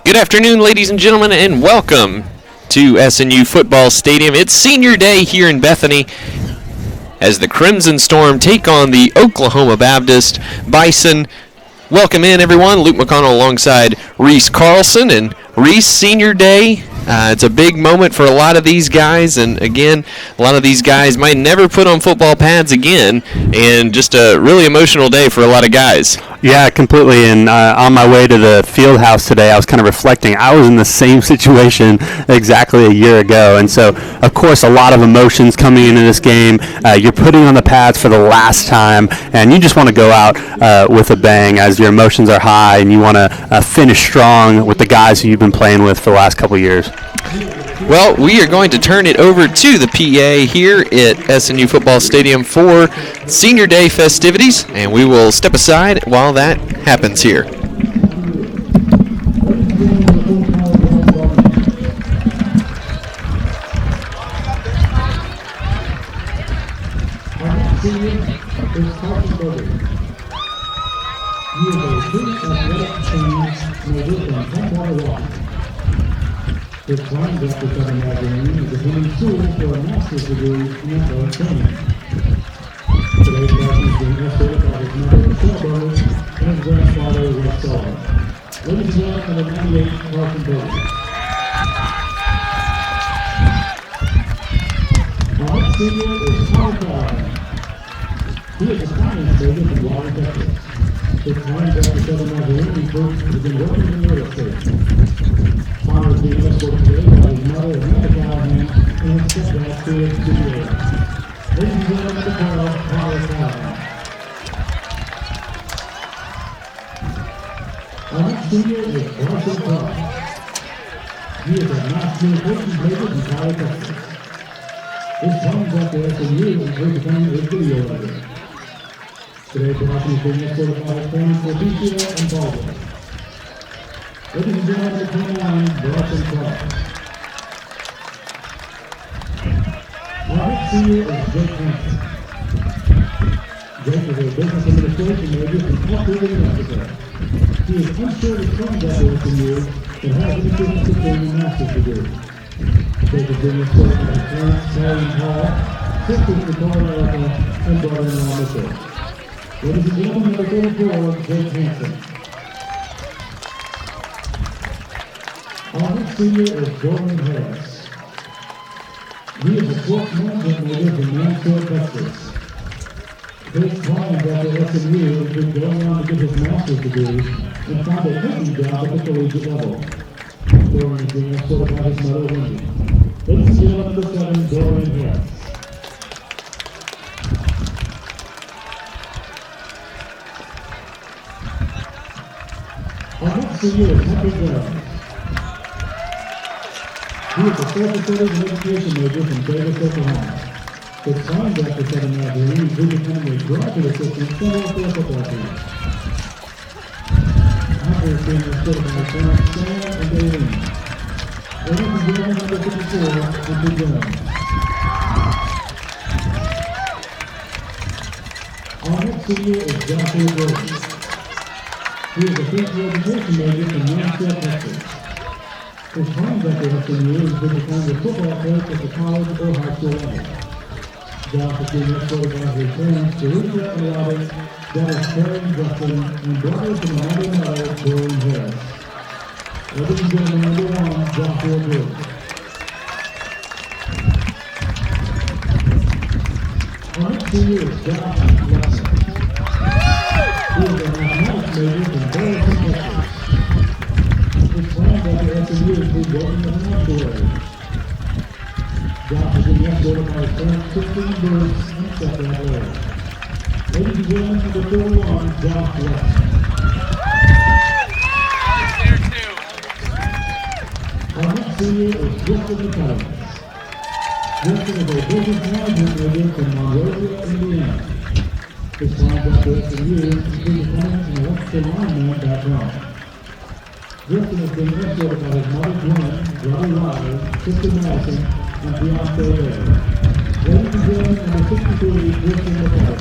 Good afternoon, ladies and gentlemen, and welcome to SNU Football Stadium. It's senior day here in Bethany as the Crimson Storm take on the Oklahoma Baptist Bison. Welcome in, everyone. Luke McConnell alongside Reese Carlson. And Reese, senior day, it's a big moment for a lot of these guys. And again, a lot of these guys might never put on football pads again. And just a really emotional day for a lot of guys. Yeah, completely. And on my way to the field house today, I was kind of reflecting. I was in the same situation exactly a year ago. And so, of course, a lot of emotions coming into this game. You're putting on the pads for the last time, and you just want to go out with a bang as your emotions are high, and you want to finish strong with the guys who you've been playing with for the last couple of years. Well, we are going to turn it over to the PA here at SNU Football Stadium for Senior Day festivities, and we will step aside while that happens here. His climbs up to 7 magazine is attending school for a master's degree in athletic training. Today's lesson is being escorted by his mother, Michelle Burrows, and his grandfather, Rex Sullivan. Ladies and gentlemen, number 98, Carson Burrows. Our next senior is Paul Fowler. He is a finance major from Water, Texas. His climbs up to 7 magazine, he first has been working in real estate. Connor is being escorted today by his mother, Amanda Callahan, and his stepdad, Stuart Studio. Ladies and gentlemen, number 12, Connor Callahan. Our next senior is Bryson Clark. He is a mass communications major from Tyler, Texas. His comes after SNU and is becoming a video writer. Today, Bryson is being escorted by his parents, Felicia and Baldwin. Ladies and gentlemen, number 29, Bryson Clark. Our next senior is Jake Hansen. Jake is a business administration major from Australia, New Mexico. He is unsure of his funds after SNU, but has an interest in pursuing a master's degree. Jake is being escorted by his parents, Sally and Paul, sisters Nicole and Erica, and brother-in-law Mitchell. Ladies and gentlemen, number 34, Jake Hansen. Our next senior is Jordan Harris. He is a sports management major from Mansfield, Texas. His climbs after SNU has been going on to get his master's degree and found a coaching job at the collegiate level. Jordan is being escorted by his mother, Wendy. Ladies and gentlemen, number 7, Jordan Harris. Our next senior is Hunter Jones. He is a social studies and education major from Davis, Oklahoma. His climbs after 7 magazine is becoming a graduate assistant somewhere for a football team. Hunter is being escorted by his parents, Sam and Daylene. Ladies and gentlemen, number 54, Hunter Jones. Our next senior is Joshua Brody. He is a physical education major from Mansfield, Texas. His climbs after SNU has been becoming a football coach at the college or high school level. Josh is being escorted by his parents, Teresa and Robert, brothers Terry and Justin, and brothers from another mother, Jordan Harris. Ladies and gentlemen, number 1, Joshua Brooks. Our next senior is Josh Lessner. He is a mathematics major from Burlington, Texas. His plans after SNU has been going in an actuary. Josh has been escorted by his parents, Kristen, Bruce, and stepdad, Larry. Ladies and gentlemen, number 31, Josh Lessner. Our next senior is Justin McConnell. Justin is a business management major from Monrovia, Indiana. His plans after SNU has been becoming an electrical lineman back home. Justin has been escorted by his mother, Gwen, brother Riley, sister Madison, and fiancé Larry. Ladies and gentlemen, number 63, Justin McConnell.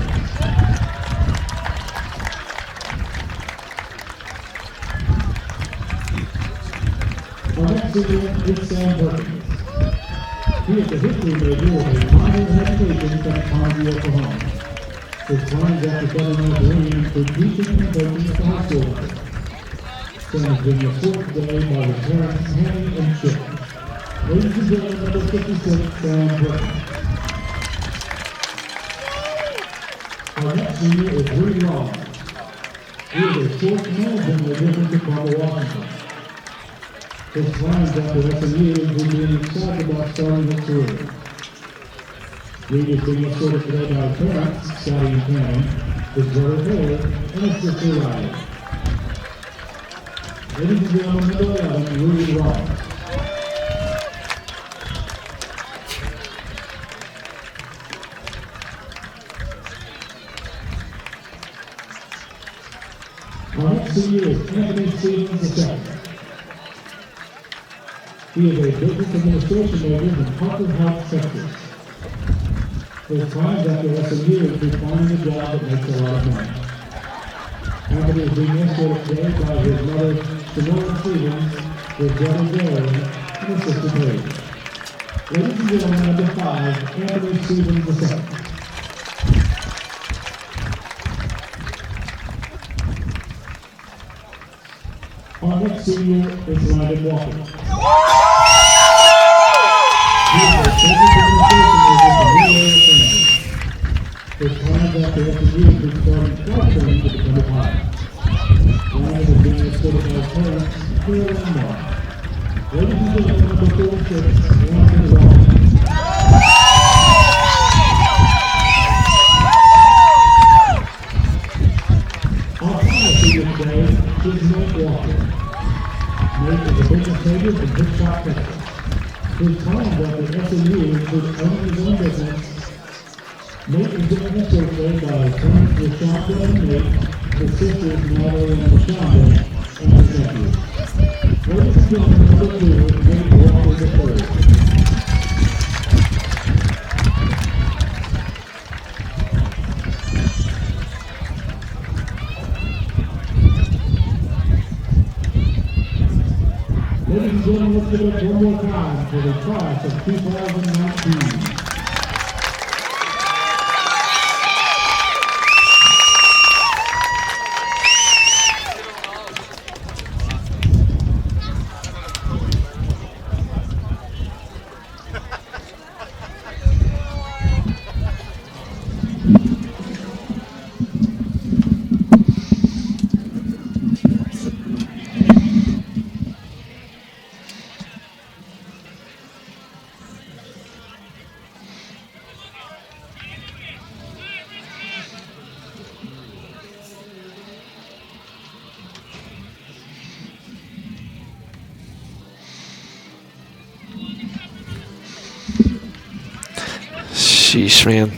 senior is Sam Perkins. He is a history major with a minor in education from Conway, Oklahoma. His plans after studying at Marine include teaching and coaching at the high school level. Sam is being escorted today by his parents, Hanny and Chip. Ladies and gentlemen, number 56, Sam Perkins. Our next senior is Rudy Long. He is a sports management major from Tacoma, Washington. His plans after SNU include being excited about starting his career. Reed is being escorted today by his parents, Scotty and Tammy, his brother Taylor, and his sister Riley. Ladies and gentlemen, number 11, Rudy Long. Our next senior is Anthony Stevens II. He is a business administration major from Hartford Health, Texas. His plans after SNU include finding a job that makes a lot of money. Anthony is being escorted today by his mother, Sonora Stevens, his brother Gary, and his sister Paige. Ladies and gentlemen, number 5, Anthony Stevens II. Our next senior is Ryan Walker. He is a business administration major from New York, Kansas. His plans after SNU include starting flight training to become a pilot. Ryan is being escorted by his parents, Carol and Mark. Ladies and gentlemen, number 46, Ryan Walker. Our final senior today is Nate Walker. Nate is a business major from Hitchcock, Texas. His plans after SNU include owning his own business. Nate is being escorted today by his parents, Rashonda and Nate, his sisters, Natalie and Rashonda, and his nephew. Ladies and gentlemen, number 2, Nate Walker III. Ladies and gentlemen, let's give it up one more time for the class of 2019. Sheesh, man.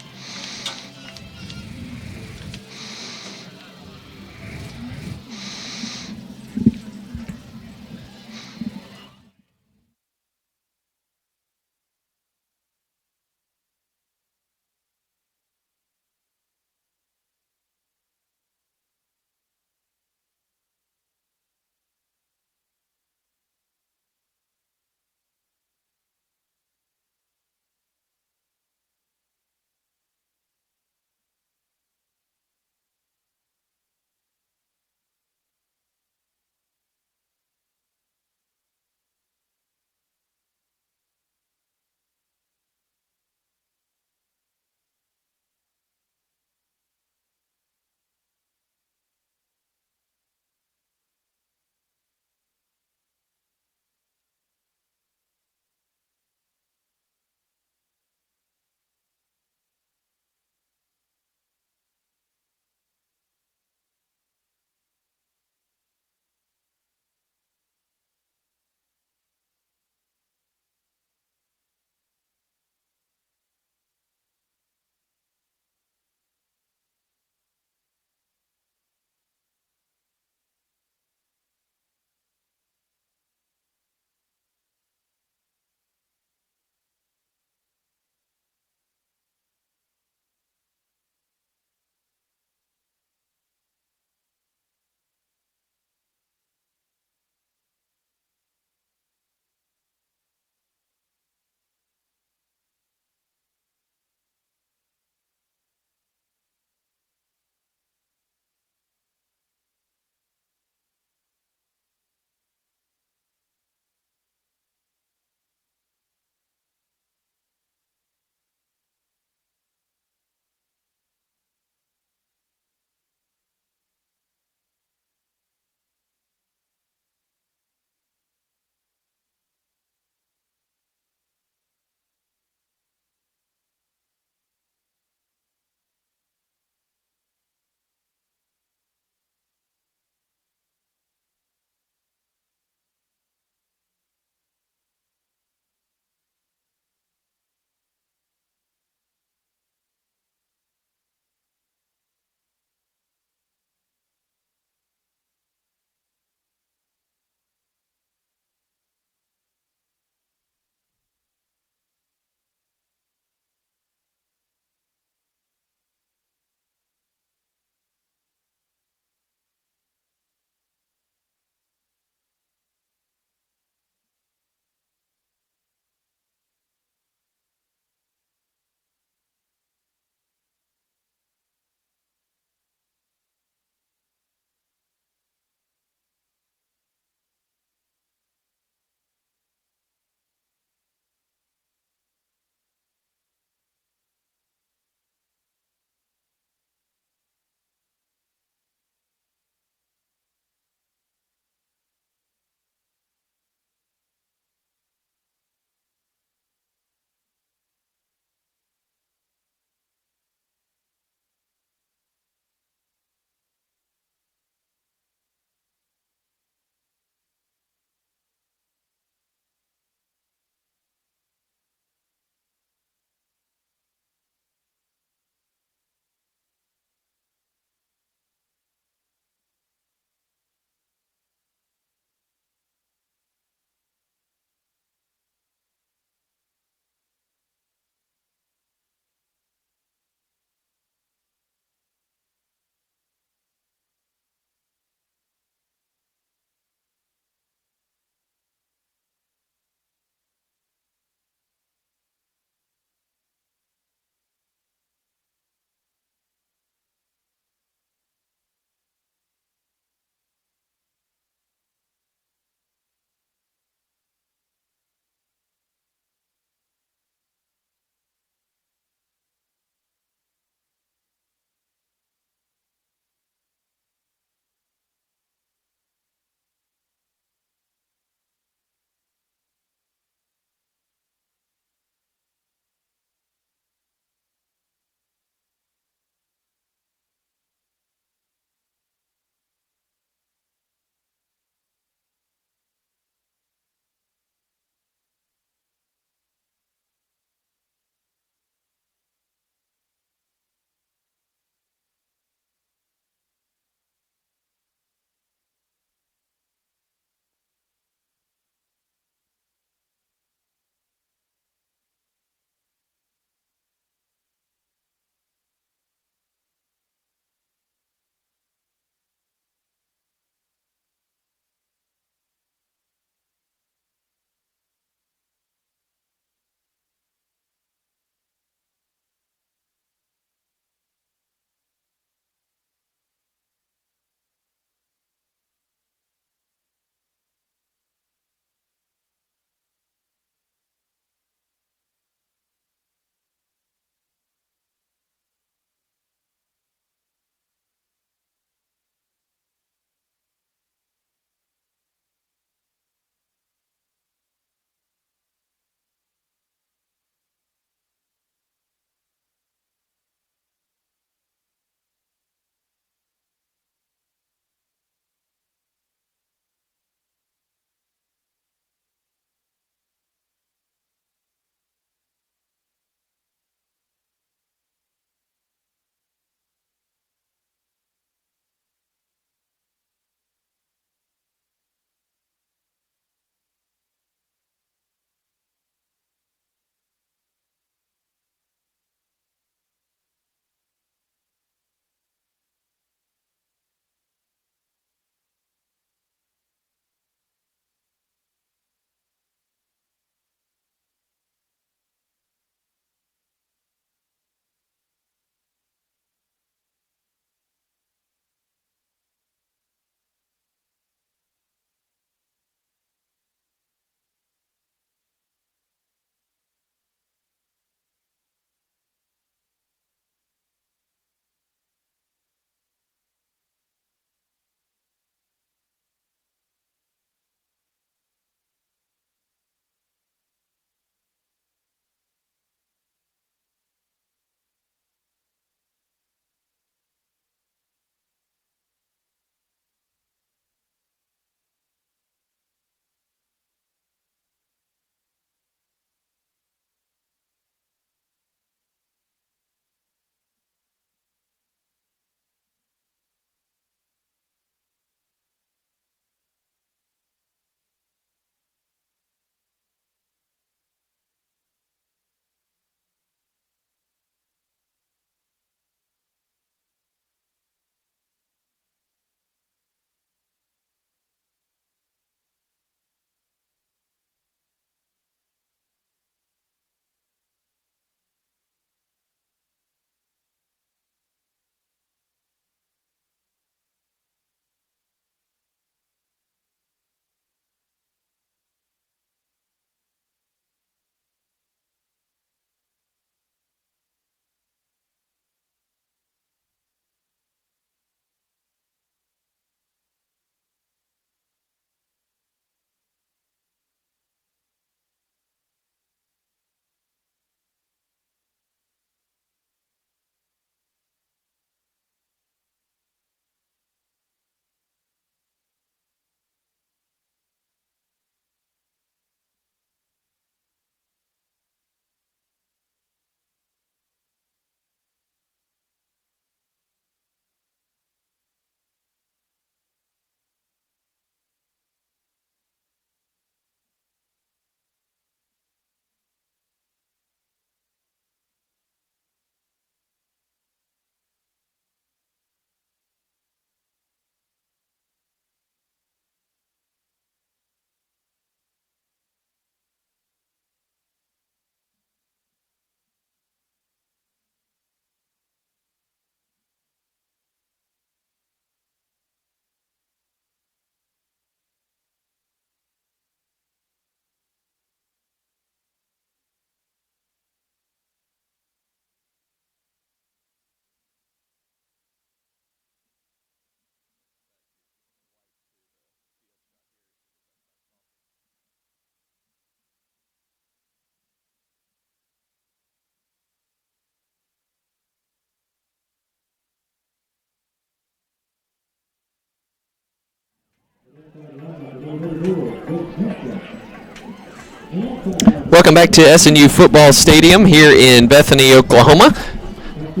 Welcome back to SNU Football Stadium here in Bethany, Oklahoma. I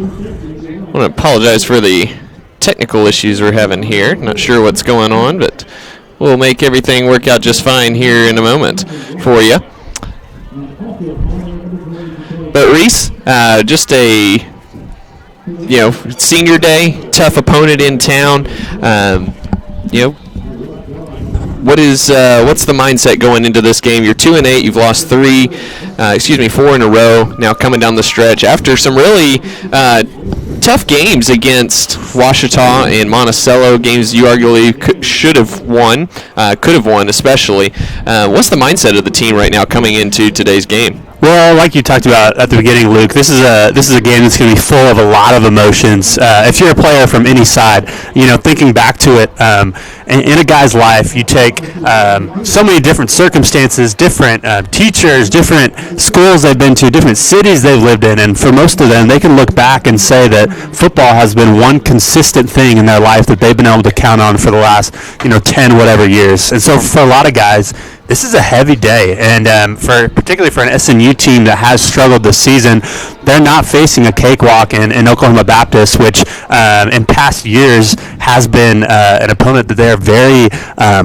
want to apologize for the technical issues we're having here. Not sure what's going on, but we'll make everything work out just fine here in a moment for you. But Reese, just a senior day, tough opponent in town. What's the mindset going into this game? You're 2-8. You've lost 4 in a row. Now coming down the stretch after some really tough games against Ouachita and Monticello, games you arguably should have won, could have won especially. What's the mindset of the team right now coming into today's game? Well, like you talked about at the beginning, Luke, this is a game that's going to be full of a lot of emotions. If you're a player from any side, thinking back to it, in a guy's life, you take so many different circumstances, different teachers, different schools they've been to, different cities they've lived in, and for most of them, they can look back and say that football has been one consistent thing in their life that they've been able to count on for the last 10 whatever years. And so for a lot of guys, this is a heavy day, and particularly for an SNU team that has struggled this season, they're not facing a cakewalk in Oklahoma Baptist, which in past years has been an opponent that they're very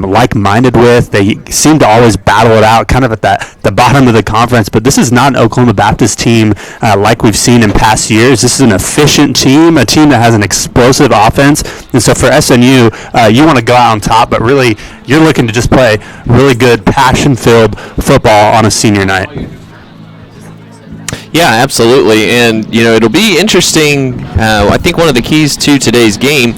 like-minded with. They seem to always battle it out kind of at the bottom of the conference, but this is not an Oklahoma Baptist team like we've seen in past years. This is an efficient team, a team that has an explosive offense, and so for SNU, you want to go out on top, but really you're looking to just play really good, passion-filled football on a senior night. Yeah, absolutely, and it'll be interesting. I think one of the keys to today's game,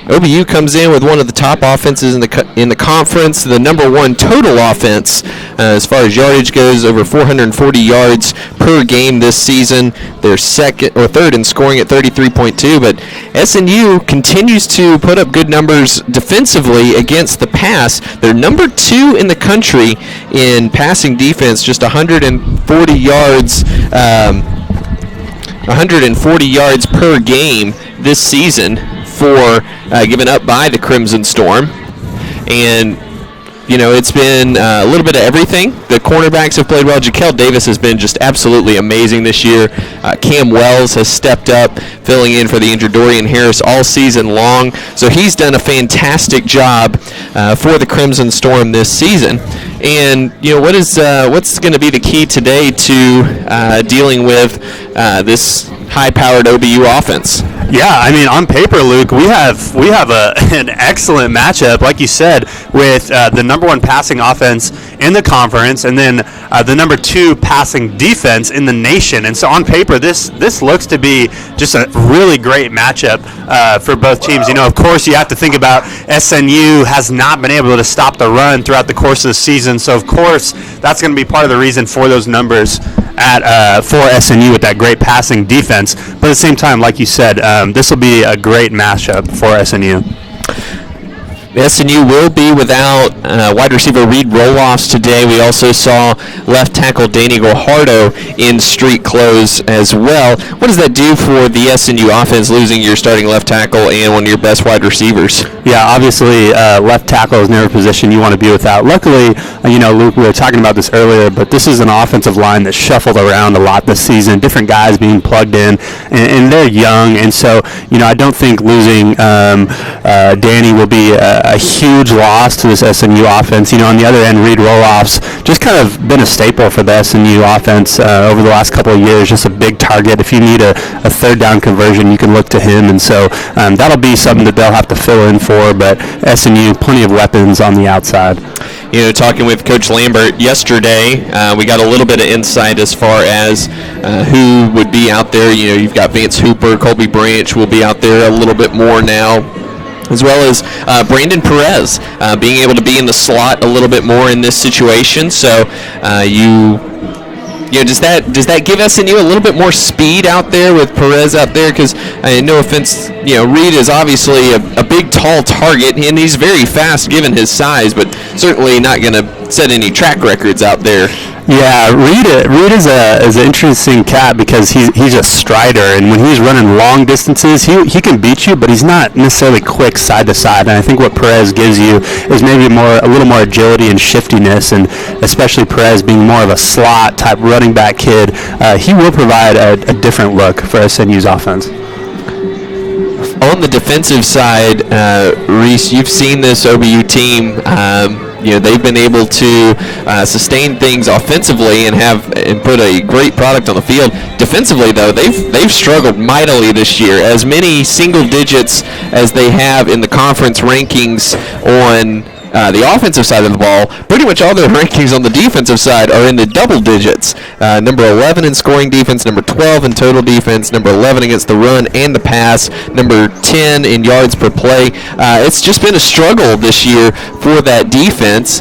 OBU comes in with one of the top offenses in the conference, the number one total offense as far as yardage goes, over 440 yards per game this season. They're third in scoring at 33.2, but SNU continues to put up good numbers defensively against the pass. They're number 2 in the country in passing defense, just 140 yards. 140 yards per game this season for given up by the Crimson Storm. And it's been a little bit of everything. The cornerbacks have played well. Jaquel Davis has been just absolutely amazing this year. Cam Wells has stepped up, filling in for the injured Dorian Harris all season long. So he's done a fantastic job for the Crimson Storm this season. And what's going to be the key today to dealing with this high-powered OBU offense? Yeah, I mean, on paper, Luke, we have an excellent matchup, like you said, with the number 1 passing offense in the conference, and then the number 2 passing defense in the nation. And so, on paper, this looks to be just a really great matchup for both teams. Of course, you have to think about SNU has not been able to stop the run throughout the course of the season. So, of course, that's going to be part of the reason for those numbers for SNU with that great passing defense. But at the same time, like you said, this will be a great matchup for SNU. SNU will be without wide receiver Reed Roloffs today. We also saw left tackle Danny Guajardo in street clothes as well. What does that do for the SNU offense, losing your starting left tackle and one of your best wide receivers? Yeah, obviously left tackle is never a position you want to be without. Luckily, Luke, we were talking about this earlier, but this is an offensive line that shuffled around a lot this season, different guys being plugged in, and they're young, and so, I don't think losing Danny will be a huge loss to this SNU offense. On the other end, Reed Roloffs just kind of been a staple for the SNU offense over the last couple of years, just a big target. If you need a third down conversion, you can look to him, and so that'll be something that they'll have to fill in for, but SNU, plenty of weapons on the outside. Talking with Coach Lambert yesterday, we got a little bit of insight as far as who would be out there. You've got Vance Hooper, Colby Branch will be out there a little bit more now, as well as Brandon Perez being able to be in the slot a little bit more in this situation. So does that does that give SNU a little bit more speed out there with Perez out there? Because no offense, Reed is obviously a big, tall target, and he's very fast given his size, but certainly not going to set any track records out there. Yeah, Reed is an interesting cat because he's a strider, and when he's running long distances, he can beat you, but he's not necessarily quick side to side. And I think what Perez gives you is maybe a little more agility and shiftiness, and especially Perez being more of a slot type running back kid, he will provide a different look for SNU's offense. On the defensive side, Reese, you've seen this OBU team. They've been able to sustain things offensively and put a great product on the field. Defensively, though, they've struggled mightily this year. As many single digits as they have in the conference rankings on the offensive side of the ball, pretty much all their rankings on the defensive side are in the double digits. Number 11 in scoring defense, number 12 in total defense, number 11 against the run and the pass, number 10 in yards per play. It's just been a struggle this year for that defense.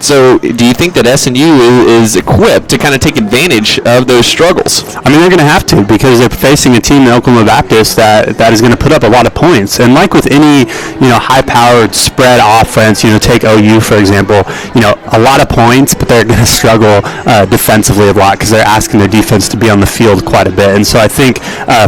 So do you think that SNU is equipped to kind of take advantage of those struggles? I mean, they're going to have to, because they're facing a team in Oklahoma Baptist that is going to put up a lot of points. And like with any, high-powered spread offense, take OU, for example, a lot of points, but they're going to struggle defensively a lot because they're asking their defense to be on the field quite a bit. And so I think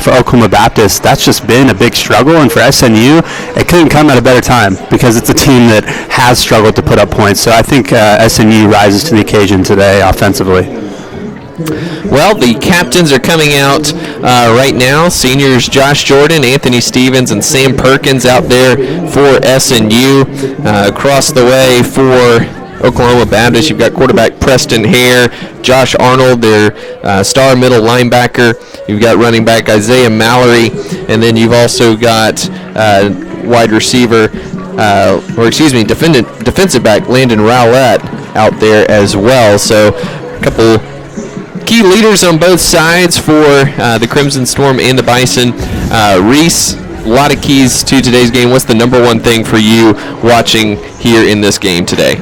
for Oklahoma Baptist, that's just been a big struggle. And for SNU, it couldn't come at a better time because it's a team that has struggled to put up points. So I think SNU rises to the occasion today offensively. Well, the captains are coming out right now. Seniors Josh Jordan, Anthony Stevens, and Sam Perkins out there for SNU. Across the way for Oklahoma Baptist, you've got quarterback Preston Hare, Josh Arnold, their star middle linebacker. You've got running back Isaiah Mallory, and then you've also got wide receiver, defensive back Landon Rowlett out there as well. So a couple key leaders on both sides for the Crimson Storm and the Bison. Reese, a lot of keys to today's game. What's the number one thing for you watching here in this game today?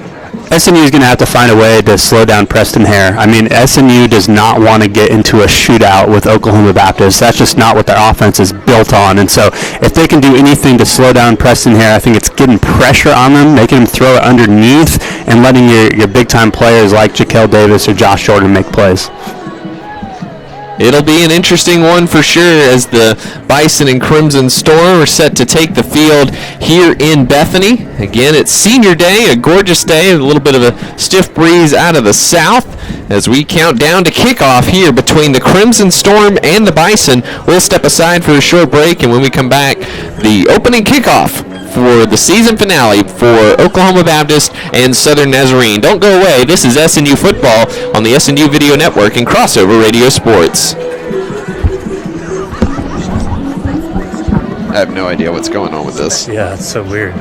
SNU is going to have to find a way to slow down Preston Hare. I mean, SNU does not want to get into a shootout with Oklahoma Baptist. That's just not what their offense is built on. And so if they can do anything to slow down Preston Hare, I think it's getting pressure on them, making them throw it underneath, and letting your big-time players like Jaquel Davis or Josh Jordan make plays. It'll be an interesting one for sure as the Bison and Crimson Storm are set to take the field here in Bethany. Again, it's senior day, a gorgeous day, a little bit of a stiff breeze out of the south as we count down to kickoff here between the Crimson Storm and the Bison. We'll step aside for a short break, and when we come back, the opening kickoff for the season finale for Oklahoma Baptist and Southern Nazarene. Don't go away. This is SNU Football on the SNU Video Network and Crossover Radio Sports. I have no idea what's going on with this. Yeah, it's so weird.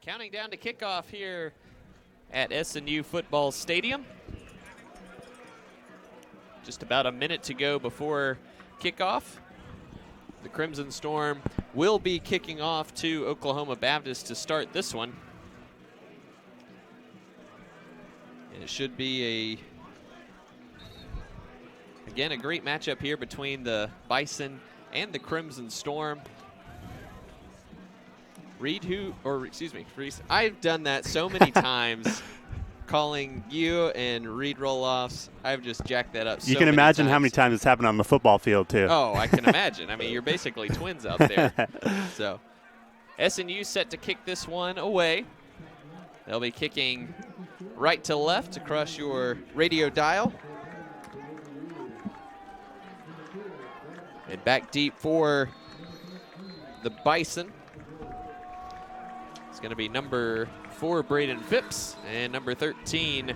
Counting down to kickoff here at SNU Football Stadium. Just about a minute to go before kickoff. The Crimson Storm will be kicking off to Oklahoma Baptist to start this one. And it should be again, a great matchup here between the Bison and the Crimson Storm. Reese, I've done that so many times, calling you and Reed roll-offs. I've just jacked that up so You can imagine how many times it's happened on the football field, too. Oh, I can imagine. I mean, you're basically twins out there. So, SNU set to kick this one away. They'll be kicking right to left across your radio dial. And back deep for the Bison. It's going to be number 4, Braden Phipps, and number 13,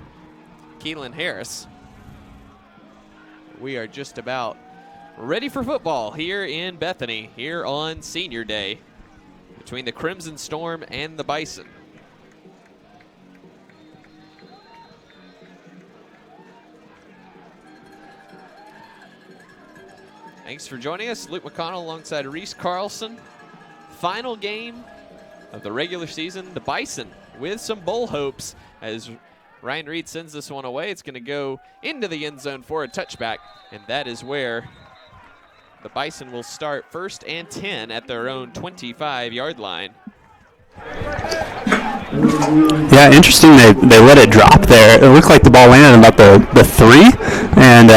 Keelan Harris. We are just about ready for football here in Bethany, here on Senior Day, between the Crimson Storm and the Bison. Thanks for joining us. Luke McConnell alongside Reese Carlson. Final game of the regular season. The Bison with some bowl hopes as Ryan Reed sends this one away. It's going to go into the end zone for a touchback, and that is where the Bison will start 1st and 10 at their own 25-yard line. Yeah, interesting. They let it drop there. It looked like the ball landed about the 3, and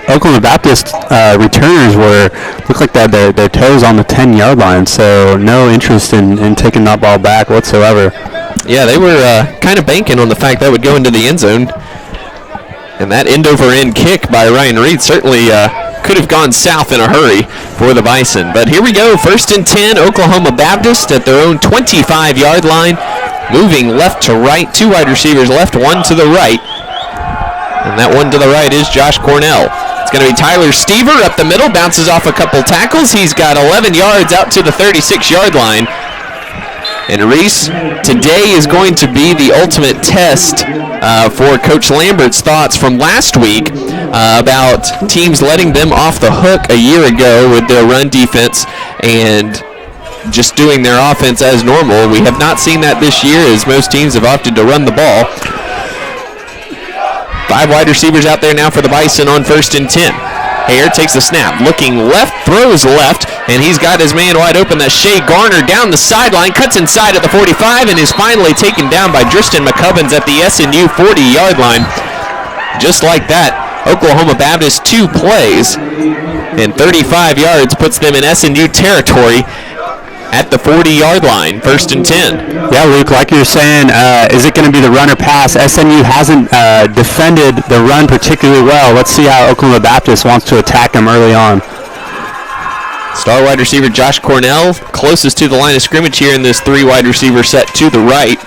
Oklahoma Baptist returners looked like they had their toes on the 10-yard line, so no interest in taking that ball back whatsoever. Yeah, they were kind of banking on the fact that would go into the end zone, and that end-over-end kick by Ryan Reed certainly could have gone south in a hurry for the Bison. But here we go, 1st and 10, Oklahoma Baptist at their own 25-yard line, moving left to right, 2 wide receivers left, 1 to the right. And that one to the right is Josh Cornell. It's going to be Tyler Stever up the middle, bounces off a couple tackles. He's got 11 yards out to the 36-yard line. And Reese, today is going to be the ultimate test for Coach Lambert's thoughts from last week about teams letting them off the hook a year ago with their run defense and just doing their offense as normal. We have not seen that this year, as most teams have opted to run the ball. 5 wide receivers out there now for the Bison on 1st and 10. Hare takes the snap, looking left, throws left, and he's got his man wide open. That's Shea Garner down the sideline, cuts inside at the 45, and is finally taken down by Dristan McCubbins at the SNU 40-yard line. Just like that, Oklahoma Baptist 2 plays, and 35 yards puts them in SNU territory at the 40-yard line, 1st and 10. Yeah, Luke, like you're saying, is it going to be the run or pass? SNU hasn't defended the run particularly well. Let's see how Oklahoma Baptist wants to attack them early on. Star wide receiver Josh Cornell, closest to the line of scrimmage here in this 3 wide receiver set to the right.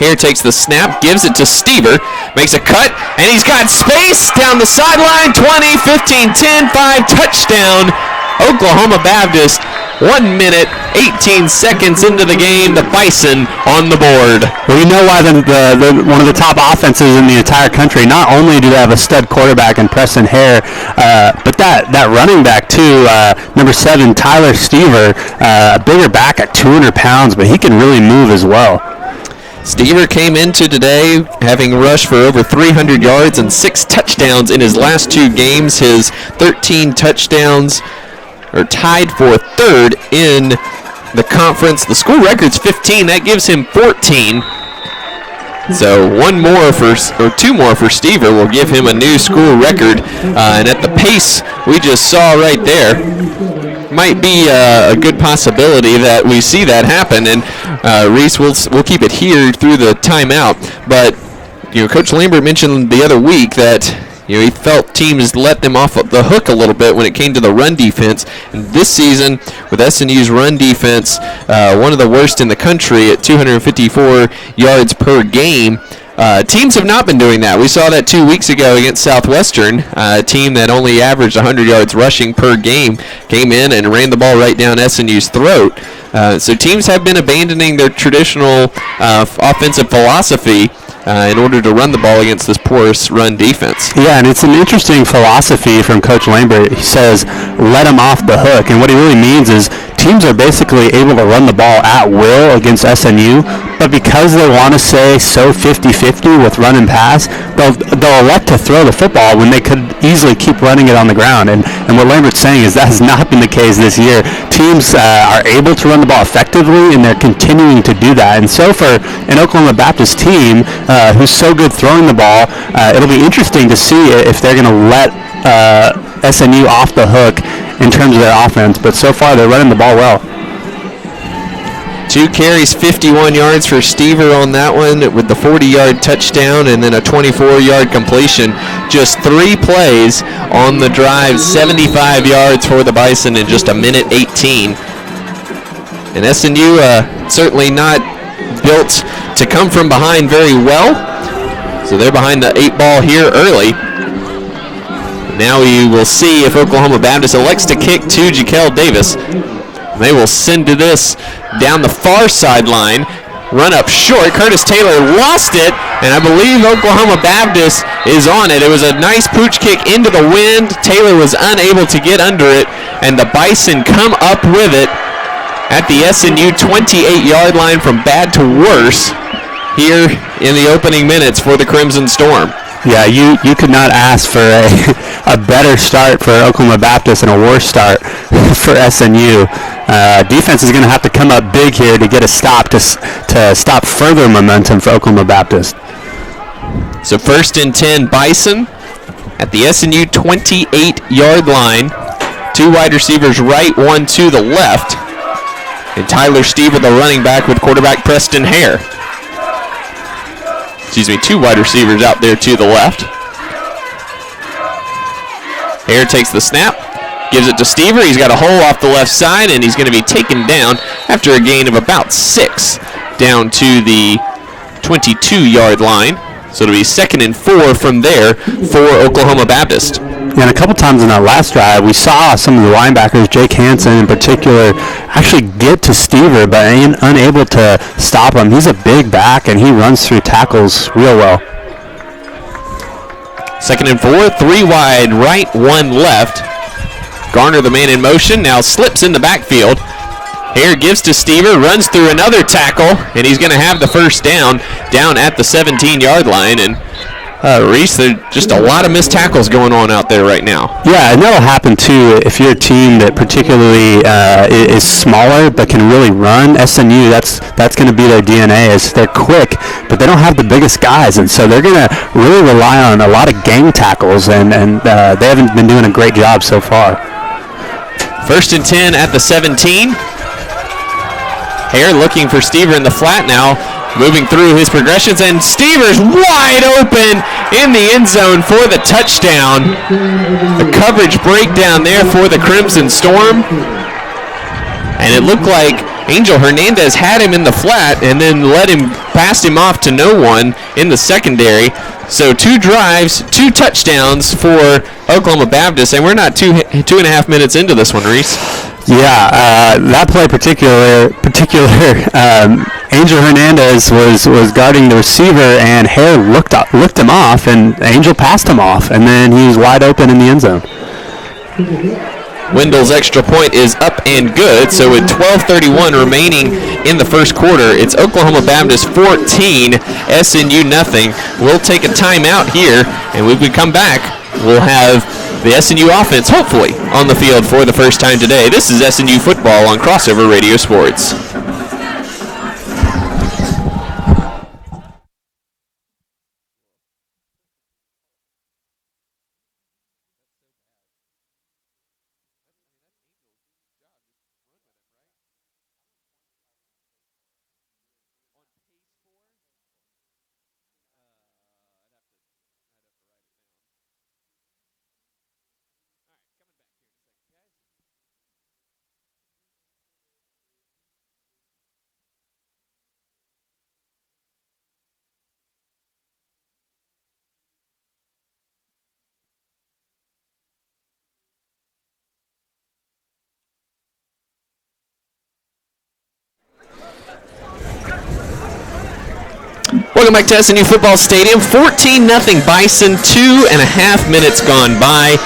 Here takes the snap, gives it to Stever, makes a cut, and he's got space down the sideline, 20, 15, 10, 5, touchdown, Oklahoma Baptist. 1 minute, 18 seconds into the game, the Bison on the board. Well, you know why the one of the top offenses in the entire country. Not only do they have a stud quarterback in Preston Hare, but that running back too, number 7, Tyler Stever, a bigger back at 200 pounds, but he can really move as well. Stever came into today having rushed for over 300 yards and 6 touchdowns in his last 2 games. His 13 touchdowns are tied for 3rd in the conference. The school record's 15. That gives him 14. So 2 more for Stever will give him a new school record. And at the pace we just saw right there, might be a good possibility that we see that happen. And Reese, we'll keep it here through the timeout. But Coach Lambert mentioned the other week that he felt teams let them off the hook a little bit when it came to the run defense. And this season, with SNU's run defense, one of the worst in the country at 254 yards per game, Teams have not been doing that. We saw that 2 weeks ago against Southwestern, a team that only averaged 100 yards rushing per game, came in and ran the ball right down SNU's throat. So teams have been abandoning their traditional offensive philosophy in order to run the ball against this porous run defense. Yeah, and it's an interesting philosophy from Coach Lambert. He says, let them off the hook. And what he really means is teams are basically able to run the ball at will against SNU, but because they want to say so 50-50 with run and pass, they'll elect to throw the football when they could easily keep running it on the ground. And what Lambert's saying is that has not been the case this year. Teams are able to run the ball effectively, and they're continuing to do that. And so for an Oklahoma Baptist team who's so good throwing the ball, it'll be interesting to see if they're going to let SNU off the hook in terms of their offense. But so far, they're running the ball well. 2 carries, 51 yards for Stever on that one with the 40-yard touchdown and then a 24-yard completion. Just 3 plays on the drive, 75 yards for the Bison in just a minute 18. And SNU certainly not built to come from behind very well. So they're behind the 8 ball here early. Now we will see if Oklahoma Baptist elects to kick to Jaquel Davis. They will send to this down the far sideline. Run up short. Curtis Taylor lost it, and I believe Oklahoma Baptist is on it. It was a nice pooch kick into the wind. Taylor was unable to get under it, and the Bison come up with it at the SNU 28-yard line from bad to worse here in the opening minutes for the Crimson Storm. Yeah, you could not ask for a better start for Oklahoma Baptist and a worse start for SNU. Defense is going to have to come up big here to get a stop to stop further momentum for Oklahoma Baptist. So 1st and 10 Bison at the SNU 28-yard line. 2 wide receivers right, 1 to the left. And Tyler Stever, the running back, with quarterback Preston Hare. 2 wide receivers out there to the left. Hare takes the snap, gives it to Stever. He's got a hole off the left side, and he's going to be taken down after a gain of about 6 down to the 22-yard line. So it'll be 2nd and 4 from there for Oklahoma Baptist. And a couple times in that last drive, we saw some of the linebackers, Jake Hansen in particular, actually get to Stever, but unable to stop him. He's a big back, and he runs through tackles real well. 2nd and 4, 3 wide right, 1 left. Garner, the man in motion, now slips in the backfield. Hare gives to Stever, runs through another tackle, and he's going to have the first down at the 17-yard line. And Reese, there's just a lot of missed tackles going on out there right now. Yeah, and that'll happen too if you're a team that particularly is smaller but can really run. SNU, that's going to be their DNA. Is they're quick, but they don't have the biggest guys, and so they're going to really rely on a lot of gang tackles, and they haven't been doing a great job so far. 1st and 10 at the 17. Hare looking for Stever in the flat now. Moving through his progressions, and Stever's wide open in the end zone for the touchdown. The coverage breakdown there for the Crimson Storm. And it looked like Angel Hernandez had him in the flat and then passed him off to no one in the secondary. So 2 drives, 2 touchdowns for Oklahoma Baptist, and we're not 2.5 minutes into this one, Reese. Yeah, that play particular, Angel Hernandez was guarding the receiver, and Hare looked him off, and Angel passed him off, and then he was wide open in the end zone. Wendell's extra point is up and good, so with 12:31 remaining in the first quarter, it's Oklahoma Baptist 14, SNU nothing. We'll take a timeout here, and when we come back, we'll have the SNU offense, hopefully, on the field for the first time today. This is SNU football on Crossover Radio Sports. Welcome back to SNU Football Stadium. 14-0 Bison, 2.5 minutes gone by.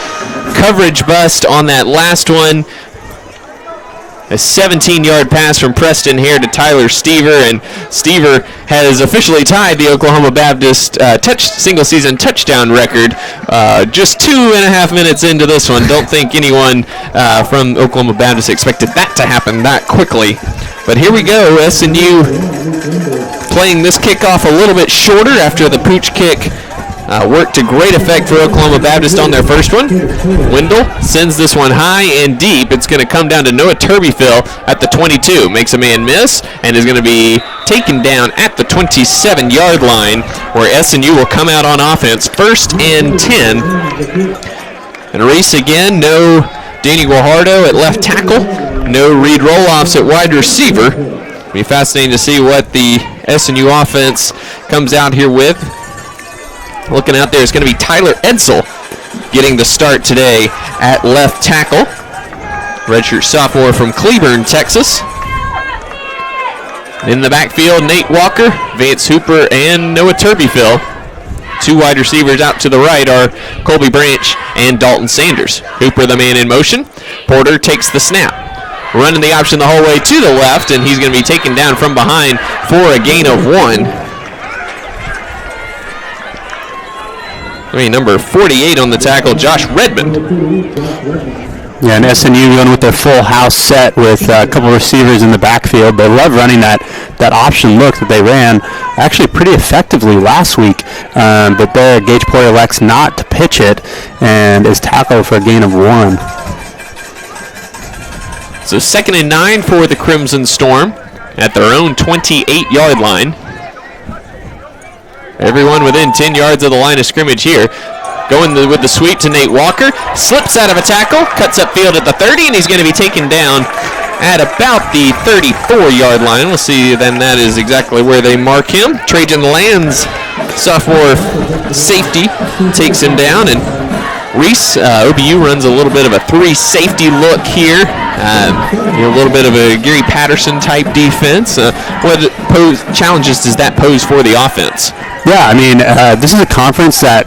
Coverage bust on that last one. A 17-yard pass from Preston Hare to Tyler Stever, and Stever has officially tied the Oklahoma Baptist single-season touchdown record just 2.5 minutes into this one. Don't think anyone from Oklahoma Baptist expected that to happen that quickly. But here we go, SNU playing this kickoff a little bit shorter after the pooch kick worked to great effect for Oklahoma Baptist on their first one. Wendell sends this one high and deep. It's going to come down to Noah Turbyfill at the 22. Makes a man miss and is going to be taken down at the 27-yard line, where SNU will come out on offense. 1st and 10. And a race again. No Danny Guajardo at left tackle. No Reed Roloffs at wide receiver. It'll be fascinating to see what the SNU offense comes out here with. Looking out there is going to be Tyler Edsel getting the start today at left tackle. Redshirt sophomore from Cleburne, Texas. In the backfield, Nate Walker, Vance Hooper, and Noah Turbyfill. 2 wide receivers out to the right are Colby Branch and Dalton Sanders. Hooper the man in motion. Porter takes the snap. Running the option the whole way to the left, and he's going to be taken down from behind for a gain of 1. Number 48 on the tackle, Josh Redmond. Yeah, and SNU going with their full house set with a couple receivers in the backfield. They love running that option look that they ran actually pretty effectively last week. But there, Gage Porter elects not to pitch it and is tackled for a gain of 1. So 2nd and 9 for the Crimson Storm at their own 28-yard line. Everyone within 10 yards of the line of scrimmage here. Going with the sweep to Nate Walker. Slips out of a tackle. Cuts upfield at the 30, and he's going to be taken down at about the 34-yard line. We'll see then that is exactly where they mark him. Trajan Lands, sophomore safety, takes him down, and Reese, OBU runs a little bit of a 3-safety look here. A little bit of a Gary Patterson type defense. What challenges does that pose for the offense? Yeah, I mean, this is a conference that,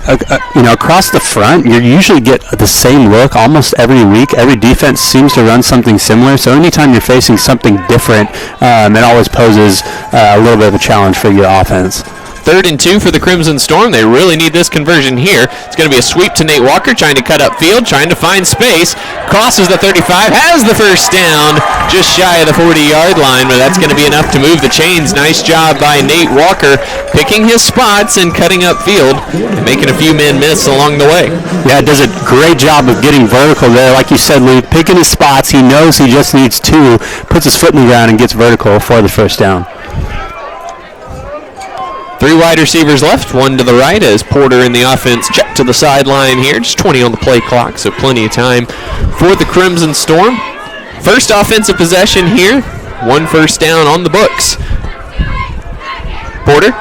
across the front, you usually get the same look almost every week. Every defense seems to run something similar. So anytime you're facing something different, it always poses a little bit of a challenge for your offense. 3rd and 2 for the Crimson Storm. They really need this conversion here. It's going to be a sweep to Nate Walker, trying to cut upfield, trying to find space. Crosses the 35, has the first down, just shy of the 40-yard line, but that's going to be enough to move the chains. Nice job by Nate Walker, picking his spots and cutting upfield, and making a few men miss along the way. Yeah, does a great job of getting vertical there. Like you said, Luke, picking his spots. He knows he just needs 2, puts his foot in the ground and gets vertical for the first down. 3 wide receivers left, 1 to the right as Porter in the offense checked to the sideline here. Just 20 on the play clock, so plenty of time for the Crimson Storm. First offensive possession here, 1 first down on the books. Porter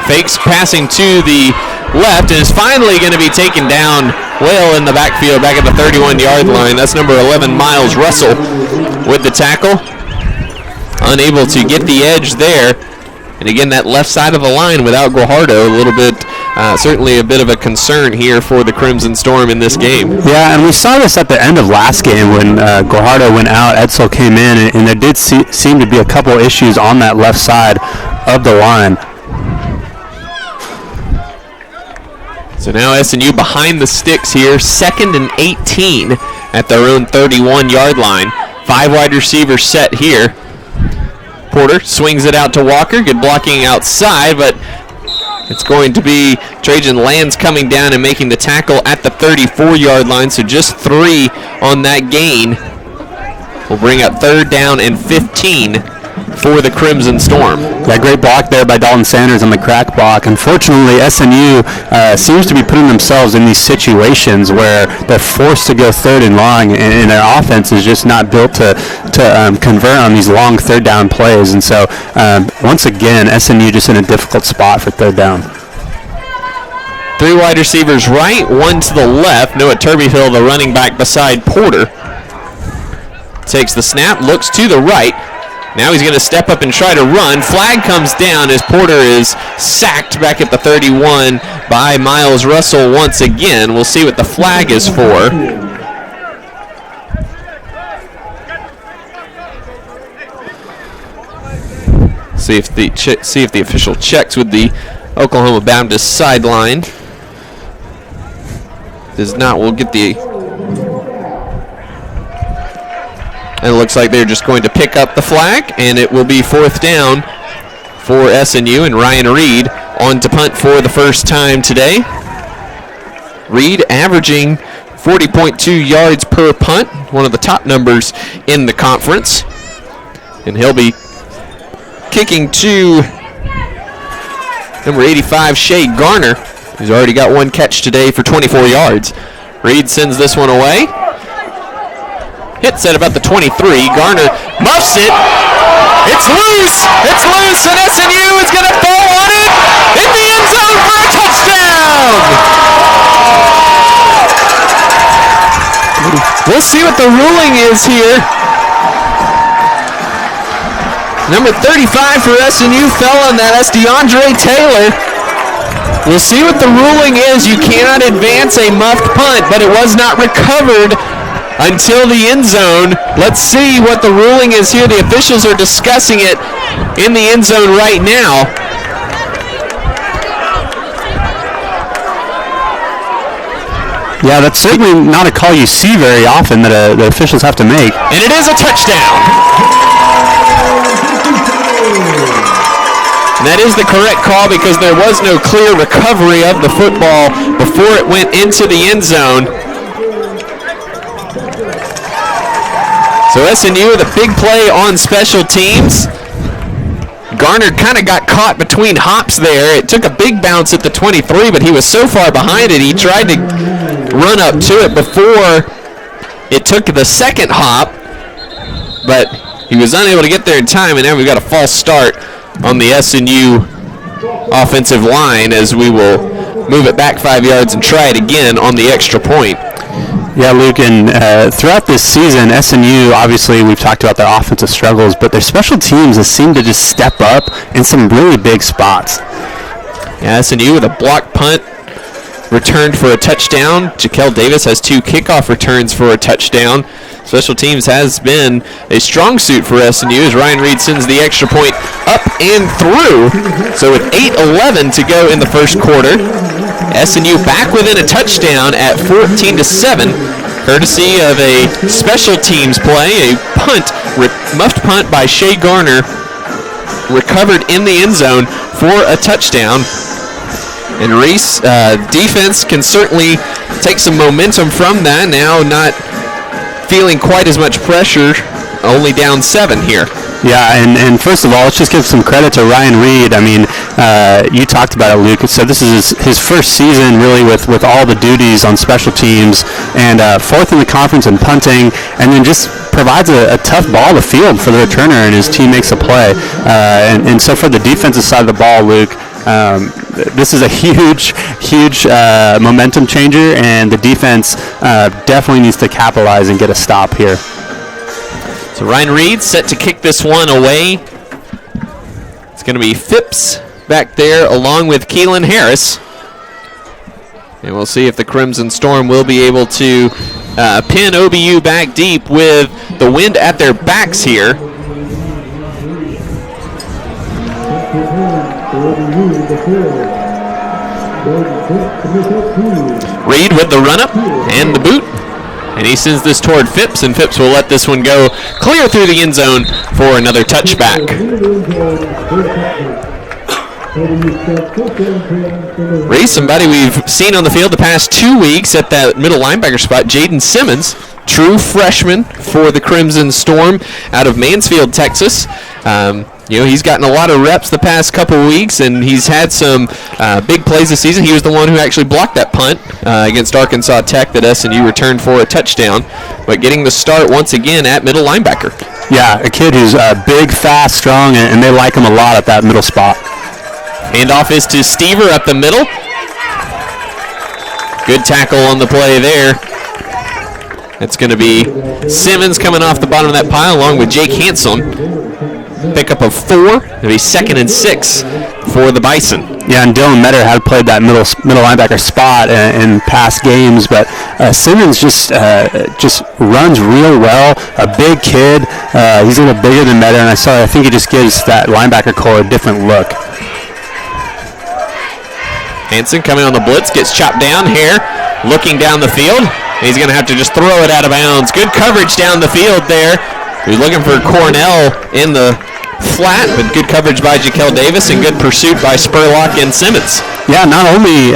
fakes passing to the left and is finally going to be taken down well in the backfield, back at the 31-yard line. That's number 11, Miles Russell, with the tackle. Unable to get the edge there. And again, that left side of the line without Guajardo, a little bit, certainly a bit of a concern here for the Crimson Storm in this game. Yeah, and we saw this at the end of last game when Guajardo went out, Edsel came in, and there did seem to be a couple issues on that left side of the line. So now SNU behind the sticks here, 2nd and 18 at their own 31-yard line. 5 wide receivers set here. Porter swings it out to Walker. Good blocking outside, but it's going to be Trajan Lands coming down and making the tackle at the 34-yard line, so just 3 on that gain. Will bring up 3rd down and 15 for the Crimson Storm. Yeah, great block there by Dalton Sanders on the crack block. Unfortunately, SNU seems to be putting themselves in these situations where they're forced to go 3rd and long, and their offense is just not built to convert on these long 3rd down plays. And so, once again, SNU just in a difficult spot for 3rd down. 3 wide receivers right, 1 to the left. Noah Turbyhill, the running back beside Porter. Takes the snap, looks to the right. Now he's going to step up and try to run. Flag comes down as Porter is sacked back at the 31 by Miles Russell once again. We'll see what the flag is for. See if the official checks with the Oklahoma Baptist sideline. Does not, we'll get the... And it looks like they're just going to pick up the flag, and it will be 4th down for SNU, and Ryan Reed on to punt for the first time today. Reed averaging 40.2 yards per punt, one of the top numbers in the conference. And he'll be kicking to number 85, Shea Garner, who's already got one catch today for 24 yards. Reed sends this one away. Hits at about the 23. Garner muffs it. It's loose. It's loose, and SNU is going to fall on it in the end zone for a touchdown. We'll see what the ruling is here. Number 35 for SNU fell on that. That's DeAndre Taylor. We'll see what the ruling is. You cannot advance a muffed punt, but it was not recovered until the end zone. Let's see what the ruling is here. The officials are discussing it in the end zone right now. Yeah, that's certainly not a call you see very often that the officials have to make. And it is a touchdown. And that is the correct call because there was no clear recovery of the football before it went into the end zone. So SNU with a big play on special teams. Garner kind of got caught between hops there. It took a big bounce at the 23, but he was so far behind it, he tried to run up to it before it took the second hop, but he was unable to get there in time, and now we've got a false start on the SNU offensive line as we will move it back 5 yards and try it again on the extra point. Yeah, Luke, and throughout this season, SNU, obviously, we've talked about their offensive struggles, but their special teams have seemed to just step up in some really big spots. Yeah, SNU with a block punt returned for a touchdown. Jaquel Davis has 2 kickoff returns for a touchdown. Special teams has been a strong suit for SNU as Ryan Reed sends the extra point up and through. So with 8:11 to go in the first quarter, SNU back within a touchdown at 14-7, courtesy of a special teams play, a punt, muffed punt by Shea Garner, recovered in the end zone for a touchdown. And Reese, defense can certainly take some momentum from that. Now not feeling quite as much pressure, only down 7 here. Yeah, and first of all, let's just give some credit to Ryan Reed. I mean, you talked about it, Luke. So this is his first season really with all the duties on special teams, and 4th in the conference in punting, and then just provides a tough ball to field for the returner, and his team makes a play. And so for the defensive side of the ball, Luke, this is a huge momentum changer, and the defense definitely needs to capitalize and get a stop here. So Ryan Reed set to kick this one away. It's going to be Phipps back there along with Keelan Harris. And we'll see if the Crimson Storm will be able to pin OBU back deep with the wind at their backs here. Reed with the run-up and the boot. And he sends this toward Phipps, and Phipps will let this one go clear through the end zone for another touchback. Reed, somebody we've seen on the field the past 2 weeks at that middle linebacker spot, Jaden Simmons, true freshman for the Crimson Storm out of Mansfield, Texas. He's gotten a lot of reps the past couple weeks, and he's had some big plays this season. He was the one who actually blocked that punt against Arkansas Tech that SNU returned for a touchdown, but getting the start once again at middle linebacker. Yeah, a kid who's big, fast, strong, and they like him a lot at that middle spot. Handoff is to Stever up the middle. Good tackle on the play there. It's going to be Simmons coming off the bottom of that pile along with Jake Hanson. pickup of 4. It'll be 2nd and 6 for the Bison. Yeah, and Dylan Metter had played that middle linebacker spot in past games, but Simmons just runs real well. A big kid. He's a little bigger than Metter, and I think he just gives that linebacker core a different look. Hansen coming on the blitz, gets chopped down. Hare looking down the field. He's going to have to just throw it out of bounds. Good coverage down the field there. He's looking for Cornell in the flat, but good coverage by Jaquel Davis and good pursuit by Spurlock and Simmons. Yeah, not only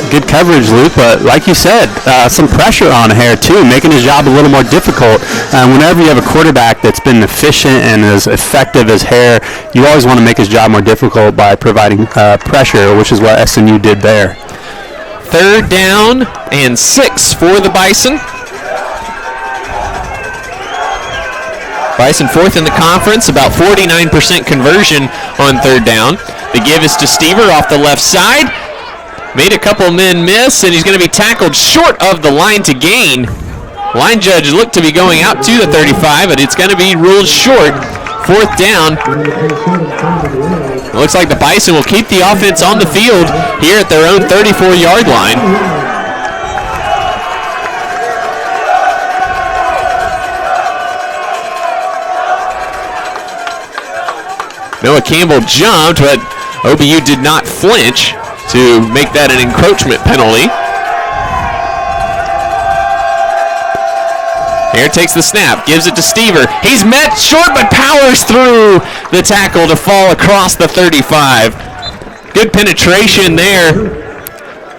good coverage, Luke, but like you said, some pressure on Hare too, making his job a little more difficult. Whenever you have a quarterback that's been efficient and as effective as Hare, you always want to make his job more difficult by providing pressure, which is what SNU did there. 3rd down and 6 for the Bison. Bison 4th in the conference, about 49% conversion on 3rd down. The give is to Stever off the left side. Made a couple men miss, and he's going to be tackled short of the line to gain. Line judge looked to be going out to the 35, but it's going to be ruled short. 4th down. It looks like the Bison will keep the offense on the field here at their own 34-yard line. Noah Campbell jumped, but OBU did not flinch to make that an encroachment penalty. Hare takes the snap, gives it to Stever. He's met short, but powers through the tackle to fall across the 35. Good penetration there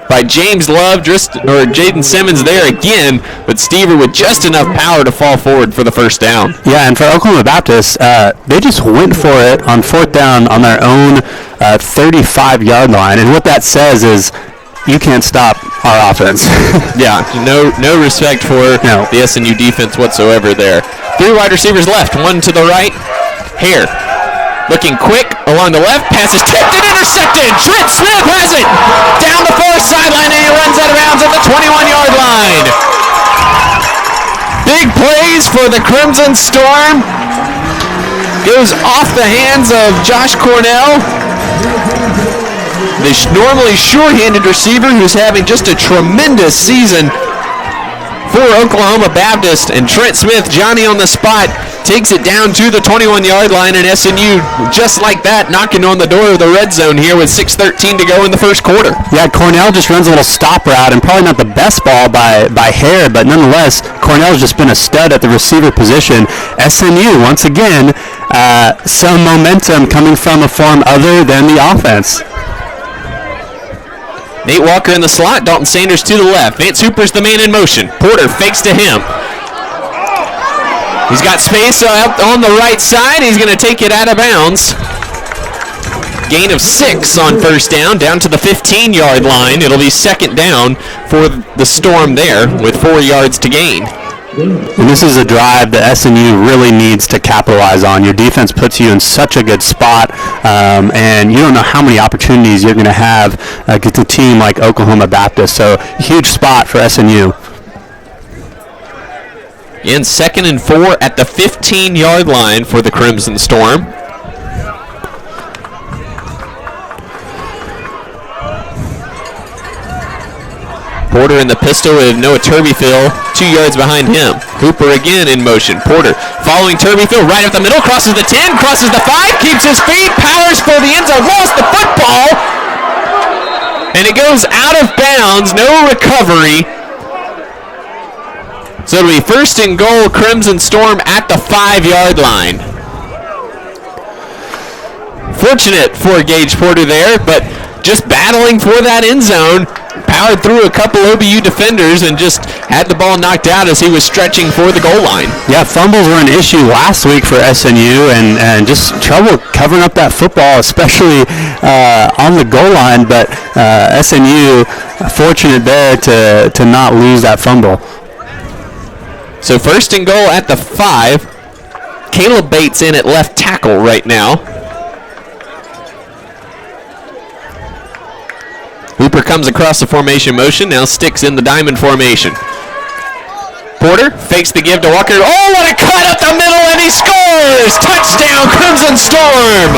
by James Love, Jaden Simmons there again, but Stever with just enough power to fall forward for the 1st down. Yeah, and for Oklahoma Baptist, they just went for it on 4th down on their own 35-yard line, and what that says is you can't stop our offense. Yeah, no respect for the SNU defense whatsoever there. 3 wide receivers left, 1 to the right. Hare looking quick along the left, pass is tipped and intercepted. Trent Smith has it down the far sideline, and he runs out of bounds at the 21-yard line. Big plays for the Crimson Storm. Goes off the hands of Josh Cornell, the normally sure-handed receiver who's having just a tremendous season for Oklahoma Baptist. And Trent Smith, Johnny on the spot, takes it down to the 21-yard line, and SNU, just like that, knocking on the door of the red zone here with 6:13 to go in the 1st quarter. Yeah, Cornell just runs a little stop route, and probably not the best ball by Hare, but nonetheless, Cornell's just been a stud at the receiver position. SNU, once again, some momentum coming from a form other than the offense. Nate Walker in the slot, Dalton Sanders to the left. Vance Hooper's the man in motion. Porter fakes to him. He's got space up on the right side. He's going to take it out of bounds. Gain of 6 on 1st down to the 15-yard line. It'll be 2nd down for the Storm there with 4 yards to gain. And this is a drive that SNU really needs to capitalize on. Your defense puts you in such a good spot, and you don't know how many opportunities you're going to have against a team like Oklahoma Baptist. So, huge spot for SNU. In 2nd and 4 at the 15-yard line for the Crimson Storm. Porter in the pistol with Noah Turbyfield 2 yards behind him. Hooper again in motion. Porter following Turbyfield right up the middle, crosses the 10, crosses the 5, keeps his feet, powers for the end zone, lost the football, and it goes out of bounds, no recovery. So it'll be 1st and goal, Crimson Storm at the 5-yard line. Fortunate for Gage Porter there, but just battling for that end zone. Powered through a couple OBU defenders and just had the ball knocked out as he was stretching for the goal line. Yeah, fumbles were an issue last week for SNU, and just trouble covering up that football, especially on the goal line. But SNU fortunate there to not lose that fumble. So 1st and goal at the 5. Caleb Bates in at left tackle right now. Hooper comes across the formation motion, now sticks in the diamond formation. Porter fakes the give to Walker. Oh, what a cut up the middle, and he scores! Touchdown, Crimson Storm.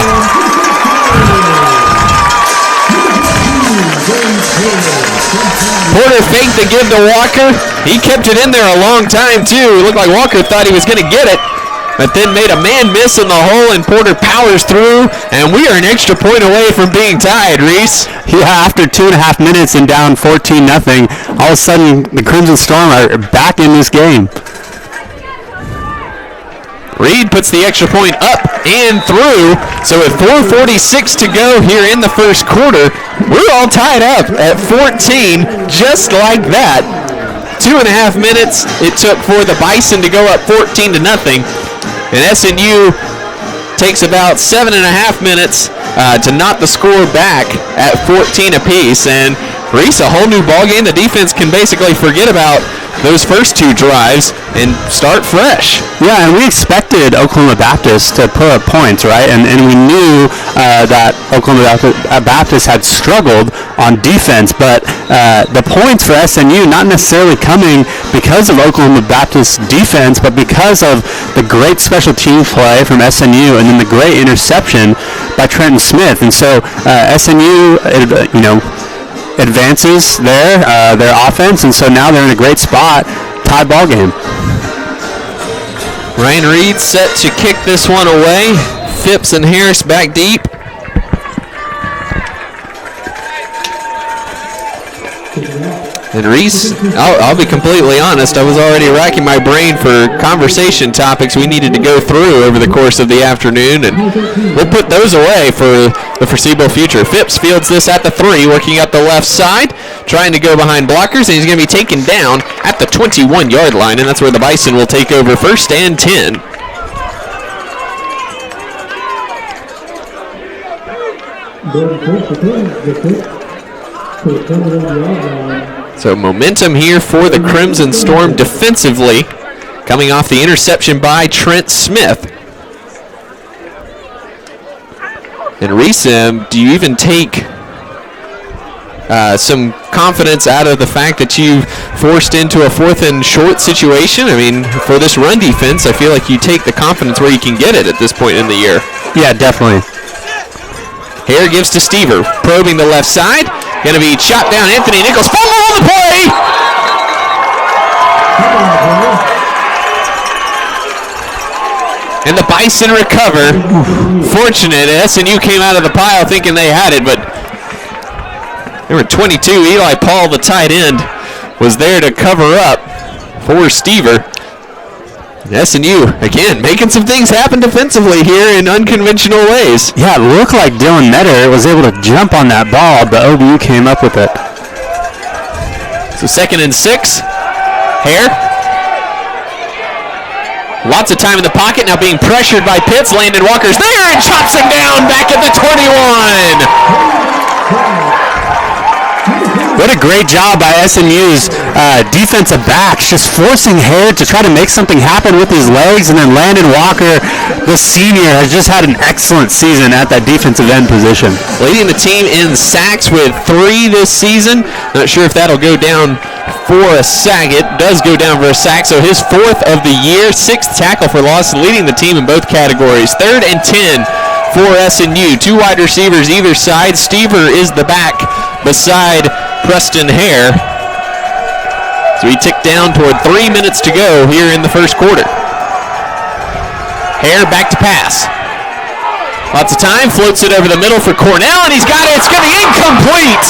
Porter faked the give to Walker. He kept it in there a long time, too. It looked like Walker thought he was going to get it, but then made a man miss in the hole, and Porter powers through, and we are an extra point away from being tied, Reese. Yeah, after 2.5 minutes and down 14-0, all of a sudden the Crimson Storm are back in this game. Reed puts the extra point up and through. So with 4:46 to go here in the first quarter, we're all tied up at 14, just like that. 2.5 minutes it took for the Bison to go up 14-0. And SNU takes about 7.5 minutes to knock the score back at 14 apiece. And Reese, a whole new ballgame. The defense can basically forget about those first two drives and start fresh. Yeah, and we expected Oklahoma Baptist to put up points, right? And we knew that Oklahoma Baptist had struggled on defense, but the points for SNU not necessarily coming because of Oklahoma Baptist's defense, but because of the great special team play from SNU and then the great interception by Trenton Smith. And so SNU, advances their offense, and so now they're in a great spot. Tie ball game. Ryan Reed set to kick this one away. Phipps and Harris back deep. And Reese, I'll be completely honest, I was already racking my brain for conversation topics we needed to go through over the course of the afternoon, and we'll put those away for the foreseeable future. Phipps fields this at the 3, working up the left side, trying to go behind blockers, and he's going to be taken down at the 21-yard line, and that's where the Bison will take over 1st and 10. So momentum here for the Crimson Storm defensively, coming off the interception by Trent Smith. And Reese, do you even take some confidence out of the fact that you forced into a 4th and short situation? I mean, for this run defense, I feel like you take the confidence where you can get it at this point in the year. Yeah, definitely. Hare gives to Stever, probing the left side. Going to be chopped down. Anthony Nichols, fumble on the play! And the Bison recover. Fortunate, SNU came out of the pile thinking they had it, but number 22, Eli Paul, the tight end, was there to cover up for Stever. SNU, again, making some things happen defensively here in unconventional ways. Yeah, it looked like Dylan Metter was able to jump on that ball, but OBU came up with it. So 2nd and 6. Hare. Lots of time in the pocket, now being pressured by Pitts. Landon Walker's there and chops him down back at the 21. What a great job by SNU's defensive backs, just forcing Hare to try to make something happen with his legs, and then Landon Walker, the senior, has just had an excellent season at that defensive end position. Leading the team in sacks with 3 this season. Not sure if that'll go down for a sack. It does go down for a sack, so his 4th of the year, 6th tackle for loss, leading the team in both categories. 3rd and 10 for SNU. 2 wide receivers either side. Stever is the back beside Preston Hare. So we tick down toward 3 minutes to go here in the first quarter. Hare back to pass. Lots of time, floats it over the middle for Cornell, and he's got it. It's going to be incomplete.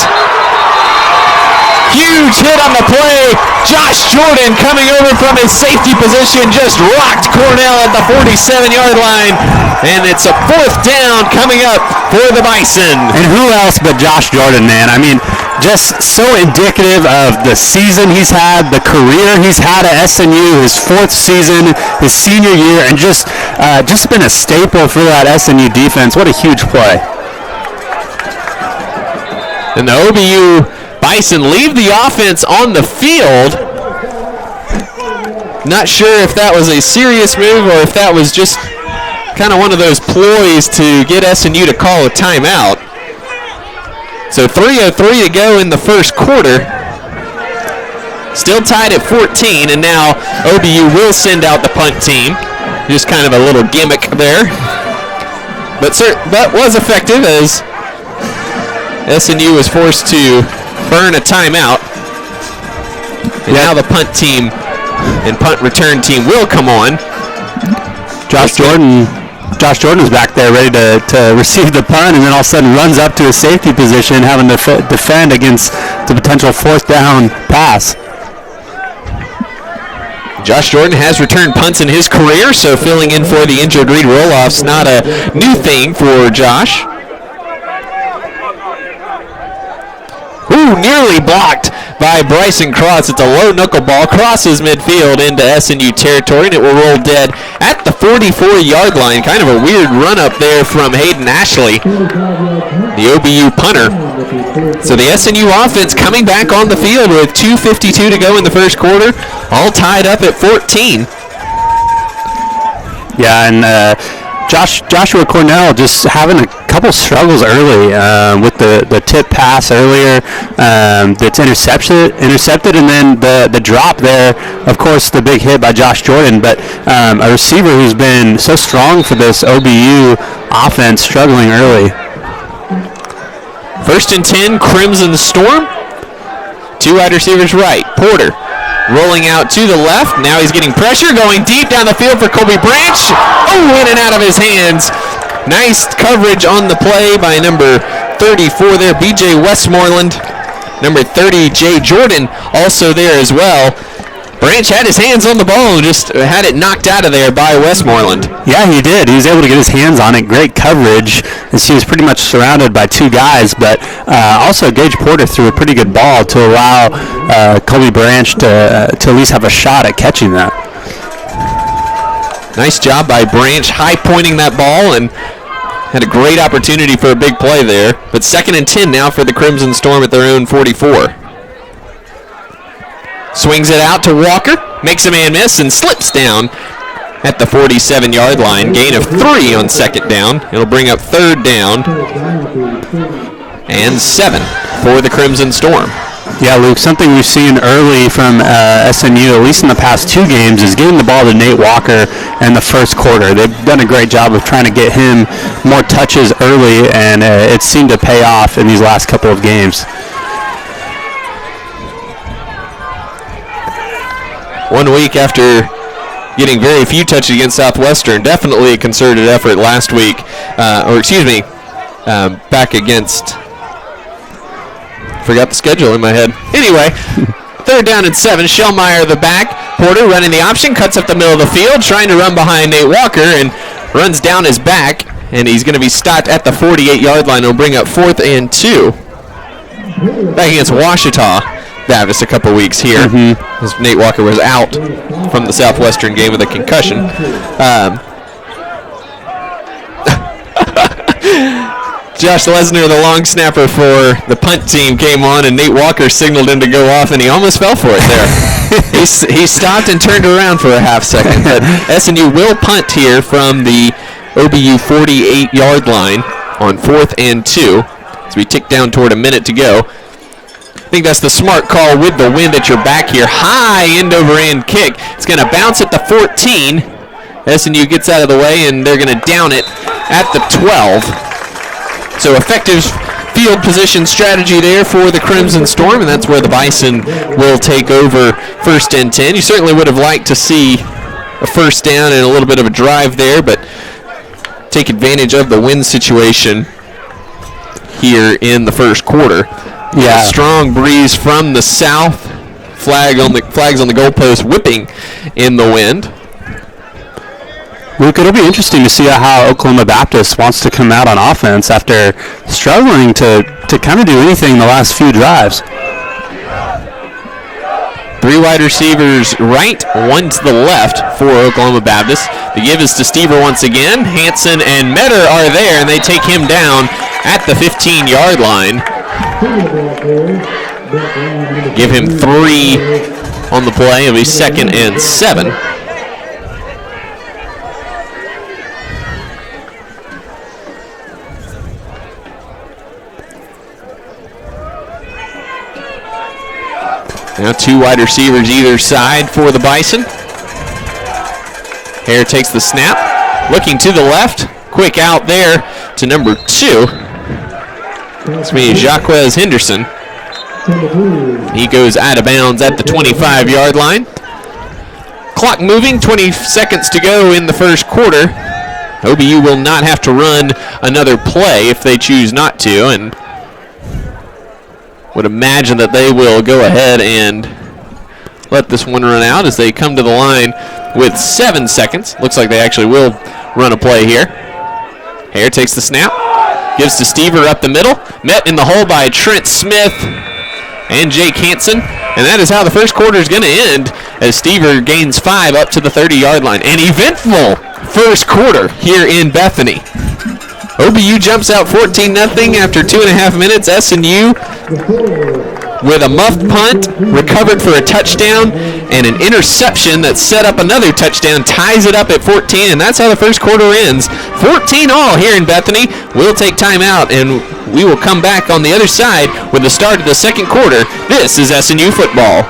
Huge hit on the play. Josh Jordan coming over from his safety position just rocked Cornell at the 47-yard line. And it's a 4th down coming up for the Bison. And who else but Josh Jordan, man? I mean, just so indicative of the season he's had, the career he's had at SNU, his 4th season, his senior year, and just been a staple for that SNU defense. What a huge play. And the OBU Bison leave the offense on the field. Not sure if that was a serious move or if that was just kind of one of those ploys to get SNU to call a timeout. So 3:03 to go in the first quarter. Still tied at 14, and now OBU will send out the punt team. Just kind of a little gimmick there. but was effective as SNU was forced to burn a timeout. And now the punt team and punt return team will come on. Josh Jordan's back there ready to receive the punt, and then all of a sudden runs up to a safety position, having to defend against the potential fourth down pass. Josh Jordan has returned punts in his career, so filling in for the injured Reed Roloff's not a new thing for Josh. Ooh, nearly blocked by Bryson Cross. It's a low knuckle ball, crosses midfield into SNU territory, and it will roll dead at the 44-yard line. Kind of a weird run up there from Hayden Ashley, the OBU punter. So the SNU offense coming back on the field with 2:52 to go in the first quarter, all tied up at 14. Yeah, and Joshua Cornell just having a couple struggles early with the tip pass earlier that's intercepted, and then the drop there. Of course, the big hit by Josh Jordan, but a receiver who's been so strong for this OBU offense struggling early. 1st and 10, Crimson Storm. 2 wide receivers right. Porter rolling out to the left. Now he's getting pressure, going deep down the field for Colby Branch. Oh, in and out of his hands. Nice coverage on the play by number 34 there, B.J. Westmoreland. Number 30, Jay Jordan, also there as well. Branch had his hands on the ball and just had it knocked out of there by Westmoreland. Yeah, he did. He was able to get his hands on it. Great coverage, as he was pretty much surrounded by 2 guys, but also Gage Porter threw a pretty good ball to allow Colby Branch to at least have a shot at catching that. Nice job by Branch high-pointing that ball, and had a great opportunity for a big play there. But 2nd and 10 now for the Crimson Storm at their own 44. Swings it out to Walker, makes a man miss, and slips down at the 47-yard line. Gain of 3 on 2nd down. It'll bring up 3rd down and 7 for the Crimson Storm. Yeah, Luke, something we've seen early from SNU, at least in the past 2 games, is getting the ball to Nate Walker in the first quarter. They've done a great job of trying to get him more touches early, and it seemed to pay off in these last couple of games. One week after getting very few touches against Southwestern, definitely a concerted effort last week, back against, forgot the schedule in my head. Anyway, 3rd down and 7, Shellmeyer the back, Porter running the option, cuts up the middle of the field, trying to run behind Nate Walker, and runs down his back, and he's going to be stopped at the 48-yard line. It'll bring up 4th and 2. Back against Ouachita Davis a couple weeks here, as Nate Walker was out from the Southwestern game with a concussion. Josh Lesner, the long snapper for the punt team, came on, and Nate Walker signaled him to go off, and he almost fell for it there. he stopped and turned around for a half second, but SNU will punt here from the OBU 48-yard line on 4th and 2, as we tick down toward a minute to go. I think that's the smart call with the wind at your back here. High end-over-end kick. It's going to bounce at the 14. SNU gets out of the way, and they're going to down it at the 12. So effective field position strategy there for the Crimson Storm, and that's where the Bison will take over 1st and 10. You certainly would have liked to see a 1st down and a little bit of a drive there, but take advantage of the wind situation here in the first quarter. Yeah, strong breeze from the south. Flags on the goalpost whipping in the wind. Luke, it'll be interesting to see how Oklahoma Baptist wants to come out on offense after struggling to kind of do anything in the last few drives. 3 wide receivers right, 1 to the left for Oklahoma Baptist. The give is to Stever once again. Hanson and Metter are there, and they take him down at the 15-yard line. Give him 3 on the play. It'll be 2nd and 7. Now 2 wide receivers either side for the Bison. Hare takes the snap, looking to the left. Quick out there to number 2. It's me, Jacques Henderson. He goes out of bounds at the 25-yard line. Clock moving, 20 seconds to go in the first quarter. OBU will not have to run another play if they choose not to, and would imagine that they will go ahead and let this one run out as they come to the line with 7 seconds. Looks like they actually will run a play here. Hare takes the snap, gives to Stever up the middle, met in the hole by Trent Smith and Jake Hansen, and that is how the first quarter is going to end as Stever gains 5 up to the 30-yard line. An eventful first quarter here in Bethany. OBU jumps out 14-0 after 2.5 minutes. SNU with a muffed punt, recovered for a touchdown, and an interception that set up another touchdown, ties it up at 14, and that's how the first quarter ends. 14-all here in Bethany. We'll take time out, and we will come back on the other side with the start of the second quarter. This is SNU football.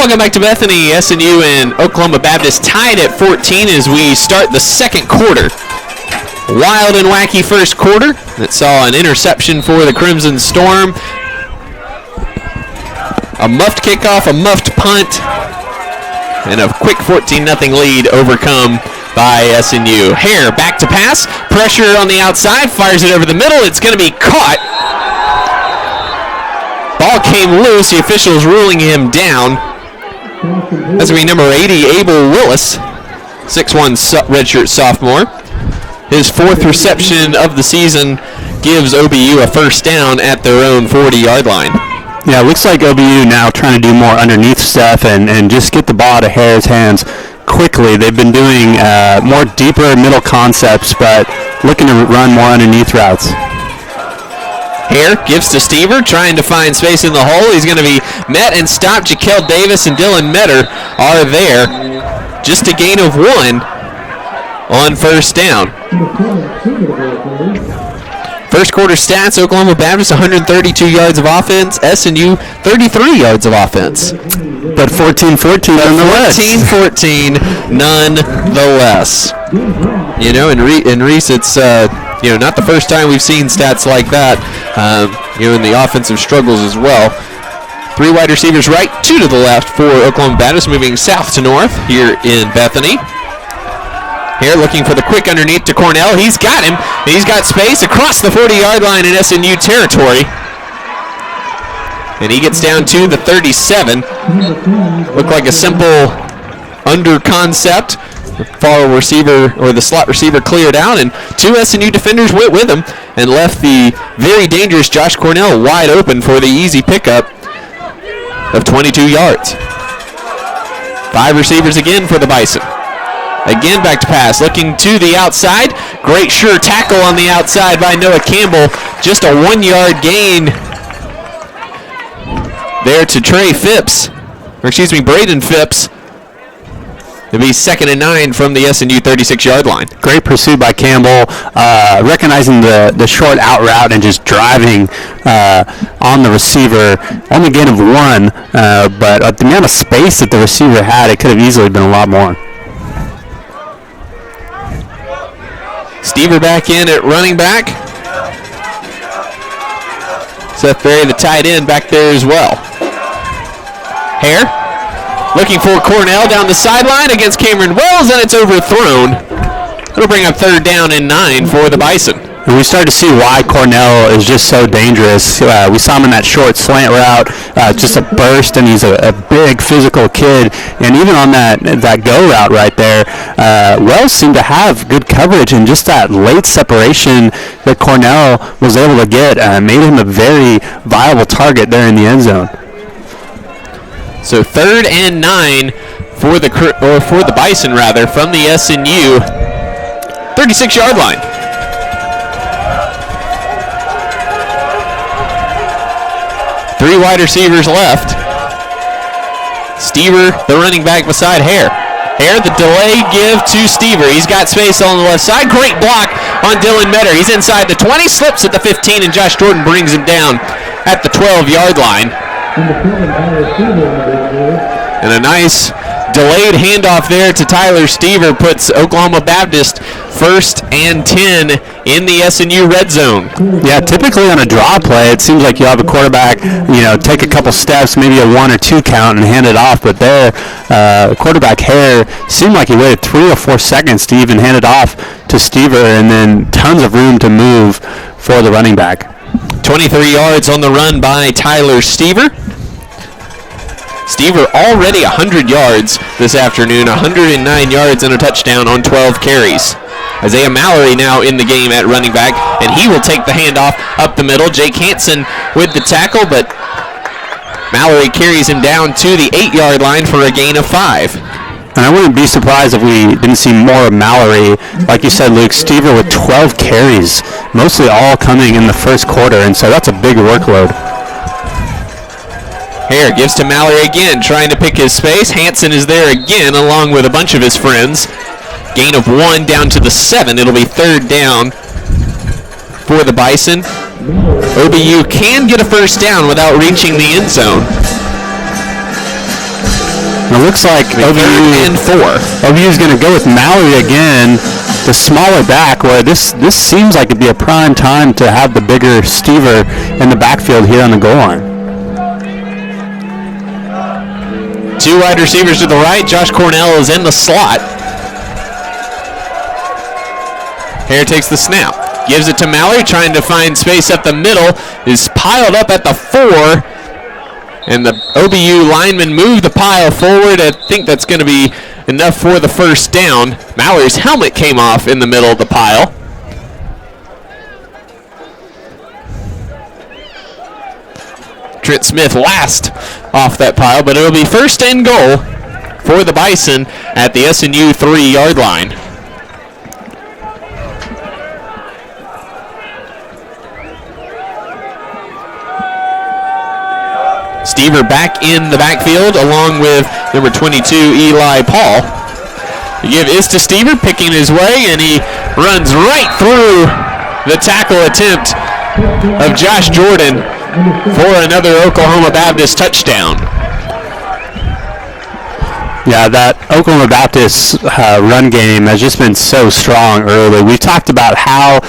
Welcome back to Bethany. SNU and Oklahoma Baptist tied at 14 as we start the second quarter. Wild and wacky first quarter that saw an interception for the Crimson Storm, a muffed kickoff, a muffed punt, and a quick 14-0 lead overcome by SNU. Hare back to pass, pressure on the outside, fires it over the middle. It's going to be caught. Ball came loose. The officials ruling him down. That's going to be number 80, Abel Willis, 6'1" redshirt sophomore. His 4th reception of the season gives OBU a first down at their own 40-yard line. Yeah, it looks like OBU now trying to do more underneath stuff and just get the ball out of Hare's hands quickly. They've been doing more deeper middle concepts, but looking to run more underneath routes. Hare gives to Stever, trying to find space in the hole. He's going to be met and stopped. Jaquel Davis and Dylan Metter are there. Just a gain of 1 on first down. First quarter stats, Oklahoma Baptist 132 yards of offense, SNU 33 yards of offense. But 14-14 nonetheless. 14-14 nonetheless. You know, in Reese, it's not the first time we've seen stats like that. In the offensive struggles as well. 3 wide receivers right, 2 to the left for Oklahoma Baptist, moving south to north here in Bethany. Here looking for the quick underneath to Cornell. He's got him. He's got space across the 40-yard line in SNU territory. And he gets down to the 37. Looked like a simple under concept. The far receiver or the slot receiver cleared out, and 2 SNU defenders went with him and left the very dangerous Josh Cornell wide open for the easy pickup of 22 yards. 5 receivers again for the Bison. Again back to pass, looking to the outside. Great sure tackle on the outside by Noah Campbell. Just a 1-yard gain there to Braden Phipps. It'll be 2nd and 9 from the SNU 36-yard line. Great pursuit by Campbell, recognizing the short out route and just driving on the receiver. Only gain of 1, but the amount of space that the receiver had, it could have easily been a lot more. Stever back in at running back. Seth Berry, the tight end, back there as well. Hare looking for Cornell down the sideline against Cameron Wells, and it's overthrown. It'll bring up 3rd down and 9 for the Bison. And we started to see why Cornell is just so dangerous. We saw him in that short slant route, just a burst, and he's a big physical kid. And even on that go route right there, Wells seemed to have good coverage, and just that late separation that Cornell was able to get made him a very viable target there in the end zone. So 3rd and 9 for the Bison rather from the SNU 36-yard line. 3 wide receivers left. Stever, the running back beside Hare. Hare, the delay give to Stever. He's got space on the left side. Great block on Dylan Metter. He's inside the 20, slips at the 15, and Josh Jordan brings him down at the 12-yard line. And a nice delayed handoff there to Tyler Stever puts Oklahoma Baptist 1st and 10 in the SNU red zone. Yeah, typically on a draw play, it seems like you have a quarterback, take a couple steps, maybe a 1 or 2 count and hand it off. But there, quarterback Hare seemed like he waited 3 or 4 seconds to even hand it off to Stever, and then tons of room to move for the running back. 23 yards on the run by Tyler Stever. Stever already 100 yards this afternoon, 109 yards and a touchdown on 12 carries. Isaiah Mallory now in the game at running back, and he will take the handoff up the middle. Jake Hansen with the tackle, but Mallory carries him down to the 8-yard line for a gain of 5. And I wouldn't be surprised if we didn't see more of Mallory. Like you said, Luke, Stever with 12 carries, mostly all coming in the first quarter, and so that's a big workload. Hare gives to Mallory again, trying to pick his space. Hansen is there again, along with a bunch of his friends. Gain of 1 down to the 7. It'll be 3rd down for the Bison. OBU can get a first down without reaching the end zone. It looks like OBU is going to go with Mallory again, the smaller back, where this seems like it'd be a prime time to have the bigger Stever in the backfield here on the goal line. 2 wide receivers to the right. Josh Cornell is in the slot. Hare takes the snap. Gives it to Mallory, trying to find space up the middle. Is piled up at the 4. And the OBU linemen move the pile forward. I think that's going to be enough for the first down. Mallory's helmet came off in the middle of the pile. Trent Smith last off that pile, but it'll be 1st and goal for the Bison at the SNU 3-yard line. Stever back in the backfield along with number 22, Eli Paul. The give is to Stever, picking his way, and he runs right through the tackle attempt of Josh Jordan for another Oklahoma Baptist touchdown. Yeah, that Oklahoma Baptist run game has just been so strong early. We talked about how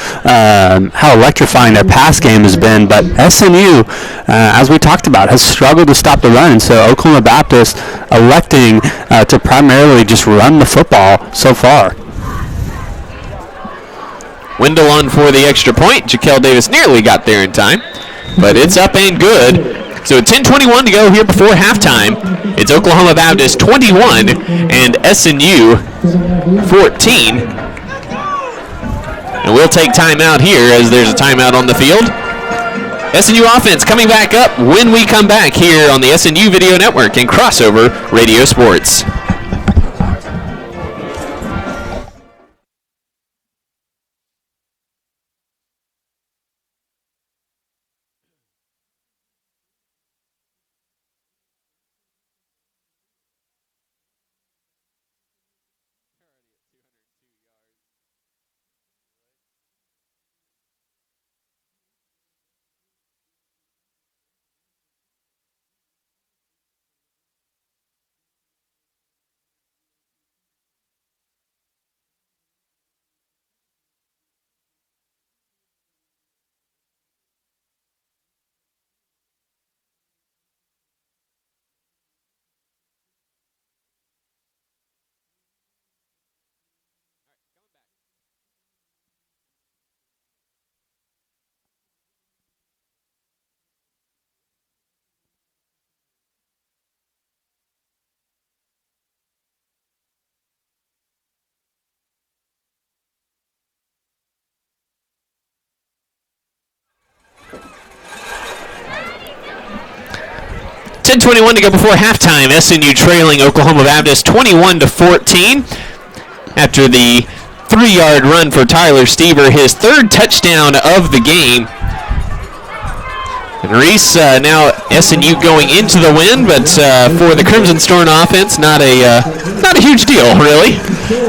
electrifying their pass game has been, but SNU, as we talked about, has struggled to stop the run. So Oklahoma Baptist electing to primarily just run the football so far. Wendell on for the extra point. Jaquel Davis nearly got there in time, but it's up and good. So 10:21 to go here before halftime. It's Oklahoma Baptist 21 and SNU 14. And we'll take timeout here as there's a timeout on the field. SNU offense coming back up when we come back here on the SNU Video Network and Crossover Radio Sports. 10:21 to go before halftime. SNU trailing Oklahoma Baptist 21-14 after the 3-yard run for Tyler Stever, his third touchdown of the game. And Reese, now SNU going into the win, but for the Crimson Storm offense, not a huge deal, really.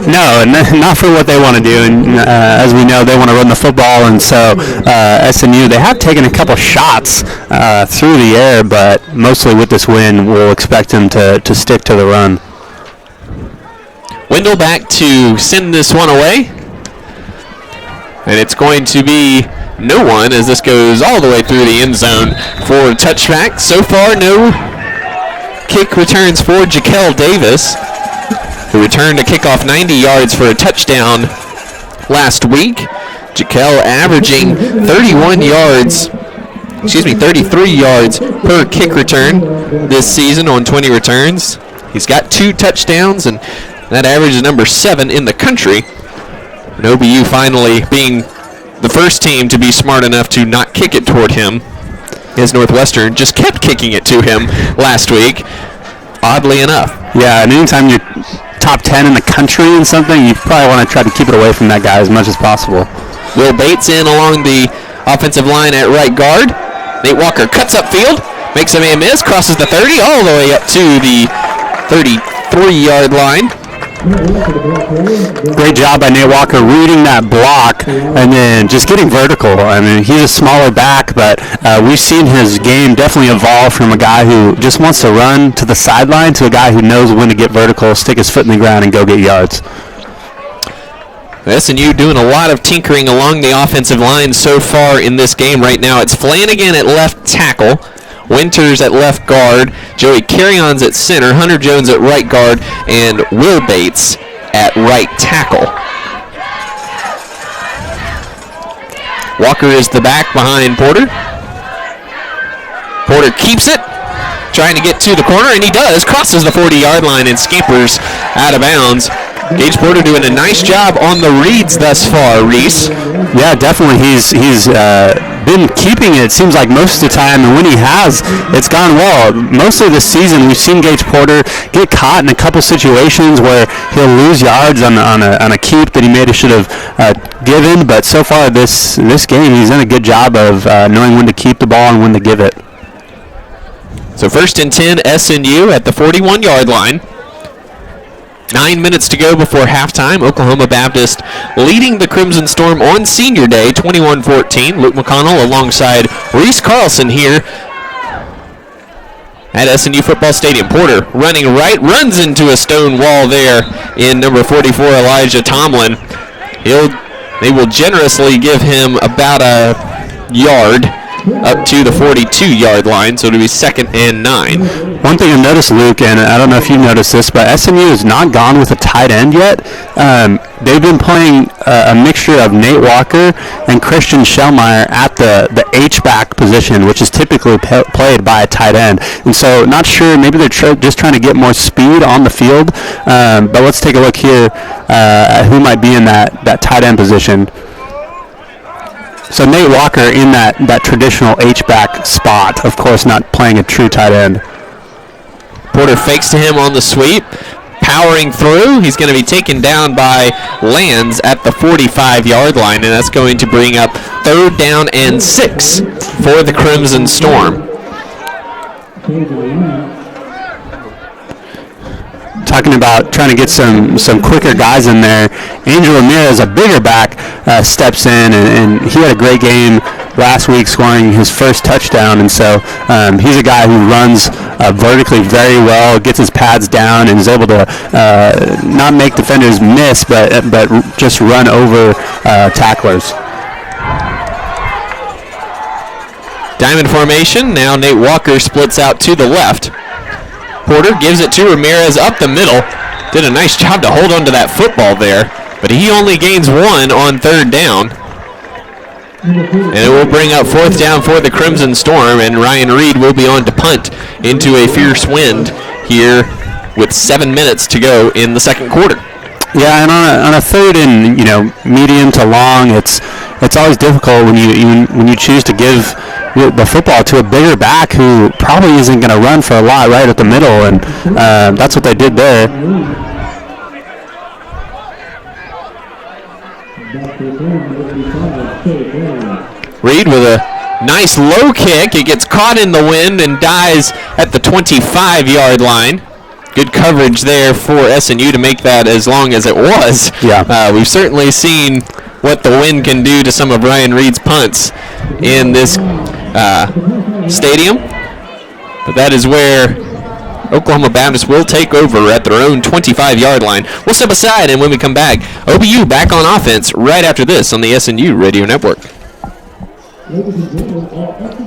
No, not for what they want to do. And as we know, they want to run the football, and so SNU, they have taken a couple shots through the air, but mostly with this win, we'll expect them to stick to the run. Wendell back to send this one away. And it's going to be no one as this goes all the way through the end zone for a touchback. So far, no kick returns for Jaquel Davis, who returned a kickoff 90 yards for a touchdown last week. Jaquel averaging 33 yards per kick return this season on 20 returns. He's got 2 touchdowns, and that average is number 7 in the country. And OBU finally being the first team to be smart enough to not kick it toward him, as Northwestern just kept kicking it to him last week, oddly enough. Yeah, and anytime you're top 10 in the country in something, you probably want to try to keep it away from that guy as much as possible. Will Bates in along the offensive line at right guard. Nate Walker cuts upfield, makes a man miss, crosses the 30 all the way up to the 33-yard line. Great job by Nate Walker reading that block and then just getting vertical. I mean, he's a smaller back, but we've seen his game definitely evolve from a guy who just wants to run to the sideline to a guy who knows when to get vertical, stick his foot in the ground, and go get yards. SNU doing a lot of tinkering along the offensive line so far in this game. Right now it's Flanagan at left tackle, Winters at left guard, Joey Carrion's at center, Hunter Jones at right guard, and Will Bates at right tackle. Walker is the back behind Porter. Porter keeps it, trying to get to the corner, and he does, crosses the 40-yard line and scampers out of bounds. Gage Porter doing a nice job on the reads thus far, Reese. Yeah, definitely. He's been keeping it seems like most of the time, and when he has, it's gone well. Mostly this season, we've seen Gage Porter get caught in a couple situations where he'll lose yards on a keep that he maybe should have given, but so far this game, he's done a good job of knowing when to keep the ball and when to give it. So 1st and 10, SNU at the 41-yard line. 9 minutes to go before halftime. Oklahoma Baptist leading the Crimson Storm on Senior Day, 21-14. Luke McConnell alongside Reese Carlson here at SNU Football Stadium. Porter running right, runs into a stone wall there in number 44, Elijah Tomlin. They will generously give him about a yard up to the 42-yard line, so it'll be 2nd and 9. One thing I've noticed, Luke, and I don't know if you've noticed this, but SMU has not gone with a tight end yet. They've been playing a mixture of Nate Walker and Christian Schellmeyer at the H-back position, which is typically played by a tight end. And so not sure, maybe they're just trying to get more speed on the field. But let's take a look here at who might be in that tight end position. So Nate Walker in that traditional H-back spot, of course not playing a true tight end. Porter fakes to him on the sweep, powering through. He's going to be taken down by Lands at the 45-yard line, and that's going to bring up 3rd down and 6 for the Crimson Storm. Talking about trying to get some quicker guys in there. Angel Ramirez, a bigger back, steps in, and he had a great game last week, scoring his first touchdown. And so he's a guy who runs vertically very well, gets his pads down, and is able to not make defenders miss, but just run over tacklers. Diamond formation. Now Nate Walker splits out to the left. Porter gives it to Ramirez up the middle. Did a nice job to hold on to that football there, but he only gains 1 on 3rd down. And it will bring up 4th down for the Crimson Storm, and Ryan Reed will be on to punt into a fierce wind here with 7 minutes to go in the 2nd quarter. Yeah, and on a 3rd and medium to long, it's always difficult when you choose to give the football to a bigger back who probably isn't going to run for a lot right at the middle, and that's what they did there. Reed with a nice low kick. It gets caught in the wind and dies at the 25-yard line. Good coverage there for SNU to make that as long as it was. Yeah. We've certainly seen what the wind can do to some of Ryan Reed's punts in this stadium. But that is where Oklahoma Baptist will take over at their own 25-yard line. We'll step aside, and when we come back, OBU back on offense right after this on the SNU Radio Network. Ladies and gentlemen, SNU.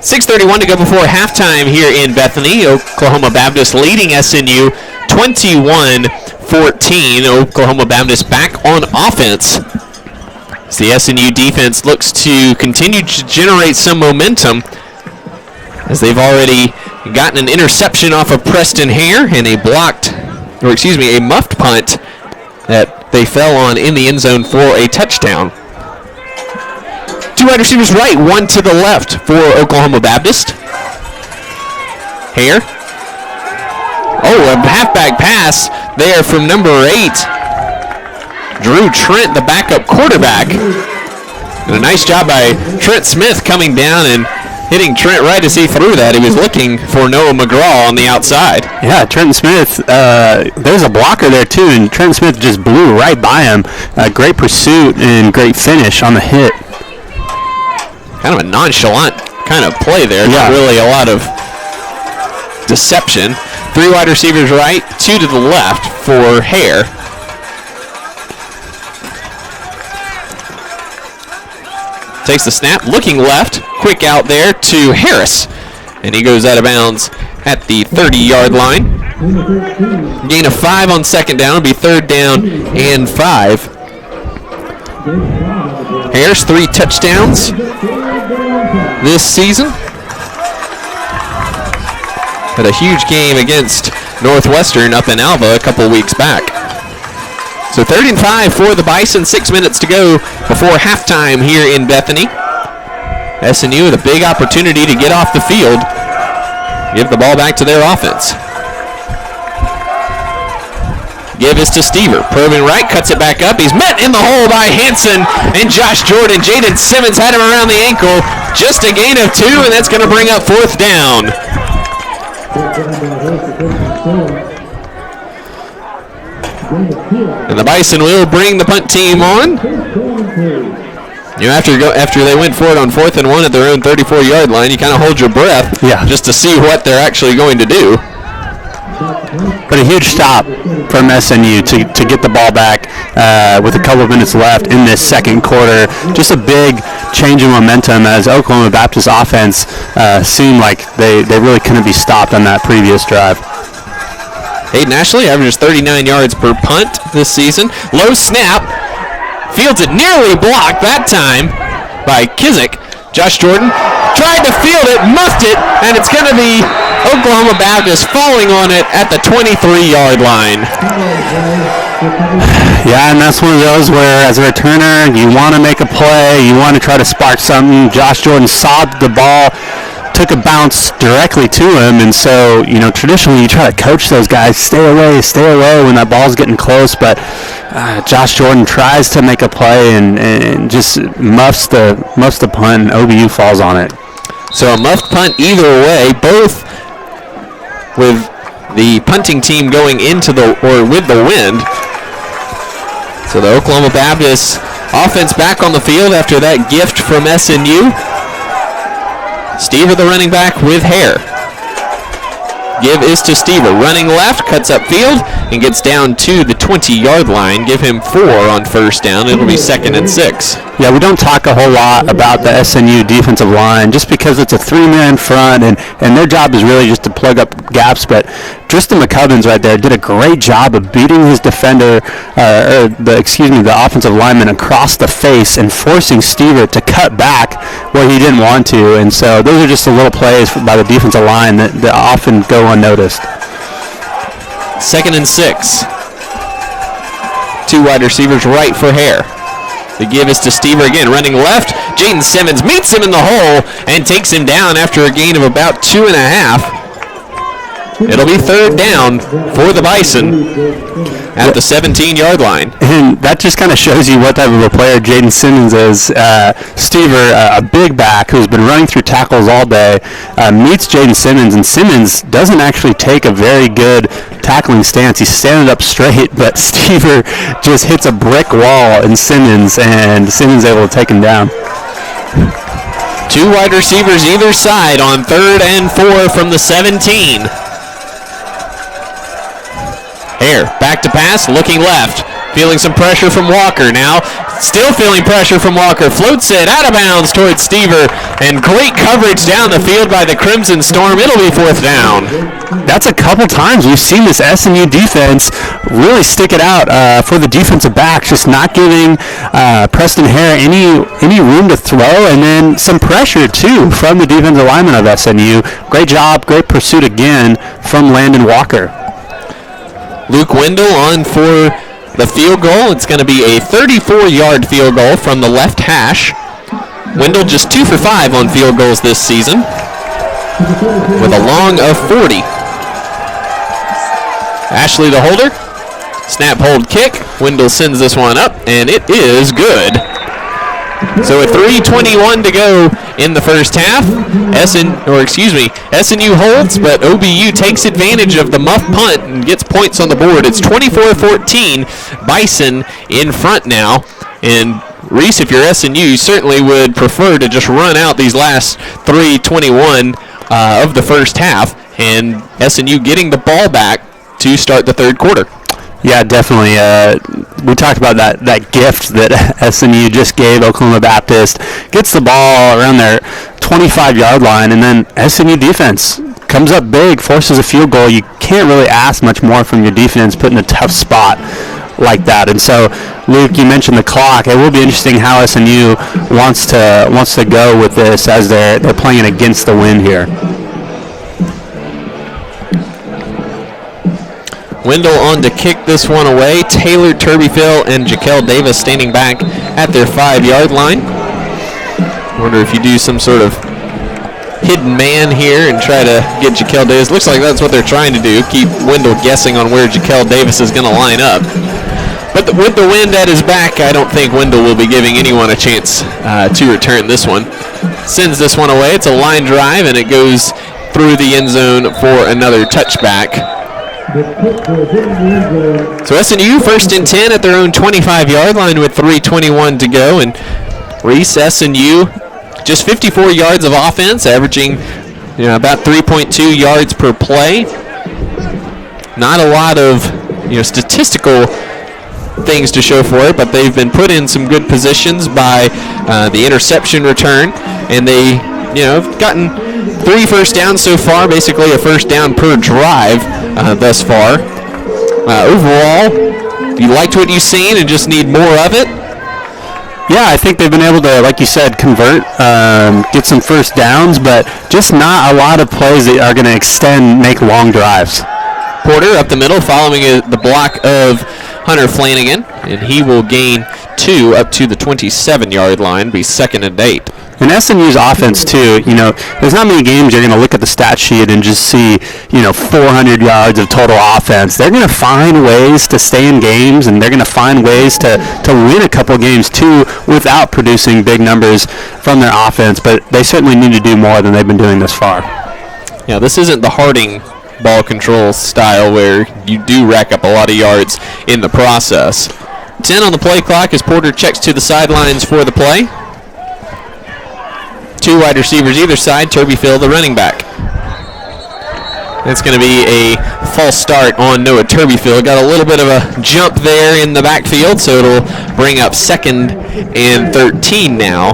6:31 to go before halftime here in Bethany. Oklahoma Baptist leading SNU 21-14. Oklahoma Baptist back on offense as the SNU defense looks to continue to generate some momentum, as they've already gotten an interception off of Preston Hare and a muffed punt that they fell on in the end zone for a touchdown. Two wide receivers right, one to the left for Oklahoma Baptist. Hare. Oh, a halfback pass there from number 8. Drew Trent, the backup quarterback. And a nice job by Trent Smith coming down and hitting Trent right as he threw that. He was looking for Noah McGraw on the outside. Yeah, Trent Smith, there's a blocker there too, and Trent Smith just blew right by him. Great pursuit and great finish on the hit. Kind of a nonchalant kind of play there. Yeah. Not really a lot of deception. 3 wide receivers right, 2 to the left for Hare. Takes the snap, looking left, quick out there to Harris. And he goes out of bounds at the 30-yard line. Gain of 5 on second down. It'll be 3rd down and 5. Harris, 3 touchdowns this season. Had a huge game against Northwestern up in Alva a couple weeks back. So 3rd and 5 for the Bison, 6 minutes to go before halftime here in Bethany. SNU with a big opportunity to get off the field, give the ball back to their offense. Give is to Stever, probing right, cuts it back up. He's met in the hole by Hanson and Josh Jordan. Jaden Simmons had him around the ankle. Just a gain of 2, and that's going to bring up 4th down. And the Bison will bring the punt team on. You know, after they went for it on 4th and 1 at their own 34-yard line, you kind of hold your breath just to see what they're actually going to do. But a huge stop from SNU to get the ball back with a couple of minutes left in this second quarter. Just a big change in momentum as Oklahoma Baptist offense seemed like they really couldn't be stopped on that previous drive. Hayden Ashley averages 39 yards per punt this season. Low snap. Fields it, nearly blocked that time by Kizik. Josh Jordan tried to field it, muffed it, and it's going to be Oklahoma Baptist falling on it at the 23-yard line. Yeah, and that's one of those where, as a returner, you want to make a play, you want to try to spark something. Josh Jordan saw the ball, took a bounce directly to him, and so, you know, traditionally you try to coach those guys, stay away when that ball's getting close, but Josh Jordan tries to make a play and just muffs the punt, and OBU falls on it. So a muffed punt either way. Both with the punting team going into with the wind. So the Oklahoma Baptist offense back on the field after that gift from SNU. Stever, the running back, with Hare. Give is to Stever, running left, cuts upfield, and gets down to the 20-yard line. Give him 4 on first down. It'll be 2nd and 6. Yeah, we don't talk a whole lot about the SNU defensive line just because it's a 3-man front, and their job is really just to plug up gaps. But Tristan McCubbins right there did a great job of beating his defender, the offensive lineman across the face and forcing Stever to cut back where he didn't want to. And so those are just the little plays by the defensive line that often go unnoticed. 2nd and 6. 2 wide receivers right for Hare. The give is to Stever again, running left. Jaden Simmons meets him in the hole and takes him down after a gain of about 2.5. It'll be 3rd down for the Bison at the 17-yard line. And that just kind of shows you what type of a player Jaden Simmons is. Stever, a big back who's been running through tackles all day, meets Jaden Simmons, and Simmons doesn't actually take a very good tackling stance. He's standing up straight, but Stever just hits a brick wall in Simmons, and Simmons able to take him down. 2 wide receivers either side on 3rd and 4 from the 17. Hare, back to pass, looking left. Feeling some pressure from Walker now. Still feeling pressure from Walker. Floats it out of bounds towards Stever. And great coverage down the field by the Crimson Storm. It'll be 4th down. That's a couple times we've seen this SNU defense really stick it out for the defensive backs, just not giving Preston Hare any room to throw, and then some pressure, too, from the defensive lineman of SNU. Great job, great pursuit again from Landon Walker. Luke Wendell on for the field goal. It's going to be a 34-yard field goal from the left hash. Wendell just 2 for 5 on field goals this season with a long of 40. Ashley the holder. Snap, hold, kick. Wendell sends this one up, and it is good. So with 3:21 to go in the first half, SNU holds, but OBU takes advantage of the muff punt and gets points on the board. It's 24-14, Bison in front now. And Reese, if you're SNU, you certainly would prefer to just run out these last 3:21 of the first half, and SNU getting the ball back to start the third quarter. Yeah, definitely. We talked about that gift that SNU just gave Oklahoma Baptist. Gets the ball around their 25-yard line, and then SNU defense comes up big, forces a field goal. You can't really ask much more from your defense put in a tough spot like that. And so, Luke, you mentioned the clock. It will be interesting how SNU wants to go with this as they're playing against the wind here. Wendell on to kick this one away. Taylor Turbyfill and Jaquel Davis standing back at their 5-yard line. Wonder if you do some sort of hidden man here and try to get Jaquel Davis. Looks like that's what they're trying to do. Keep Wendell guessing on where Jaquel Davis is going to line up. But with the wind at his back, I don't think Wendell will be giving anyone a chance to return this one. Sends this one away. It's a line drive, and it goes through the end zone for another touchback. So SNU 1st and 10 at their own 25-yard line with 3:21 to go, and Reese, SNU just 54 yards of offense, averaging about 3.2 yards per play. Not a lot of statistical things to show for it, but they've been put in some good positions by the interception return, and they have gotten 3 first downs so far, basically a first down per drive thus far. Overall, you liked what you've seen and just need more of it? Yeah, I think they've been able to, like you said, convert, get some first downs, but just not a lot of plays that are going to extend, make long drives. Porter up the middle, following the block of Hunter Flanagan, and he will gain 2 up to the 27-yard line, be 2nd and 8. And SNU's offense, too, there's not many games you're going to look at the stat sheet and just see, 400 yards of total offense. They're going to find ways to stay in games, and they're going to find ways to win a couple games, too, without producing big numbers from their offense. But they certainly need to do more than they've been doing this far. Yeah, this isn't the Harding ball control style where you do rack up a lot of yards in the process. 10 on the play clock as Porter checks to the sidelines for the play. 2 wide receivers either side. Turbyfield, the running back. That's going to be a false start on Noah Turbyfield. Got a little bit of a jump there in the backfield, so it'll bring up 2nd and 13 now.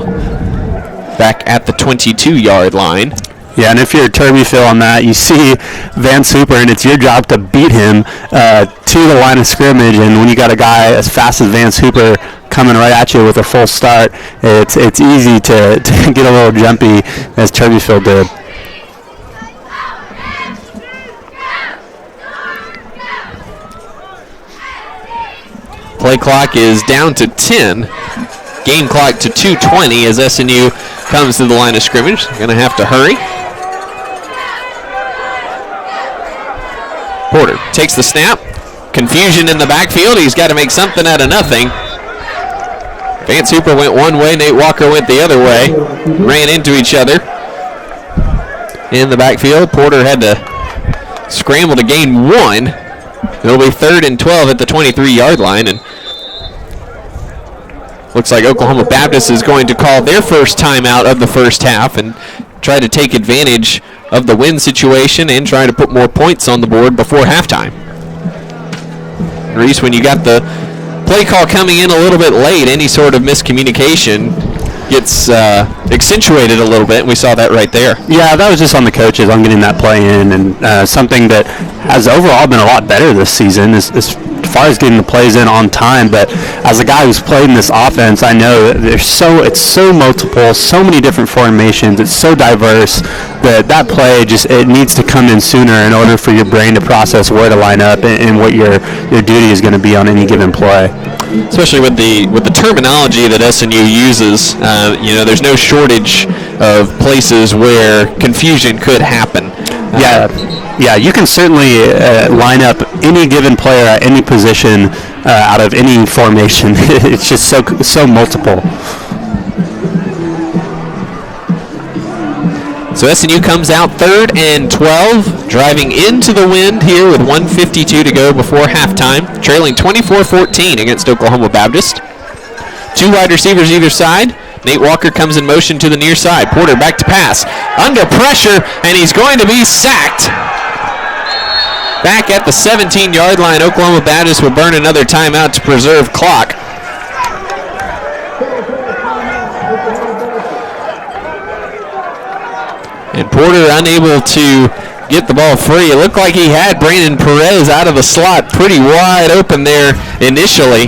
Back at the 22-yard line. Yeah, and if you're a Turbyfield on that, you see Van Super, and it's your job to beat him to the line of scrimmage. And when you got a guy as fast as Van Super coming right at you with a full start, it's easy to get a little jumpy, as Turbyfield did. Play clock is down to 10. Game clock to 2:20 as SNU comes to the line of scrimmage. Going to have to hurry. Porter takes the snap. Confusion in the backfield. He's got to make something out of nothing. Vance Hooper went one way. Nate Walker went the other way. Ran into each other in the backfield. Porter had to scramble to gain 1. It'll be 3rd and 12 at the 23-yard line, and looks like Oklahoma Baptist is going to call their first timeout of the first half and try to take advantage of the win situation and try to put more points on the board before halftime. Reese, when you got the play call coming in a little bit late, any sort of miscommunication gets accentuated a little bit, and we saw that right there. Yeah, that was just on the coaches on getting that play in, and something that has overall been a lot better this season as far as getting the plays in on time. But as a guy who's played in this offense, I know that it's so multiple, so many different formations, it's so diverse that play it needs to come in sooner in order for your brain to process where to line up and what your duty is going to be on any given play. Especially with the terminology that SNU uses, there's no shortage of places where confusion could happen. Yeah, you can certainly line up any given player at any position out of any formation. It's just so multiple. So SNU comes out 3rd and 12, driving into the wind here with 1:52 to go before halftime, trailing 24-14 against Oklahoma Baptist. 2 wide receivers either side. Nate Walker comes in motion to the near side. Porter back to pass. Under pressure, and he's going to be sacked. Back at the 17-yard line, Oklahoma Baptist will burn another timeout to preserve clock. And Porter unable to get the ball free. It looked like he had Brandon Perez out of the slot pretty wide open there initially,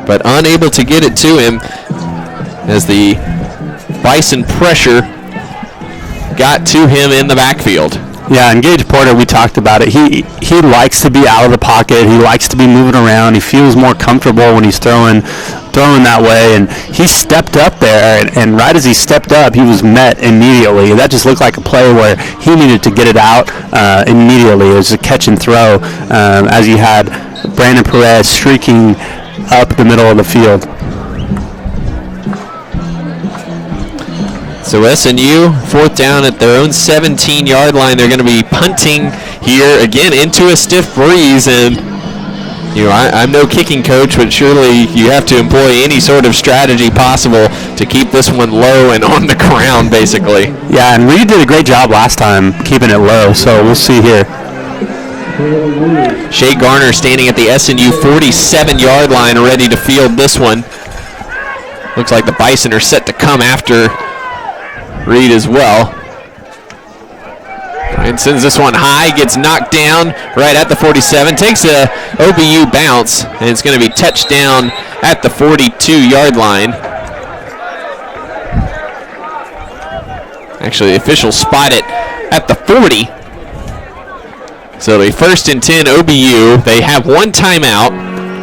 but unable to get it to him as the Bison pressure got to him in the backfield. Yeah, and Gage Porter, we talked about it. He likes to be out of the pocket. He likes to be moving around. He feels more comfortable when he's throwing that way, and he stepped up there, and right as he stepped up, he was met immediately. That just looked like a play where he needed to get it out immediately. It was a catch and throw as you had Brandon Perez streaking up the middle of the field. So SNU, 4th down at their own 17-yard line. They're going to be punting here again into a stiff breeze, and I'm no kicking coach, but surely you have to employ any sort of strategy possible to keep this one low and on the ground, basically. Yeah, and Reed did a great job last time keeping it low, so we'll see here. Shea Garner standing at the SNU 47-yard line, ready to field this one. Looks like the Bison are set to come after Reed as well. And sends this one high, gets knocked down right at the 47, takes a OBU bounce, and it's going to be touched down at the 42-yard line. Actually, the officials spot it at the 40. So it'll be 1st and 10 OBU. They have 1 timeout,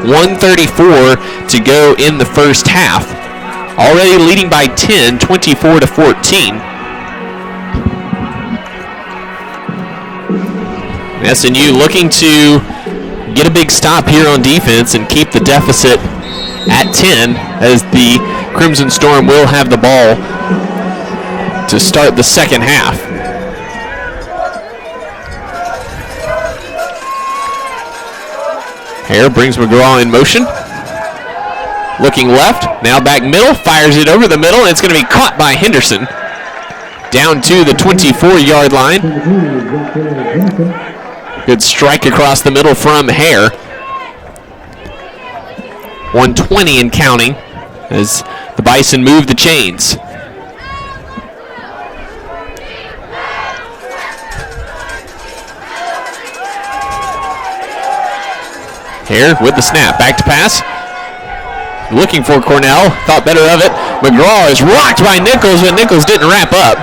1:34 to go in the first half. Already leading by 10, 24-14. SNU looking to get a big stop here on defense and keep the deficit at 10 as the Crimson Storm will have the ball to start the second half. Hare brings McGraw in motion. Looking left, now back middle, fires it over the middle, and it's going to be caught by Henderson. Down to the 24-yard line. Good strike across the middle from Hare. 120 and counting as the Bison move the chains. Hare with the snap, back to pass. Looking for Cornell, thought better of it. McGraw is rocked by Nichols, but Nichols didn't wrap up.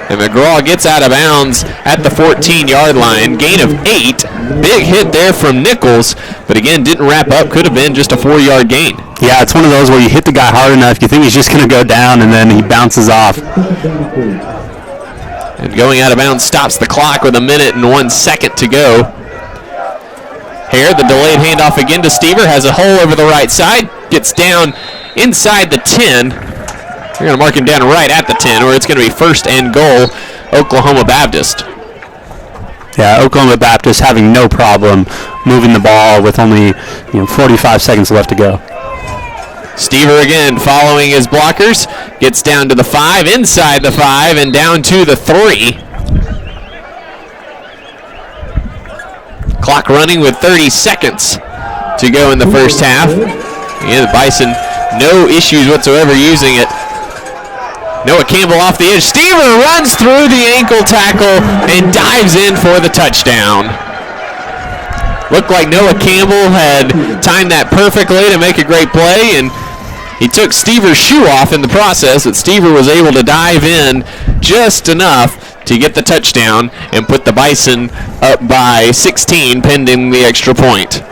And McGraw gets out of bounds at the 14-yard line. Gain of 8. Big hit there from Nichols, but again, didn't wrap up. Could have been just a 4-yard gain. Yeah, it's one of those where you hit the guy hard enough, you think he's just going to go down, and then he bounces off. And going out of bounds stops the clock with 1 minute and 1 second to go. Hare, the delayed handoff again to Stever, has a hole over the right side, gets down inside the 10. They're going to mark him down right at the 10, or it's going to be first and goal, Oklahoma Baptist. Yeah, Oklahoma Baptist having no problem moving the ball with only 45 seconds left to go. Stever again following his blockers, gets down to the 5, inside the 5, and down to the 3. Clock running with 30 seconds to go in the first half. Again, the Bison, no issues whatsoever using it. Noah Campbell off the edge. Stever runs through the ankle tackle and dives in for the touchdown. Looked like Noah Campbell had timed that perfectly to make a great play, and he took Stever's shoe off in the process, but Stever was able to dive in just enough to get the touchdown and put the Bison up by 16 pending the extra point.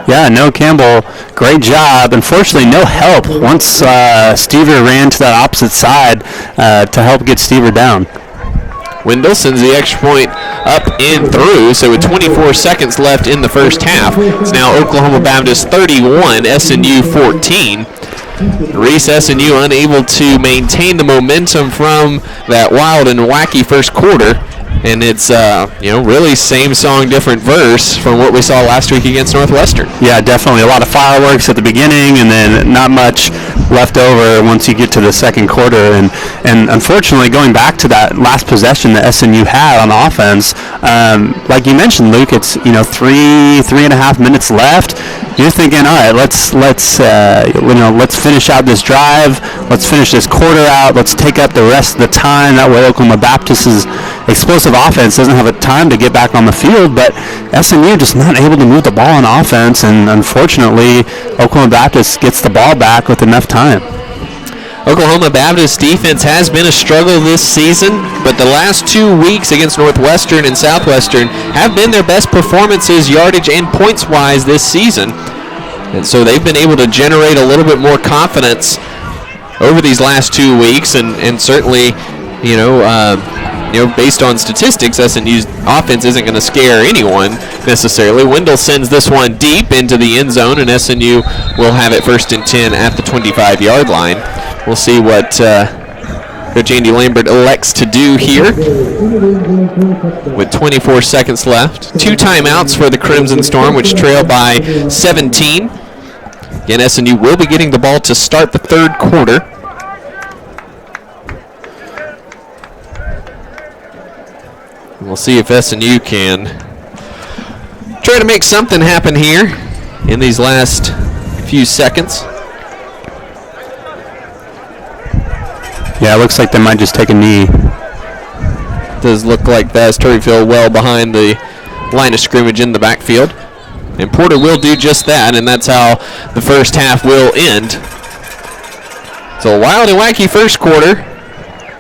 Yeah, Noah Campbell, great job. Unfortunately, no help once Stever ran to that opposite side to help get Stever down. Wendell sends the extra point up and through, so with 24 seconds left in the first half, it's now Oklahoma Baptist 31, SNU 14. Reese, SNU unable to maintain the momentum from that wild and wacky first quarter, and it's really same song, different verse from what we saw last week against Northwestern. Yeah, definitely a lot of fireworks at the beginning, and then not much left over once you get to the second quarter. And unfortunately, going back to that last possession that SNU had on offense, like you mentioned, Luke, it's 3.5 minutes left. You're thinking, all right, let's finish out this drive. Let's finish this quarter out. Let's take up the rest of the time. That way, Oklahoma Baptist's explosive offense doesn't have a time to get back on the field. But SNU just not able to move the ball on offense, and unfortunately, Oklahoma Baptist gets the ball back with enough time. Oklahoma Baptist defense has been a struggle this season, but the last 2 weeks against Northwestern and Southwestern have been their best performances yardage and points-wise this season. And so they've been able to generate a little bit more confidence over these last 2 weeks, and certainly, based on statistics, SNU's offense isn't going to scare anyone necessarily. Wendell sends this one deep into the end zone, and SNU will have it first and 10 at the 25-yard line. We'll see what Coach Andy Lambert elects to do here with 24 seconds left. 2 timeouts for the Crimson Storm, which trail by 17. Again, SNU will be getting the ball to start the third quarter. And we'll see if SNU can try to make something happen here in these last few seconds. Yeah, it looks like they might just take a knee. Does look like that as Turveyfield well behind the line of scrimmage in the backfield. And Porter will do just that, and that's how the first half will end. So a wild and wacky first quarter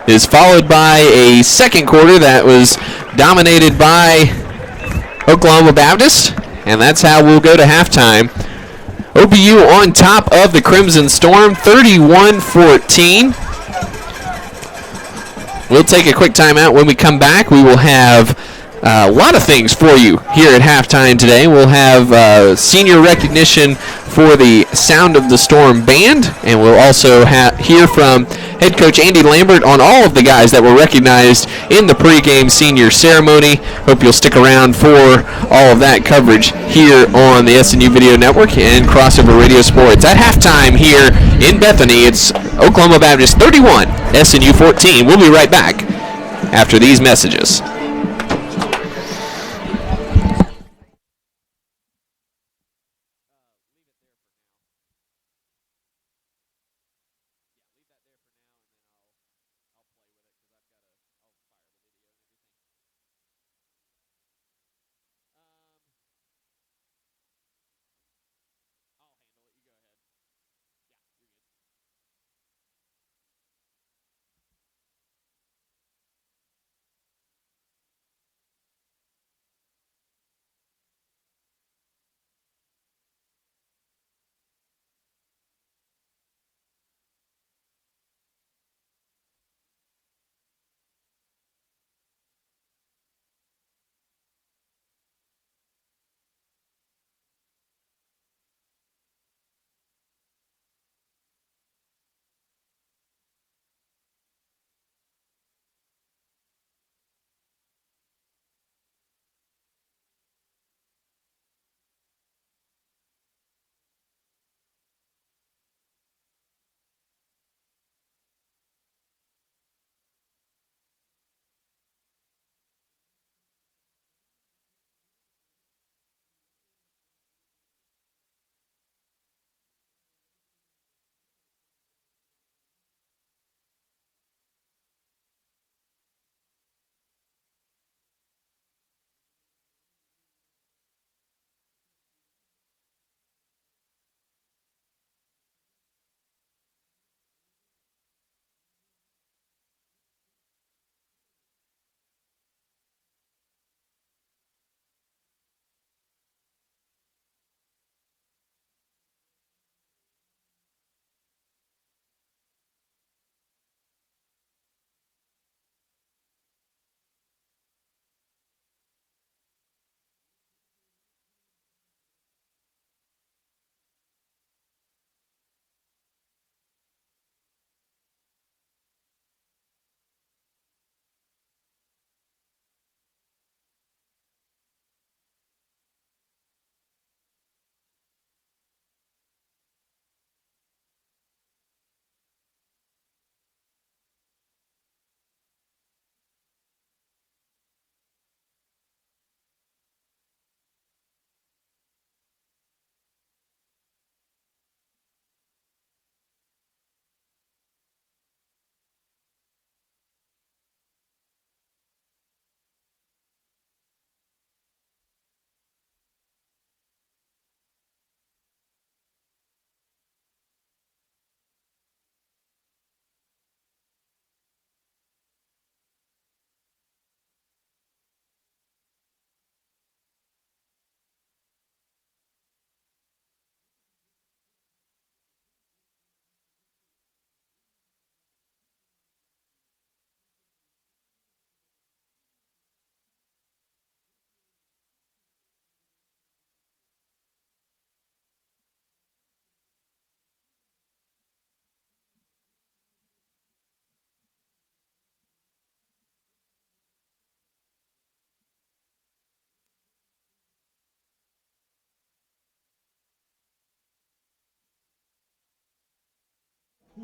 is followed by a second quarter that was dominated by Oklahoma Baptist, and that's how we'll go to halftime. OBU on top of the Crimson Storm, 31-14. We'll take a quick timeout. When we come back, we will have A lot of things for you here at halftime today. We'll have senior recognition for the Sound of the Storm band, and we'll also hear from head coach Andy Lambert on all of the guys that were recognized in the pregame senior ceremony. Hope you'll stick around for all of that coverage here on the SNU Video Network and Crossover Radio Sports. At halftime here in Bethany, it's Oklahoma Baptist 31, SNU 14. We'll be right back after these messages.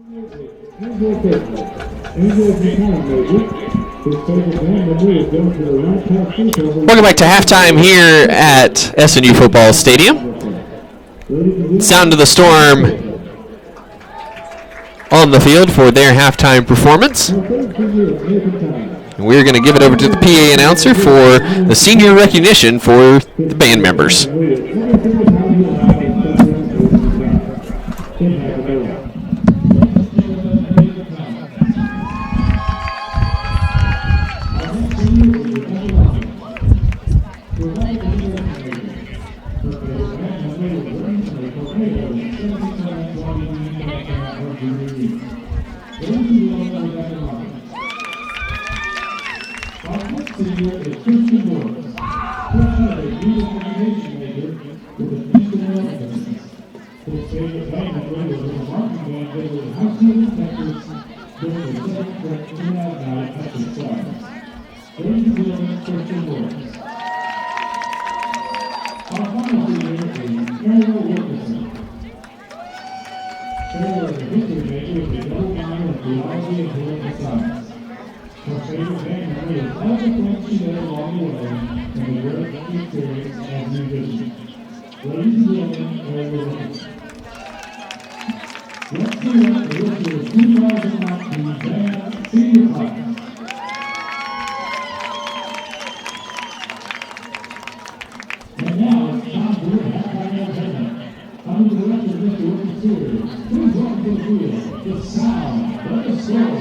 Welcome back to halftime here at SNU Football Stadium. Sound of the Storm on the field for their halftime performance. We're going to give it over to the PA announcer for the senior recognition for the band members. Our next senior is 51. band generally high school Texas during the second correct in-out night at the Stars. Ladies and gentlemen, Christian Lawrence. Our final senior is Ariel Wilkerson. Ariel is a history major with a double minor in theology and political science. Her favorite band memory is all the friends she made along the way and the work she experienced as a musician. Ladies and gentlemen, Ariel Wilkerson. Let's hear up the rest of the 2019 band senior class. And now it's time for the halftime entertainment. Under the direction of Mr. Ricky Sears, please welcome to the field the sound of the storm.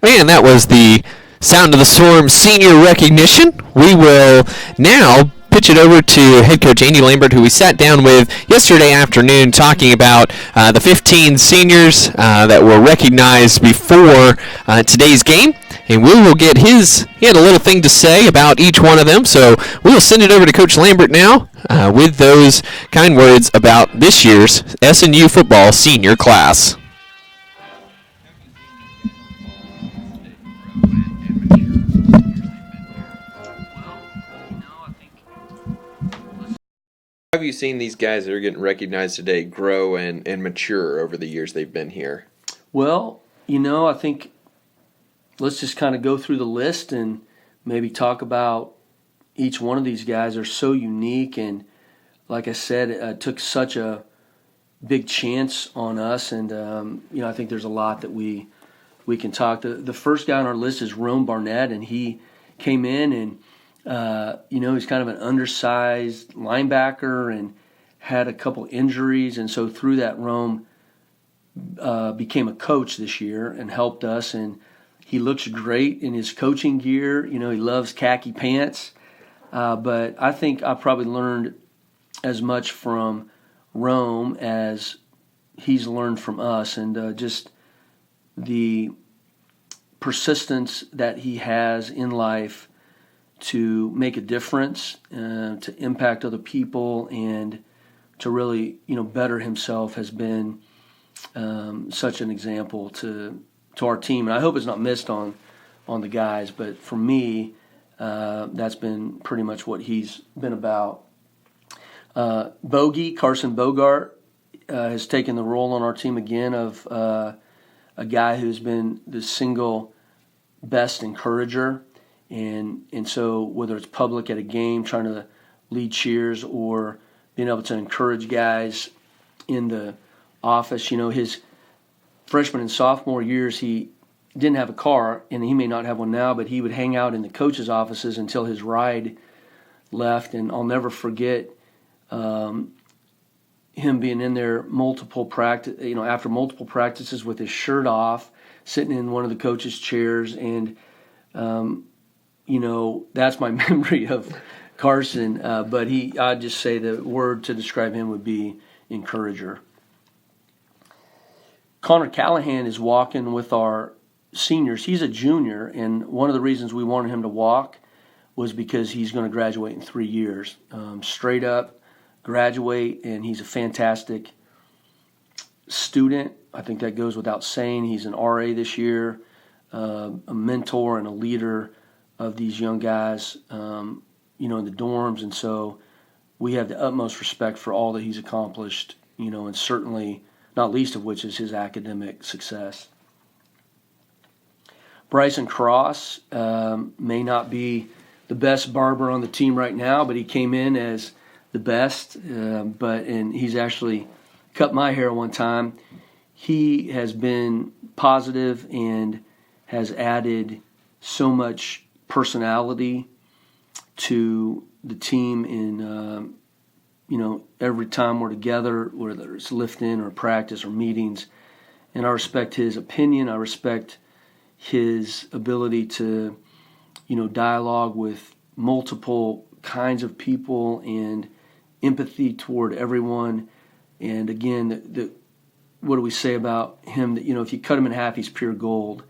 And that was the Sound of the Storm senior recognition. We will now pitch it over to head coach Andy Lambert, who we sat down with yesterday afternoon talking about the 15 seniors that were recognized before today's game. And we will get he had a little thing to say about each one of them. So we will send it over to Coach Lambert now with those kind words about this year's SNU football senior class. Have you seen these guys that are getting recognized today grow and mature over the years they've been here? Well, I think let's just kind of go through the list and maybe talk about each one of these guys. Are so unique, and like I said, took such a big chance on us, and I think there's a lot that we can talk. The first guy on our list is Rome Barnett, and he came in and he's kind of an undersized linebacker and had a couple injuries. And so through that, Rome became a coach this year and helped us. And he looks great in his coaching gear. He loves khaki pants. But I think I probably learned as much from Rome as he's learned from us. And just the persistence that he has in life to make a difference, to impact other people, and to really, better himself has been such an example to our team. And I hope it's not missed on the guys, but for me, that's been pretty much what he's been about. Carson Bogart, has taken the role on our team again of a guy who's been the single best encourager. And so whether it's public at a game, trying to lead cheers, or being able to encourage guys in the office, his freshman and sophomore years, he didn't have a car, and he may not have one now, but he would hang out in the coaches' offices until his ride left. And I'll never forget him being in there after multiple practices with his shirt off, sitting in one of the coaches' chairs. And that's my memory of Carson. But I'd just say the word to describe him would be encourager. Connor Callahan is walking with our seniors. He's a junior, and one of the reasons we wanted him to walk was because he's going to graduate in 3 years. Straight up graduate, and he's a fantastic student. I think that goes without saying. He's an RA this year, a mentor and a leader of these young guys, in the dorms. And so we have the utmost respect for all that he's accomplished, and certainly not least of which is his academic success. Bryson Cross may not be the best barber on the team right now, but he came in as the best, and he's actually cut my hair one time. He has been positive and has added so much personality to the team in every time we're together, whether it's lifting or practice or meetings. And I respect his opinion. I respect his ability to dialogue with multiple kinds of people and empathy toward everyone. And again, what do we say about him? That if you cut him in half, he's pure gold.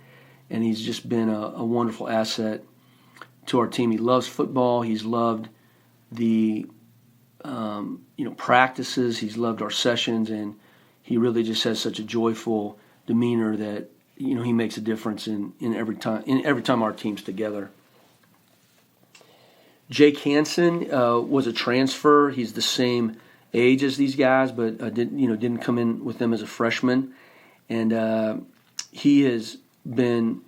and he's just been a wonderful asset to our team. He loves football. He's loved the practices. He's loved our sessions, and he really just has such a joyful demeanor that he makes a difference in every time our team's together. Jake Hansen was a transfer. He's the same age as these guys, but didn't come in with them as a freshman, and he has been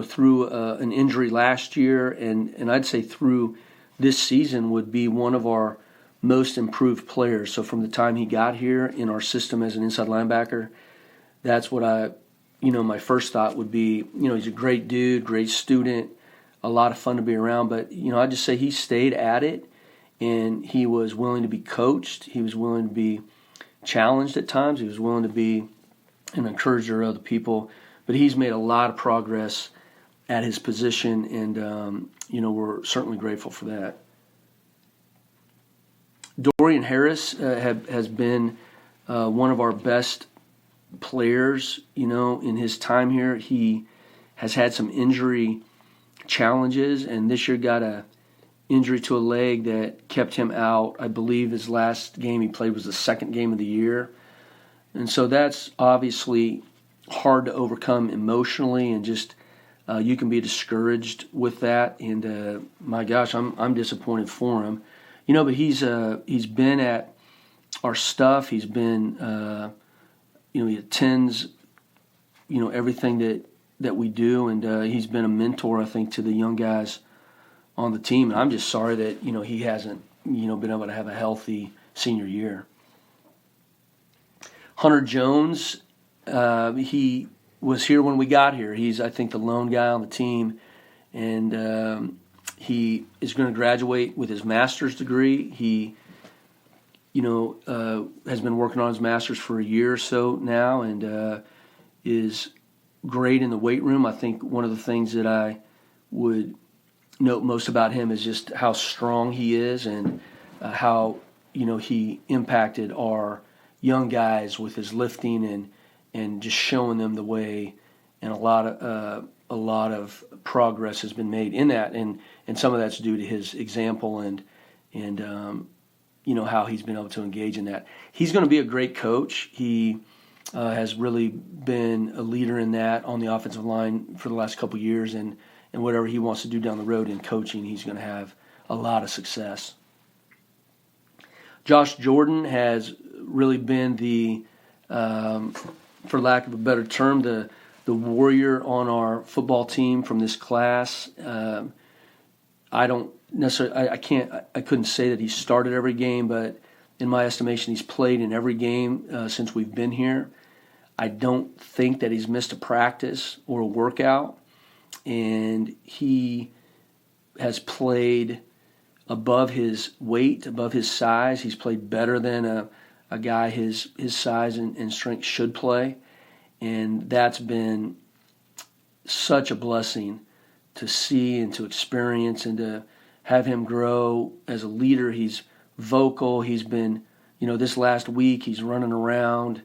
through an injury last year, and I'd say through this season would be one of our most improved players. So from the time he got here in our system as an inside linebacker, that's what my first thought would be. He's a great dude, great student, a lot of fun to be around. But I just say he stayed at it, and he was willing to be coached. He was willing to be challenged at times. He was willing to be an encourager of other people. But he's made a lot of progress at his position, and we're certainly grateful for that. Dorian Harris has been one of our best players, in his time here. He has had some injury challenges, and this year got a injury to a leg that kept him out. I believe his last game he played was the second game of the year. And so that's obviously hard to overcome emotionally, and just you can be discouraged with that. And my gosh, I'm disappointed for him. But he's been at our stuff. He's been he attends everything that we do, and he's been a mentor, I think, to the young guys on the team. And I'm just sorry that he hasn't been able to have a healthy senior year. Hunter Jones, he was here when we got here. He's, I think, the lone guy on the team, and he is going to graduate with his master's degree. He has been working on his master's for a year or so now, and is great in the weight room. I think one of the things that I would note most about him is just how strong he is, and how he impacted our young guys with his lifting and just showing them the way. And a lot of progress has been made in that, and some of that's due to his example and how he's been able to engage in that. He's going to be a great coach. He has really been a leader in that on the offensive line for the last couple of years, and whatever he wants to do down the road in coaching, he's going to have a lot of success. Josh Jordan has really been the, for lack of a better term, the warrior on our football team from this class. I don't necessarily, I couldn't say that he started every game, but in my estimation, he's played in every game since we've been here. I don't think that he's missed a practice or a workout, and he has played above his weight, above his size. He's played better than a guy his size and strength should play, and that's been such a blessing to see and to experience, and to have him grow as a leader. He's vocal. He's been, this last week he's running around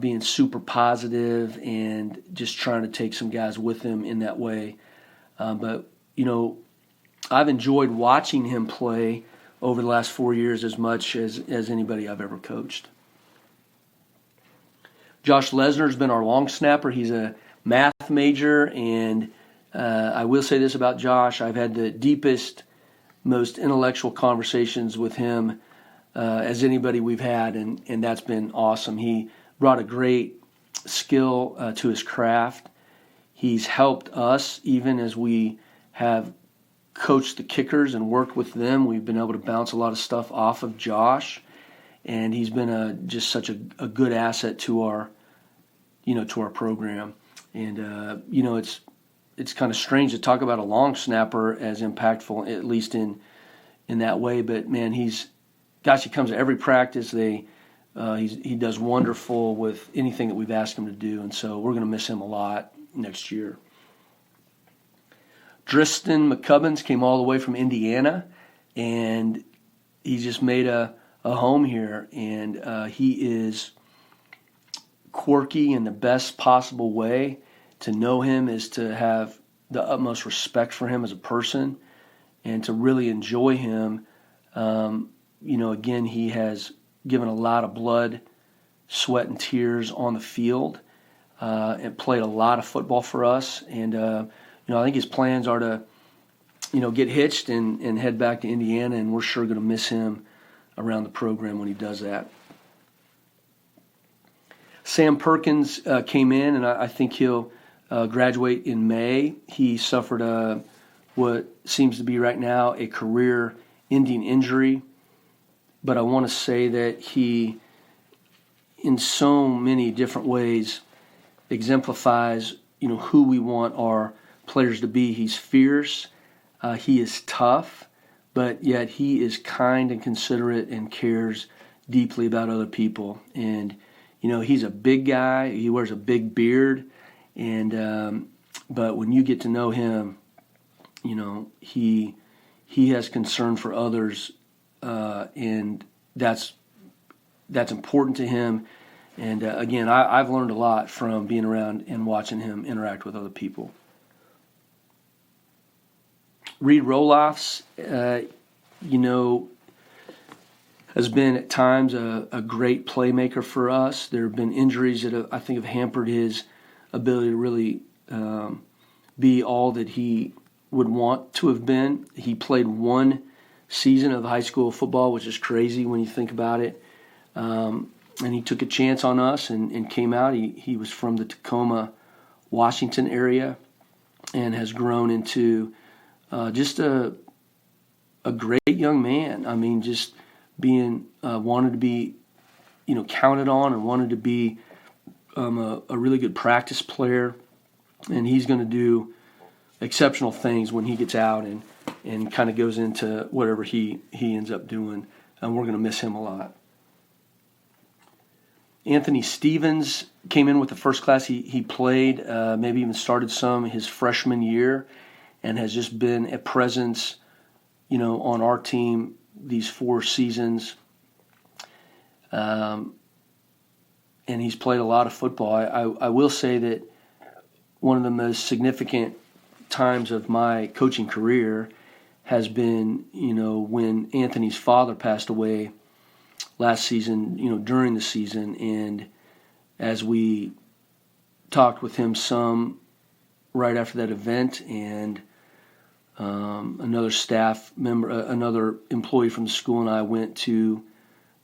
being super positive and just trying to take some guys with him in that way. But I've enjoyed watching him play over the last 4 years as much as anybody I've ever coached. Josh Lesner's been our long snapper. He's a math major, and I will say this about Josh. I've had the deepest, most intellectual conversations with him as anybody we've had, and that's been awesome. He brought a great skill to his craft. He's helped us even as we have coached the kickers and worked with them. We've been able to bounce a lot of stuff off of Josh, and he's been just such a good asset to our program. And it's kind of strange to talk about a long snapper as impactful, at least in that way. But man, he comes to every practice. He does wonderful with anything that we've asked him to do, and so we're going to miss him a lot next year. Driston McCubbins came all the way from Indiana, and he just made a home here, and he is quirky in the best possible way. to know him is to have the utmost respect for him as a person and to really enjoy him. Again, he has given a lot of blood, sweat, and tears on the field and played a lot of football for us. And, I think his plans are to, get hitched and head back to Indiana, and we're sure going to miss him around the program when he does that. Sam Perkins came in, and I think he'll graduate in May. He suffered what seems to be right now a career-ending injury, but I want to say that he, in so many different ways, exemplifies, who we want our players to be. He's fierce, he is tough, but yet he is kind and considerate and cares deeply about other people. And he's a big guy. He wears a big beard, and but when you get to know him, he has concern for others, and that's important to him. And again, I've learned a lot from being around and watching him interact with other people. Reed Rolofs, has been at times a great playmaker for us. There have been injuries that I think have hampered his ability to really be all that he would want to have been. He played one season of high school football, which is crazy when you think about it. And he took a chance on us and came out. He was from the Tacoma, Washington area and has grown into just a great young man. I mean, just being wanted to be, counted on and wanted to be a really good practice player. And he's going to do exceptional things when he gets out and kind of goes into whatever he ends up doing. And we're going to miss him a lot. Anthony Stevens came in with the first class. He played, maybe even started some his freshman year, and has just been a presence, on our team these 4 seasons. And he's played a lot of football. I will say that one of the most significant times of my coaching career has been, when Anthony's father passed away last season, during the season. And as we talked with him some right after that event, and another staff member, another employee from the school, and I went to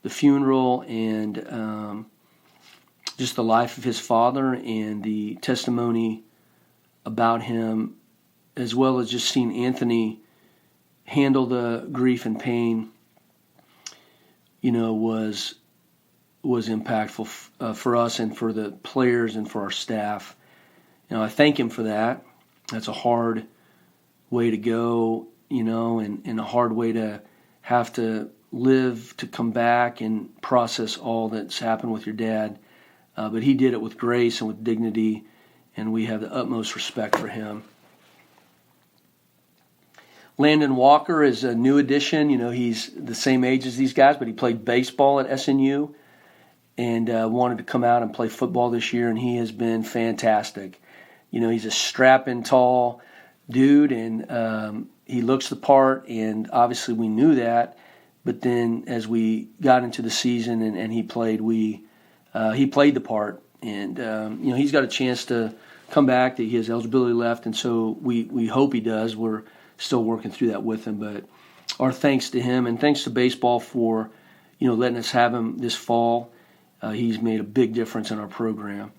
the funeral, and just the life of his father and the testimony about him, as well as just seeing Anthony handle the grief and pain, was impactful for us and for the players and for our staff. I thank him for that. That's a hard way to go, and a hard way to have to live, to come back and process all that's happened with your dad. But he did it with grace and with dignity, and we have the utmost respect for him. Landon Walker is a new addition. He's the same age as these guys, but he played baseball at SNU and wanted to come out and play football this year, and he has been fantastic. He's a strapping, tall dude, and he looks the part, and obviously we knew that. But then as we got into the season and he played, he played the part, and he's got a chance to come back. That he has eligibility left, and so we hope he does. We're still working through that with him, but our thanks to him and thanks to baseball for letting us have him this fall. He's made a big difference in our program.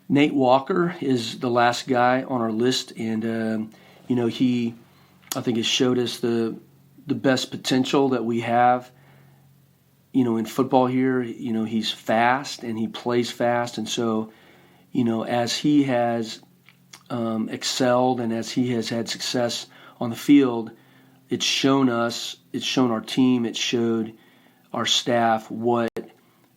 Nate Walker is the last guy on our list, and he I think has showed us the best potential that we have in football here. He's fast and he plays fast, and so as he has excelled and as he has had success on the field, it's shown us, it's shown our team, it showed our staff what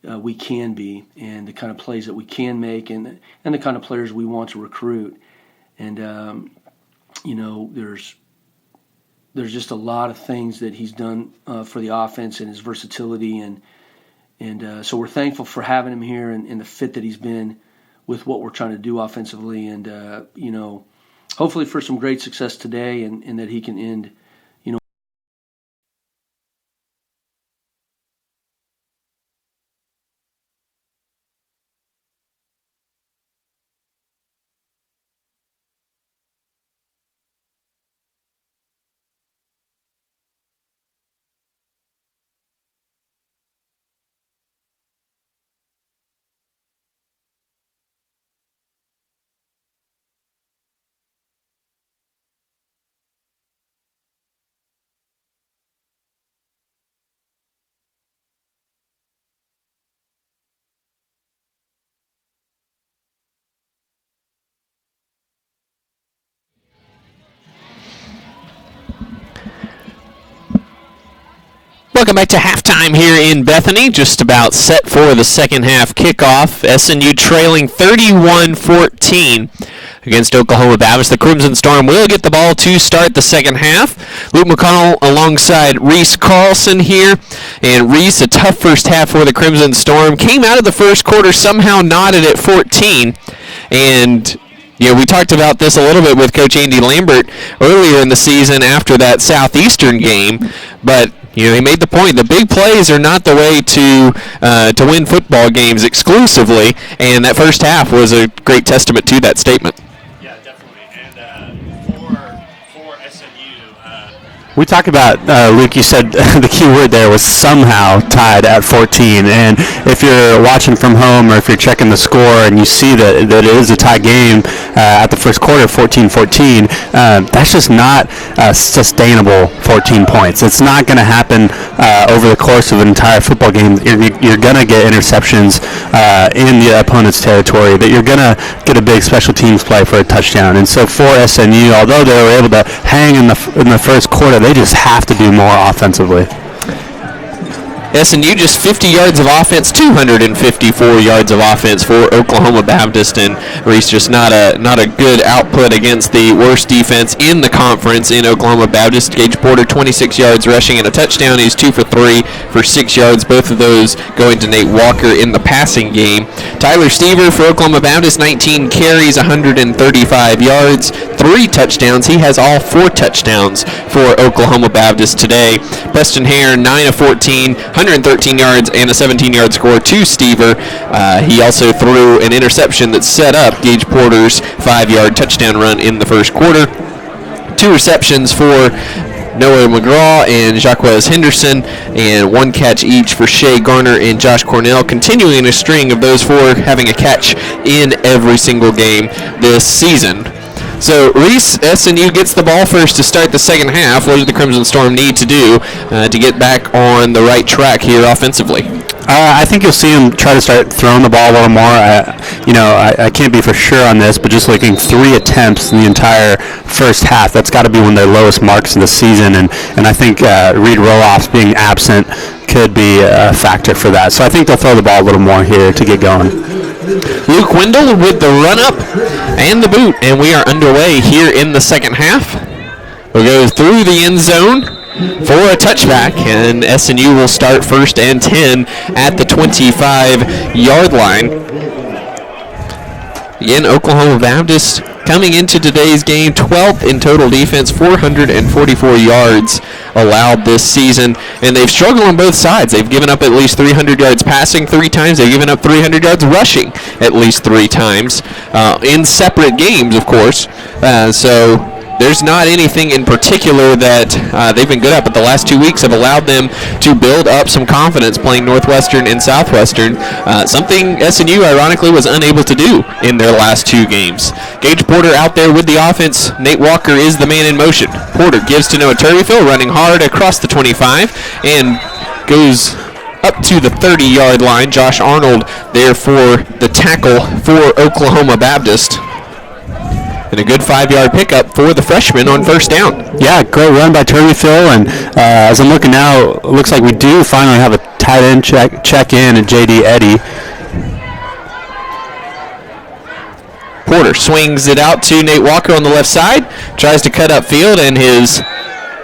we can be and the kind of plays that we can make and the kind of players we want to recruit. And there's just a lot of things that he's done for the offense and his versatility, and so we're thankful for having him here and the fit that he's been what we're trying to do offensively, and hopefully for some great success today, and that he can end. Welcome back to halftime here in Bethany. Just about set for the second half kickoff. SNU trailing 31-14 against Oklahoma Baptist. The Crimson Storm will get the ball to start the second half. Luke McConnell alongside Reese Carlson here. And Reese, a tough first half for the Crimson Storm. Came out of the first quarter somehow knotted at 14. And we talked about this a little bit with Coach Andy Lambert earlier in the season after that Southeastern game. But he made the point, the big plays are not the way to win football games exclusively, and that first half was a great testament to that statement. Yeah, definitely. And for SNU, we talked about, Luke, you said the key word there was somehow tied at 14, and if you're watching from home or if you're checking the score and you see that it is a tie game at the first quarter, 14-14, that's just not sustainable 14 points. It's not going to happen over the course of an entire football game. You're going to get interceptions in the opponent's territory, that you're going to get a big special teams play for a touchdown. And so for SNU, although they were able to hang in the first quarter, they just have to do more offensively. SNU just 50 yards of offense, 254 yards of offense for Oklahoma Baptist, and Reese just not a good output against the worst defense in the conference in Oklahoma Baptist. Gage Porter 26 yards rushing and a touchdown. He's 2 for 3 for 6 yards, both of those going to Nate Walker in the passing game. Tyler Stever for Oklahoma Baptist, 19 carries, 135 yards, 3 touchdowns. He has all 4 touchdowns for Oklahoma Baptist today. Preston Hare, 9 of 14, 113 yards and a 17-yard score to Stever. He also threw an interception that set up Gage Porter's 5-yard touchdown run in the first quarter. 2 receptions for Noah McGraw and Jacquez Henderson, and 1 catch each for Shea Garner and Josh Cornell, continuing a string of those 4 having a catch in every single game this season. So Reese, SNU gets the ball first to start the second half. What does the Crimson Storm need to do to get back on the right track here offensively? I think you'll see them try to start throwing the ball a little more. I can't be for sure on this, but just looking 3 attempts in the entire first half, that's got to be one of their lowest marks in the season. And I think Reed Roloffs being absent could be a factor for that. So I think they'll throw the ball a little more here to get going. Luke Wendell with the run-up and the boot, and we are underway here in the second half. We'll go through the end zone for a touchback, and SNU will start 1st and 10 at the 25-yard line. Again, Oklahoma Baptist coming into today's game 12th in total defense, 444 yards allowed this season, and they've struggled on both sides. They've given up at least 300 yards passing 3 times. They've given up 300 yards rushing at least 3 times in separate games, of course. So there's not anything in particular that they've been good at, but the last 2 weeks have allowed them to build up some confidence playing Northwestern and Southwestern, something SNU ironically was unable to do in their last 2 games. Gage Porter out there with the offense. Nate Walker is the man in motion. Porter gives to Noah Turbyfield, running hard across the 25 and goes up to the 30-yard line. Josh Arnold there for the tackle for Oklahoma Baptist. And a good 5-yard pickup for the freshman on first down. Yeah, great run by Turbyfield. And as I'm looking now, it looks like we do finally have a tight end check in at J.D. Eddy. Porter swings it out to Nate Walker on the left side. Tries to cut upfield, and his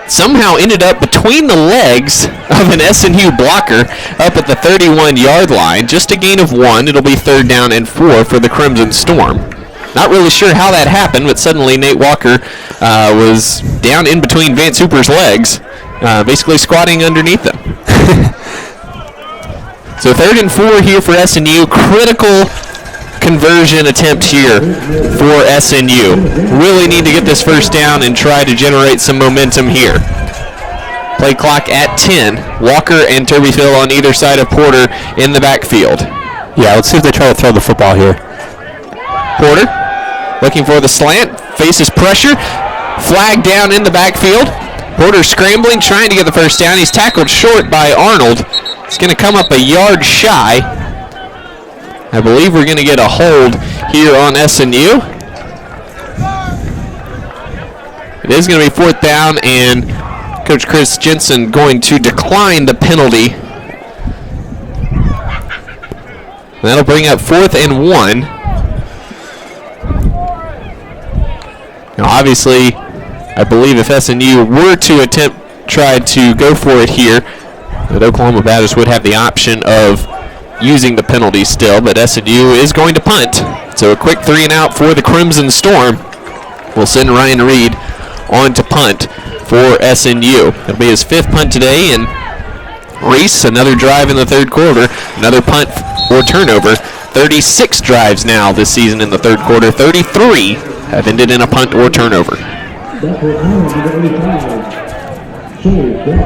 somehow ended up between the legs of an SNU blocker up at the 31-yard line. Just a gain of 1. It'll be 3rd down and 4 for the Crimson Storm. Not really sure how that happened, but suddenly Nate Walker was down in between Vance Hooper's legs, basically squatting underneath them. So 3rd and 4 here for SNU. Critical conversion attempt here for SNU. Really need to get this first down and try to generate some momentum here. Play clock at 10. Walker and Turbyfield on either side of Porter in the backfield. Yeah, let's see if they try to throw the football here. Porter looking for the slant, faces pressure, flag down in the backfield. Porter scrambling, trying to get the first down. He's tackled short by Arnold. It's going to come up a yard shy. I believe we're going to get a hold here on SNU. It is going to be 4th down, and Coach Chris Jensen going to decline the penalty. That'll bring up 4th and 1. Now, obviously, I believe if SNU were to try to go for it here, that Oklahoma Baptist would have the option of using the penalty still, but SNU is going to punt. So a quick 3 and out for the Crimson Storm. We'll send Ryan Reed on to punt for SNU. It'll be his 5th punt today, and Reese, another drive in the 3rd quarter, another punt or turnover. 36 drives now this season in the 3rd quarter. 33 have ended in a punt or turnover.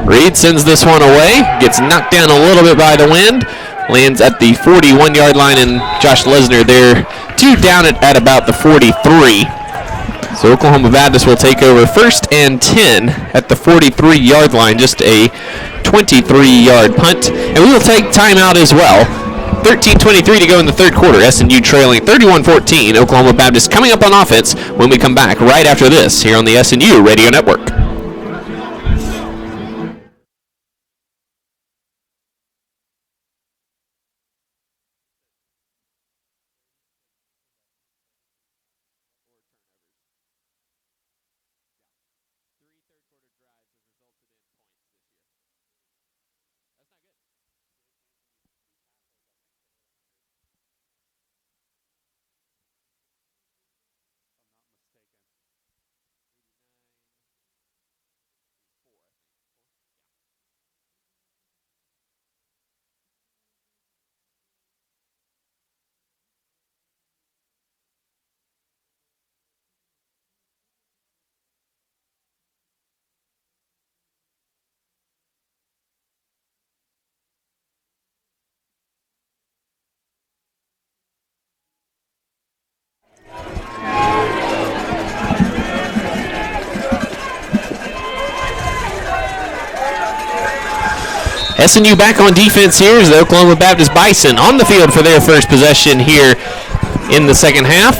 Reed sends this one away, gets knocked down a little bit by the wind, lands at the 41-yard line, and Josh Lesnar there, 2 down at about the 43. So Oklahoma Baptist will take over 1st and 10 at the 43-yard line, just a 23-yard punt. And we will take timeout as well. 13:23 to go in the 3rd quarter. SNU trailing 31-14. Oklahoma Baptist coming up on offense when we come back right after this here on the SNU Radio Network. SNU back on defense here as the Oklahoma Baptist Bison on the field for their first possession here in the 2nd half.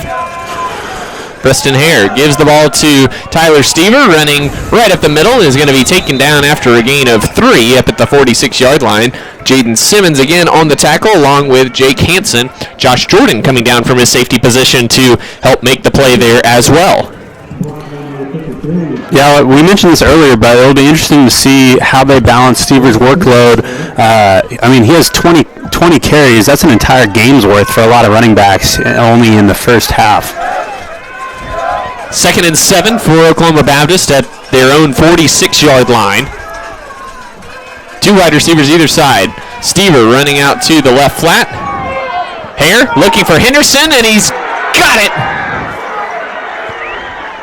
Preston Hare gives the ball to Tyler Stever, running right up the middle, and is going to be taken down after a gain of 3 up at the 46-yard line. Jaden Simmons again on the tackle, along with Jake Hansen. Josh Jordan coming down from his safety position to help make the play there as well. Yeah, we mentioned this earlier, but it'll be interesting to see how they balance Stever's workload. I mean, he has 20 carries. That's an entire game's worth for a lot of running backs only in the first half. 2nd and 7 for Oklahoma Baptist at their own 46-yard line. 2 wide receivers either side. Stever running out to the left flat. Hare looking for Henderson, and he's got it.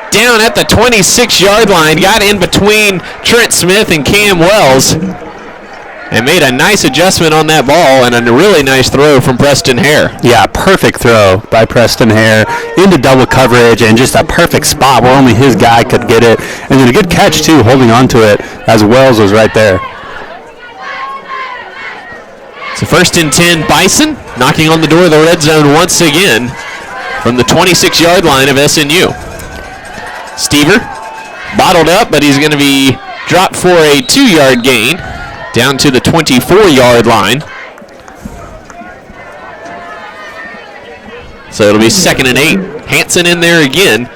Down at the 26-yard line, got in between Trent Smith and Cam Wells, and made a nice adjustment on that ball, and a really nice throw from Preston Hare. Yeah, perfect throw by Preston Hare into double coverage, and just a perfect spot where only his guy could get it. And then a good catch, too, holding on to it as Wells was right there. So 1st and 10, Bison knocking on the door of the red zone once again from the 26-yard line of SNU. Stever bottled up, but he's going to be dropped for a 2-yard gain down to the 24-yard line. So it'll be 2nd and 8. Hansen in there again.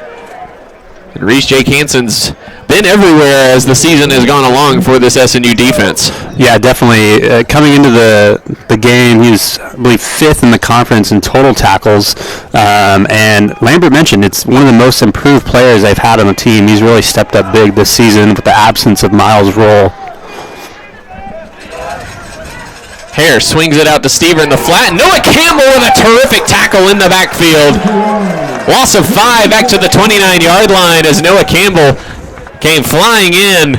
And Reese Jake Hansen's been everywhere as the season has gone along for this SNU defense. Yeah, definitely. Coming into the game, he was, I believe, 5th in the conference in total tackles. And Lambert mentioned it's one of the most improved players they've had on the team. He's really stepped up big this season with the absence of Miles Roll. Hare swings it out to Stever in the flat. Noah Campbell with a terrific tackle in the backfield. Loss of 5 back to the 29-yard line as Noah Campbell came flying in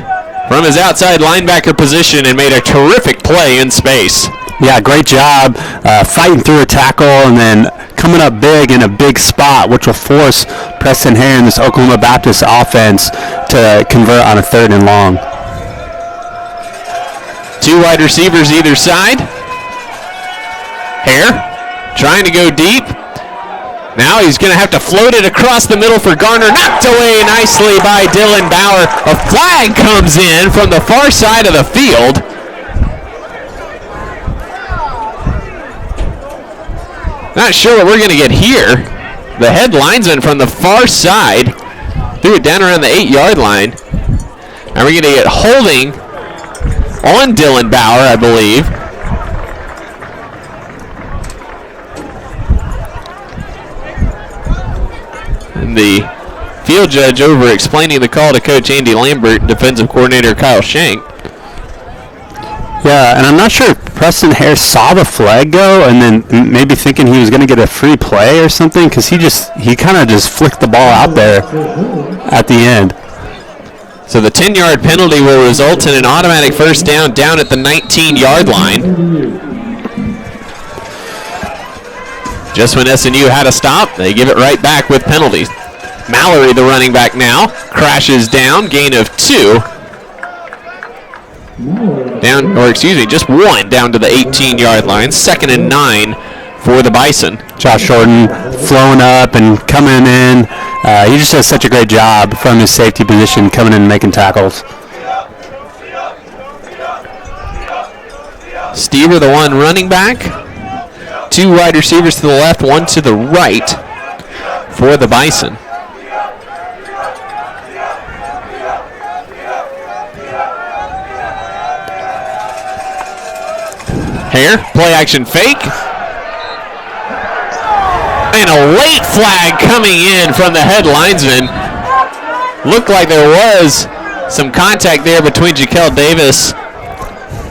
from his outside linebacker position and made a terrific play in space. Yeah, great job fighting through a tackle and then coming up big in a big spot, which will force Preston Hare and this Oklahoma Baptist offense to convert on a 3rd and long. 2 wide receivers either side. Hare trying to go deep. Now he's going to have to float it across the middle for Garner. Knocked away nicely by Dylan Bauer. A flag comes in from the far side of the field. Not sure what we're going to get here. The head linesman from the far side threw it down around the 8-yard line. And we're going to get holding on Dylan Bauer, I believe. And the field judge over explaining the call to Coach Andy Lambert, defensive coordinator Kyle Shank. Yeah, and I'm not sure if Preston Hare saw the flag go and then maybe thinking he was going to get a free play or something, because he kind of just flicked the ball out there at the end. So the 10-yard penalty will result in an automatic first down at the 19-yard line. Just when SNU had to stop, they give it right back with penalties. Mallory, the running back now, crashes down, gain of 2. Just 1 down to the 18-yard line. 2nd and 9 for the Bison. Josh Shorten flowing up and coming in. He just does such a great job from his safety position, coming in and making tackles. Stever, the one running back. 2 wide receivers to the left, 1 to the right for the Bison. Hare, play action fake. And a late flag coming in from the head linesman. Looked like there was some contact there between Jaquel Davis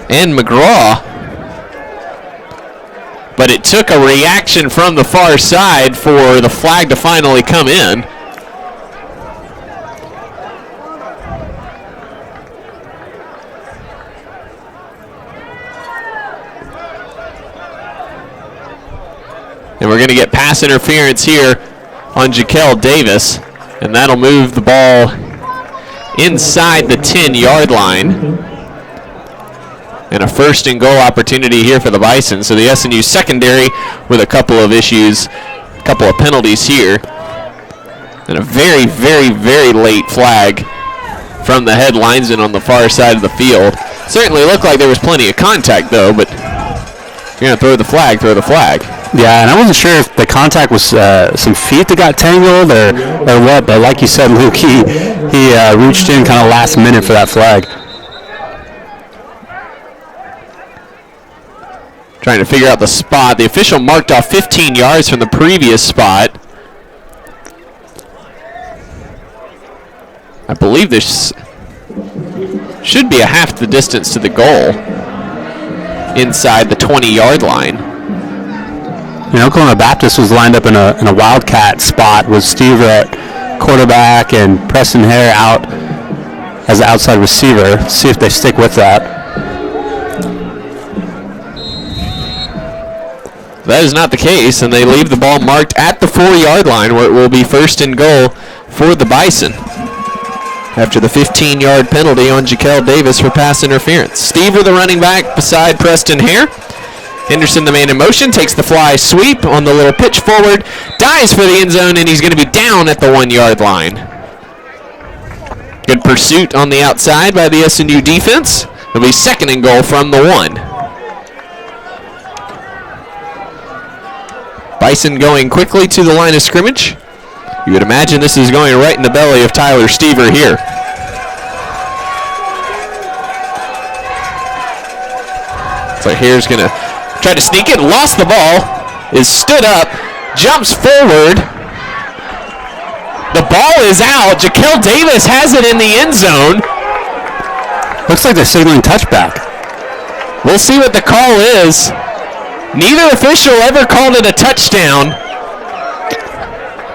and McGraw. But it took a reaction from the far side for the flag to finally come in. And we're going to get pass interference here on Jaquel Davis. And that'll move the ball inside the 10-yard line. And a 1st and goal opportunity here for the Bison. So the SNU secondary with a couple of issues, a couple of penalties here. And a very, very, very late flag from the head linesman on the far side of the field. Certainly looked like there was plenty of contact though, but if you're going to throw the flag, throw the flag. Yeah, and I wasn't sure if the contact was some feet that got tangled or what, but like you said, Luke, he reached in kind of last minute for that flag. Trying to figure out the spot. The official marked off 15 yards from the previous spot. I believe this should be a half the distance to the goal inside the 20-yard line. And Oklahoma Baptist was lined up in a wildcat spot with Steve at quarterback and Preston Hare out as the outside receiver. Let's see if they stick with that. That is not the case, and they leave the ball marked at the 4-yard line where it will be 1st and goal for the Bison after the 15-yard penalty on Jaquel Davis for pass interference. Stever, the running back, beside Preston Hare. Henderson, the man in motion, takes the fly sweep on the little pitch forward, dives for the end zone, and he's going to be down at the 1-yard line. Good pursuit on the outside by the SNU defense. It'll be 2nd and goal from the 1. Bison going quickly to the line of scrimmage, You would imagine this is going right in the belly of Tyler Stever here. So Hare's going to try to sneak it, lost the ball, is stood up, jumps forward. The ball is out. Jaquel Davis has it in the end zone. Looks like they're signaling touchback. We'll see what the call is. Neither official ever called it a touchdown.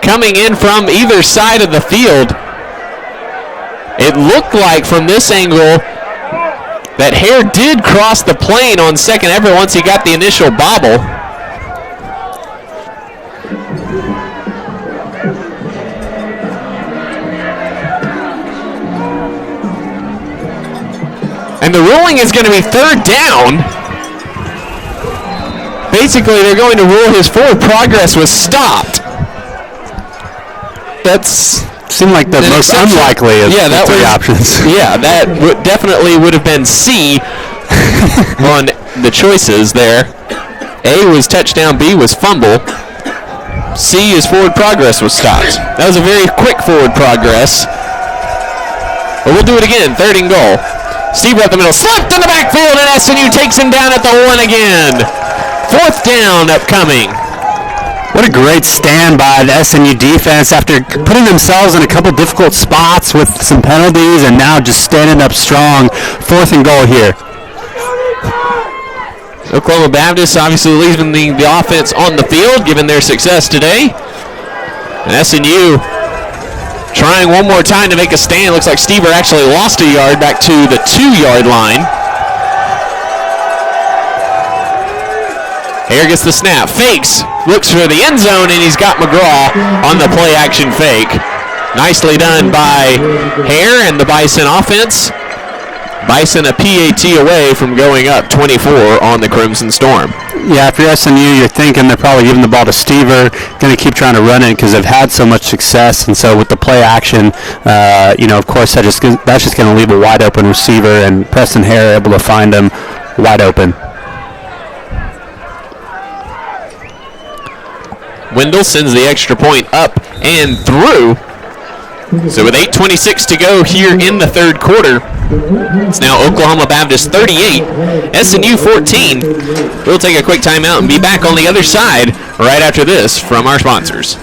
Coming in from either side of the field. It looked like from this angle that Hare did cross the plane on second effort once he got the initial bobble. And the ruling is going to be third down. Basically, they're going to rule his forward progress was stopped. That's seemed like the most unlikely of the three options. Yeah, that definitely would have been C on the choices there. A was touchdown, B was fumble. C is forward progress was stopped. That was a very quick forward progress. But we'll do it again, third and goal. Steve up the middle, slapped in the backfield, and SNU takes him down at the 1 again. Fourth down upcoming. What a great stand by the SNU defense after putting themselves in a couple difficult spots with some penalties and now just standing up strong. Fourth and goal here. Oklahoma Baptist obviously leaving the offense on the field given their success today. And SNU trying one more time to make a stand. Looks like Stever actually lost a yard back to the 2-yard line. Hare gets the snap, fakes, looks for the end zone, and he's got McGraw on the play-action fake. Nicely done by Hare and the Bison offense. Bison a PAT away from going up 24 on the Crimson Storm. Yeah, if you're SNU, you're thinking they're probably giving the ball to Stever, going to keep trying to run it because they've had so much success. And so with the play action, of course, that's just going to leave a wide open receiver, and Preston Hare able to find him wide open. Wendell sends the extra point up and through. So with 8:26 to go here in the third quarter, it's now Oklahoma Baptist 38, SNU 14. We'll take a quick timeout and be back on the other side right after this from our sponsors.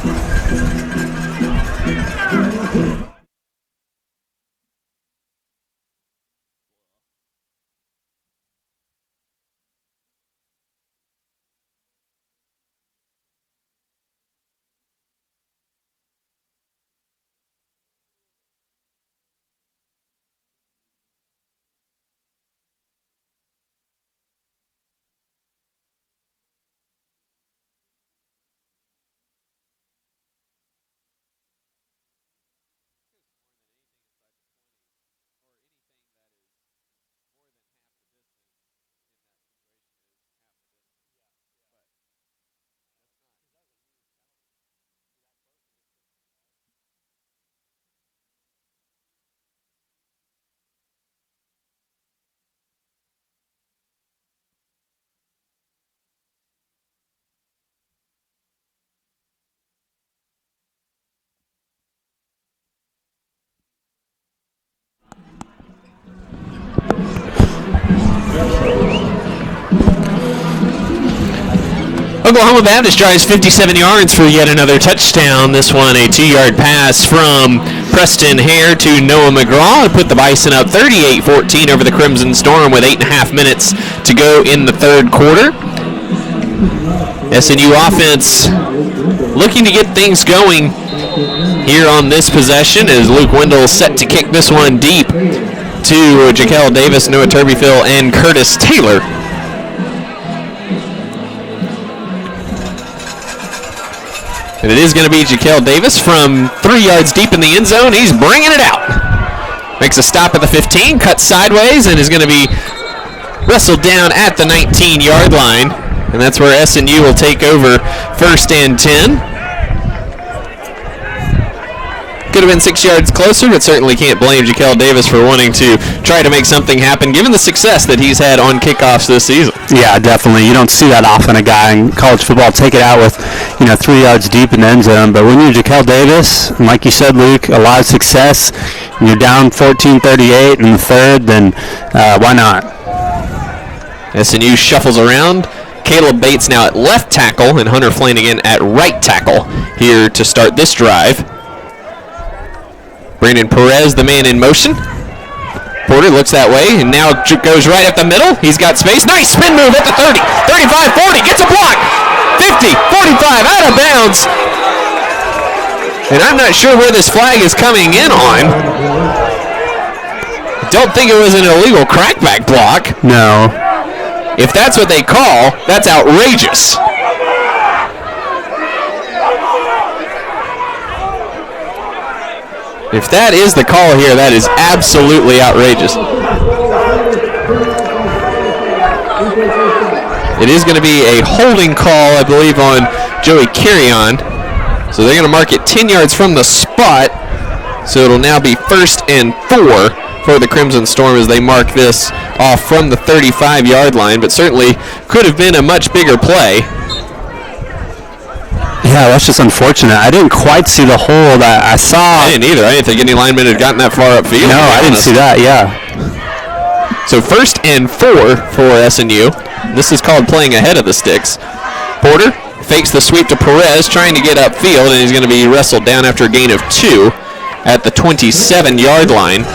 Oklahoma Baptist drives 57 yards for yet another touchdown. This one a 2-yard pass from Preston Hare to Noah McGraw to put the Bison up 38-14 over the Crimson Storm with 8.5 minutes to go in the third quarter. SNU offense looking to get things going here on this possession as Luke Wendell set to kick this one deep to Jaquel Davis, Noah Turbyfill, and Curtis Taylor. And it is going to be Jaquel Davis from 3 yards deep in the end zone. He's bringing it out. Makes a stop at the 15, cuts sideways, and is going to be wrestled down at the 19-yard line. And that's where SNU will take over first and 10. Could have been 6 yards closer, but certainly can't blame Jaquel Davis for wanting to try to make something happen, given the success that he's had on kickoffs this season. Yeah, definitely. You don't see that often, a guy in college football take it out with, 3 yards deep in the end zone. But when you're Jaquel Davis, and like you said, Luke, a lot of success, and you're down 14-38 in the third, then why not? SNU shuffles around. Caleb Bates now at left tackle and Hunter Flanagan at right tackle here to start this drive. Brandon Perez, the man in motion. Porter looks that way and now goes right up the middle. He's got space. Nice spin move at the 30, 35, 40. Gets a block. 50, 45, out of bounds. And I'm not sure where this flag is coming in on. Don't think it was an illegal crackback block. No. If that's what they call, that's outrageous. If that is the call here, that is absolutely outrageous. It is going to be a holding call, I believe, on Joey Carrion. So they're going to mark it 10 yards from the spot. So it'll now be 1st and 4 for the Crimson Storm as they mark this off from the 35-yard line, but certainly could have been a much bigger play. Yeah, that's just unfortunate. I didn't quite see the hole that I saw. I didn't either. I didn't think any lineman had gotten that far upfield. No, I didn't see that, yeah. So 1st and 4 for SNU. This is called playing ahead of the sticks. Porter fakes the sweep to Perez, trying to get upfield, and he's going to be wrestled down after a gain of 2 at the 27-yard line.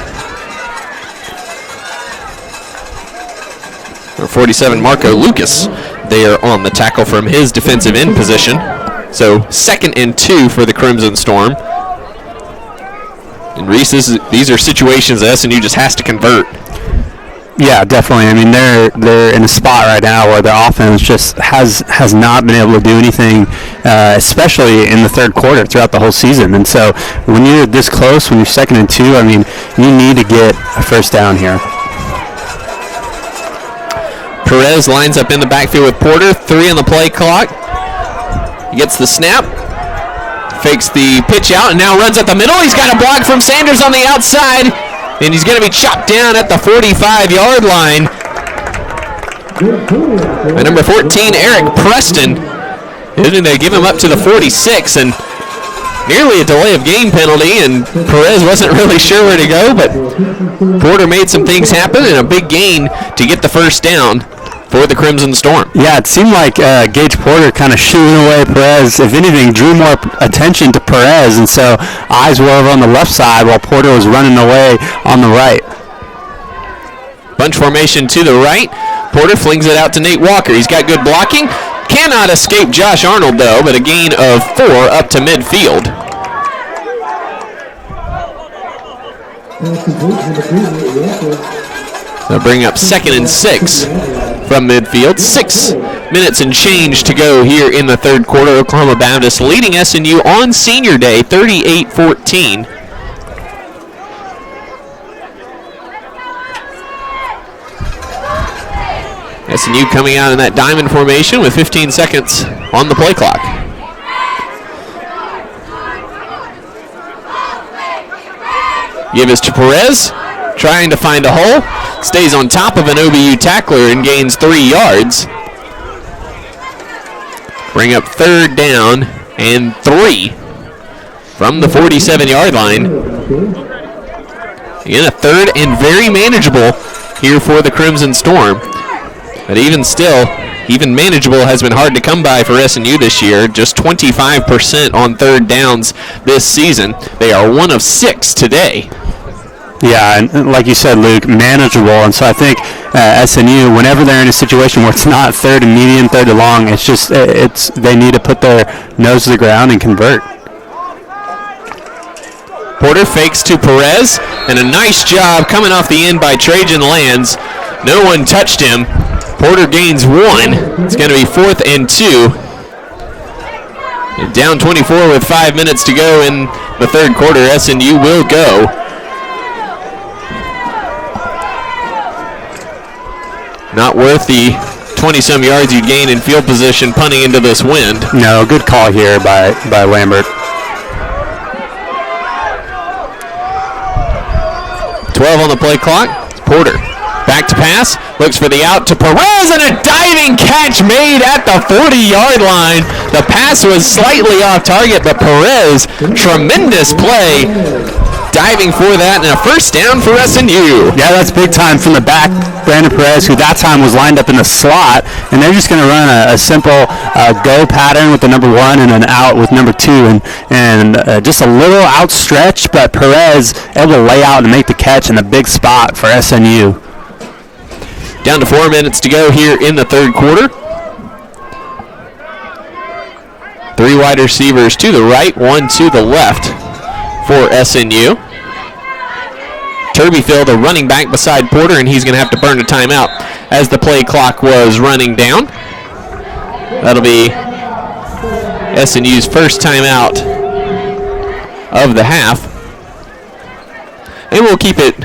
Or 47, Marco Lucas there on the tackle from his defensive end position. So 2nd and 2 for the Crimson Storm. And Reese, these are situations that SNU just has to convert. Yeah, definitely. I mean, they're in a spot right now where their offense just has not been able to do anything, especially in the third quarter throughout the whole season. And so when you're this close, when you're 2nd and 2, I mean, you need to get a first down here. Perez lines up in the backfield with Porter. 3 on the play clock. He gets the snap. Fakes the pitch out and now runs at the middle. He's got a block from Sanders on the outside. And he's going to be chopped down at the 45-yard line. By number 14, Eric Preston. And they give him up to the 46, and nearly a delay of game penalty, and Perez wasn't really sure where to go, but Porter made some things happen, and a big gain to get the first down for the Crimson Storm. Yeah, it seemed like Gage Porter kind of shooing away Perez. If anything, drew more attention to Perez, and so eyes were over on the left side while Porter was running away on the right. Bunch formation to the right. Porter flings it out to Nate Walker. He's got good blocking. Cannot escape Josh Arnold, though, but a gain of 4 up to midfield. They'll bring up 2nd and 6 from midfield. 6 minutes and change to go here in the third quarter. Oklahoma Baptist leading SNU on Senior Day, 38-14. SNU coming out in that diamond formation with 15 seconds on the play clock. Give us to Perez, trying to find a hole. Stays on top of an OBU tackler and gains 3 yards. Bring up 3rd down and 3 from the 47-yard line. Again, a 3rd and very manageable here for the Crimson Storm. But even still, even manageable has been hard to come by for SNU this year. Just 25% on 3rd downs this season. They are 1 of 6 today. Yeah, and like you said, Luke, manageable. And so I think SNU, whenever they're in a situation where it's not 3rd and medium, 3rd and long, it's just they need to put their nose to the ground and convert. Porter fakes to Perez, and a nice job coming off the end by Trajan Lands. No one touched him. Porter gains 1. It's going to be 4th and 2. And down 24 with 5 minutes to go in the third quarter. SNU will go. Not worth the 20-some yards you gain in field position punting into this wind. No, good call here by Lambert. 12 on the play clock. Porter back to pass, looks for the out to Perez, and a diving catch made at the 40-yard line. The pass was slightly off target, but Perez, tremendous play, diving for that, and a first down for SNU. Yeah, that's big time from the back. Brandon Perez, who that time was lined up in the slot, and they're just going to run a simple go pattern with the number 1 and an out with number 2, and just a little outstretched, but Perez able to lay out and make the catch in a big spot for SNU. Down to 4 minutes to go here in the third quarter. 3 wide receivers to the right, 1 to the left for SNU. Turbyfield, the running back beside Porter, and he's going to have to burn a timeout as the play clock was running down. That'll be SNU's first timeout of the half. And we'll keep it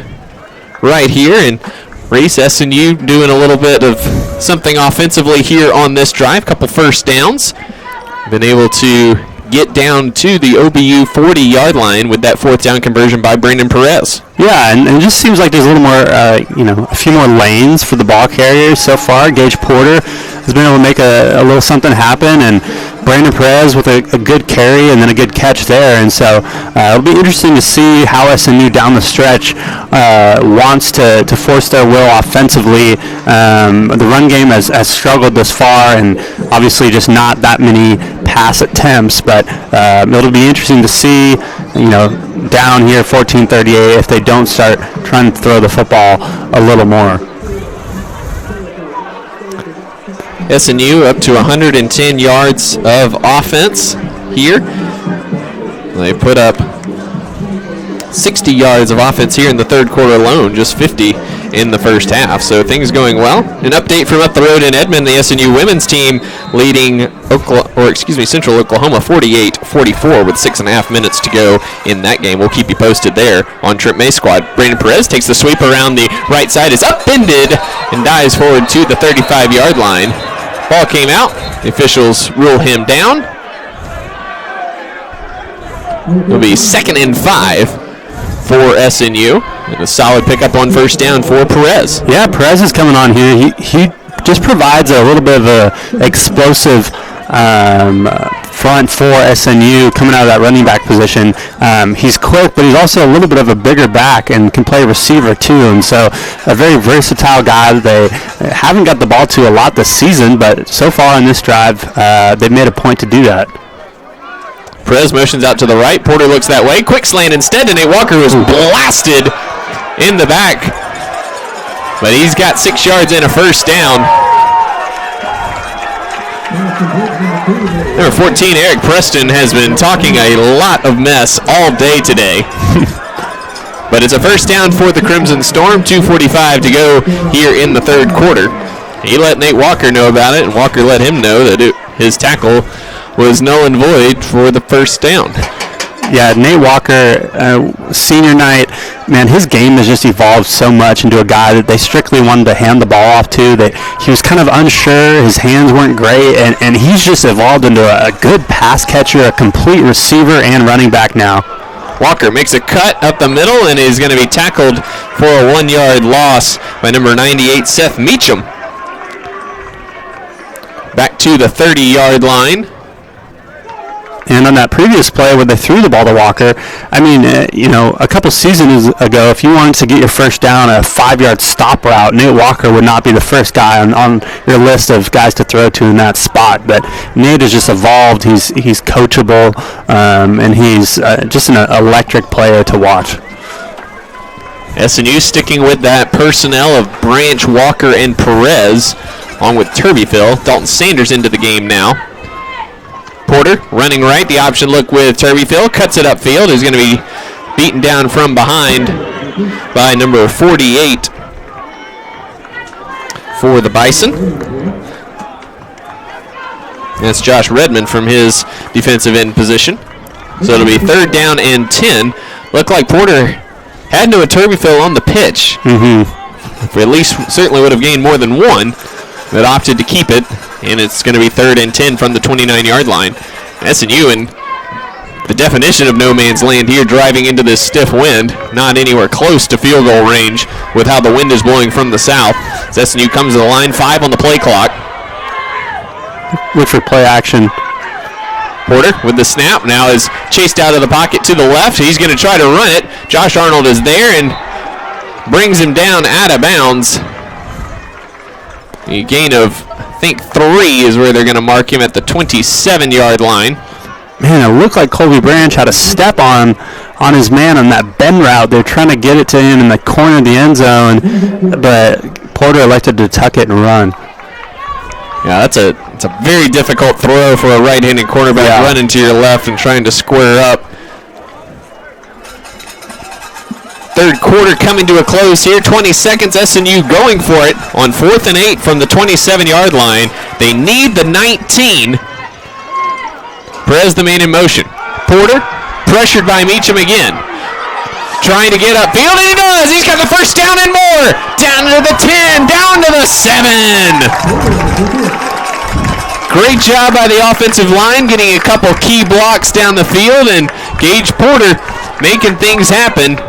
right here. And Reese, SNU doing a little bit of something offensively here on this drive. Couple first downs. Been able to get down to the OBU 40-yard line with that 4th down conversion by Brandon Perez. Yeah, and it just seems like there's a little more, a few more lanes for the ball carriers so far. Gage Porter has been able to make a little something happen, and Brandon Perez with a good carry and then a good catch there. And so it'll be interesting to see how SNU down the stretch wants to force their will offensively. The run game has struggled this far, and obviously just not that many pass attempts, but it'll be interesting to see, down here 14-38 if they don't start trying to throw the football a little more. SNU up to 110 yards of offense here. They put up 60 yards of offense here in the third quarter alone, just 50 in the first half. So things going well. An update from up the road in Edmond, the SNU women's team leading Central Oklahoma 48-44 with 6.5 minutes to go in that game. We'll keep you posted there on Trip May Squad. Brandon Perez takes the sweep around the right side, is upended and dives forward to the 35-yard line. Ball came out. The officials rule him down. It'll be 2nd and 5 for SNU. And a solid pickup on first down for Perez. Yeah, Perez is coming on here. He just provides a little bit of a explosive front for SNU coming out of that running back position. He's quick, but he's also a little bit of a bigger back and can play receiver too. And so a very versatile guy that they haven't got the ball to a lot this season, but so far in this drive, they've made a point to do that. Perez motions out to the right. Porter looks that way. Quick slant instead, and Nate Walker was blasted in the back. But he's got 6 yards and a first down. Number 14, Eric Preston, has been talking a lot of mess all day today. But it's a first down for the Crimson Storm. 2:45 to go here in the third quarter. He let Nate Walker know about it, and Walker let him know that his tackle was null and void for the first down. Yeah, Nate Walker, senior night, man, his game has just evolved so much into a guy that they strictly wanted to hand the ball off to, that he was kind of unsure, his hands weren't great, and he's just evolved into a good pass catcher, a complete receiver and running back now. Walker makes a cut up the middle and is going to be tackled for a 1-yard loss by number 98, Seth Meacham. Back to the 30-yard line. And on that previous play where they threw the ball to Walker, I mean, a couple seasons ago, if you wanted to get your first down a 5-yard stop route, Nate Walker would not be the first guy on your list of guys to throw to in that spot. But Nate has just evolved. He's coachable, and he's just an electric player to watch. SNU sticking with that personnel of Branch, Walker, and Perez, along with Turbyville. Dalton Sanders into the game now. Porter running right, the option look with Turbyville, cuts it upfield, is going to be beaten down from behind by number 48 for the Bison. That's Josh Redmond from his defensive end position. So it'll be 3rd down and 10. Looked like Porter had no Turbyville on the pitch. If we at least certainly would have gained more than one, but opted to keep it. And it's going to be 3rd and 10 from the 29-yard line. SNU in the definition of no man's land here, driving into this stiff wind. Not anywhere close to field goal range with how the wind is blowing from the south. As SNU comes to the line, 5 on the play clock. Look for play action. Porter with the snap now is chased out of the pocket to the left. He's going to try to run it. Josh Arnold is there and brings him down out of bounds. A gain of, I think, 3 is where they're going to mark him at the 27-yard line. Man, it looked like Colby Branch had a step on his man on that bend route. They're trying to get it to him in the corner of the end zone, but Porter elected to tuck it and run. Yeah, it's a very difficult throw for a right-handed quarterback running to your left and trying to square up. Third quarter coming to a close here. 20 seconds, SNU going for it on 4th and 8 from the 27-yard line. They need the 19. Perez the man in motion. Porter pressured by Meacham again. Trying to get upfield, and he does. He's got the first down and more. Down to the 10, down to the 7. Great job by the offensive line, getting a couple key blocks down the field, and Gage Porter making things happen.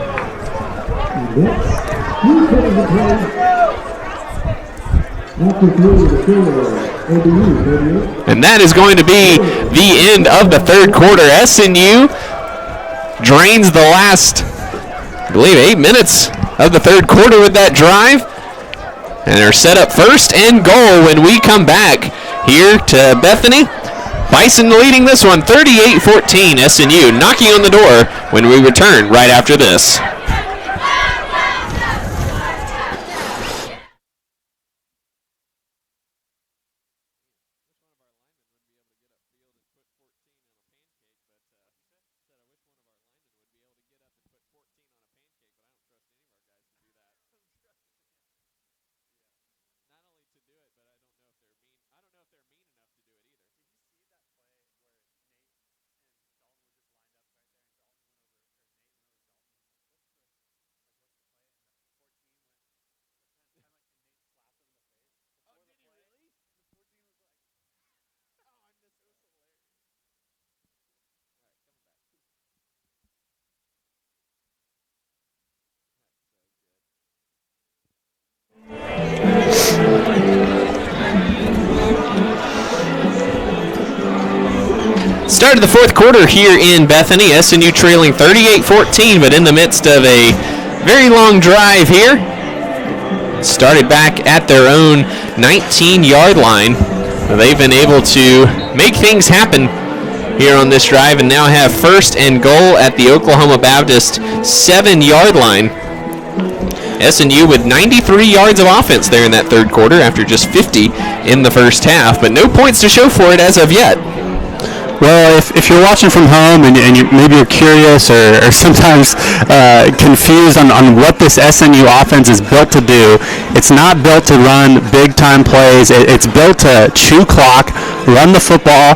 And that is going to be the end of the third quarter. SNU drains the last, I believe, 8 minutes of the third quarter with that drive, and are set up first and goal when we come back here to Bethany. Bison leading this one 38-14. SNU knocking on the door when we return right after this. Start of the fourth quarter here in Bethany. SNU trailing 38-14, but in the midst of a very long drive here. Started back at their own 19-yard line. They've been able to make things happen here on this drive and now have first and goal at the Oklahoma Baptist 7-yard line. SNU with 93 yards of offense there in that third quarter after just 50 in the first half, but no points to show for it as of yet. Well, if you're watching from home and maybe you're curious or sometimes confused on what this SNU offense is built to do, it's not built to run big-time plays. It's built to chew clock, run the football,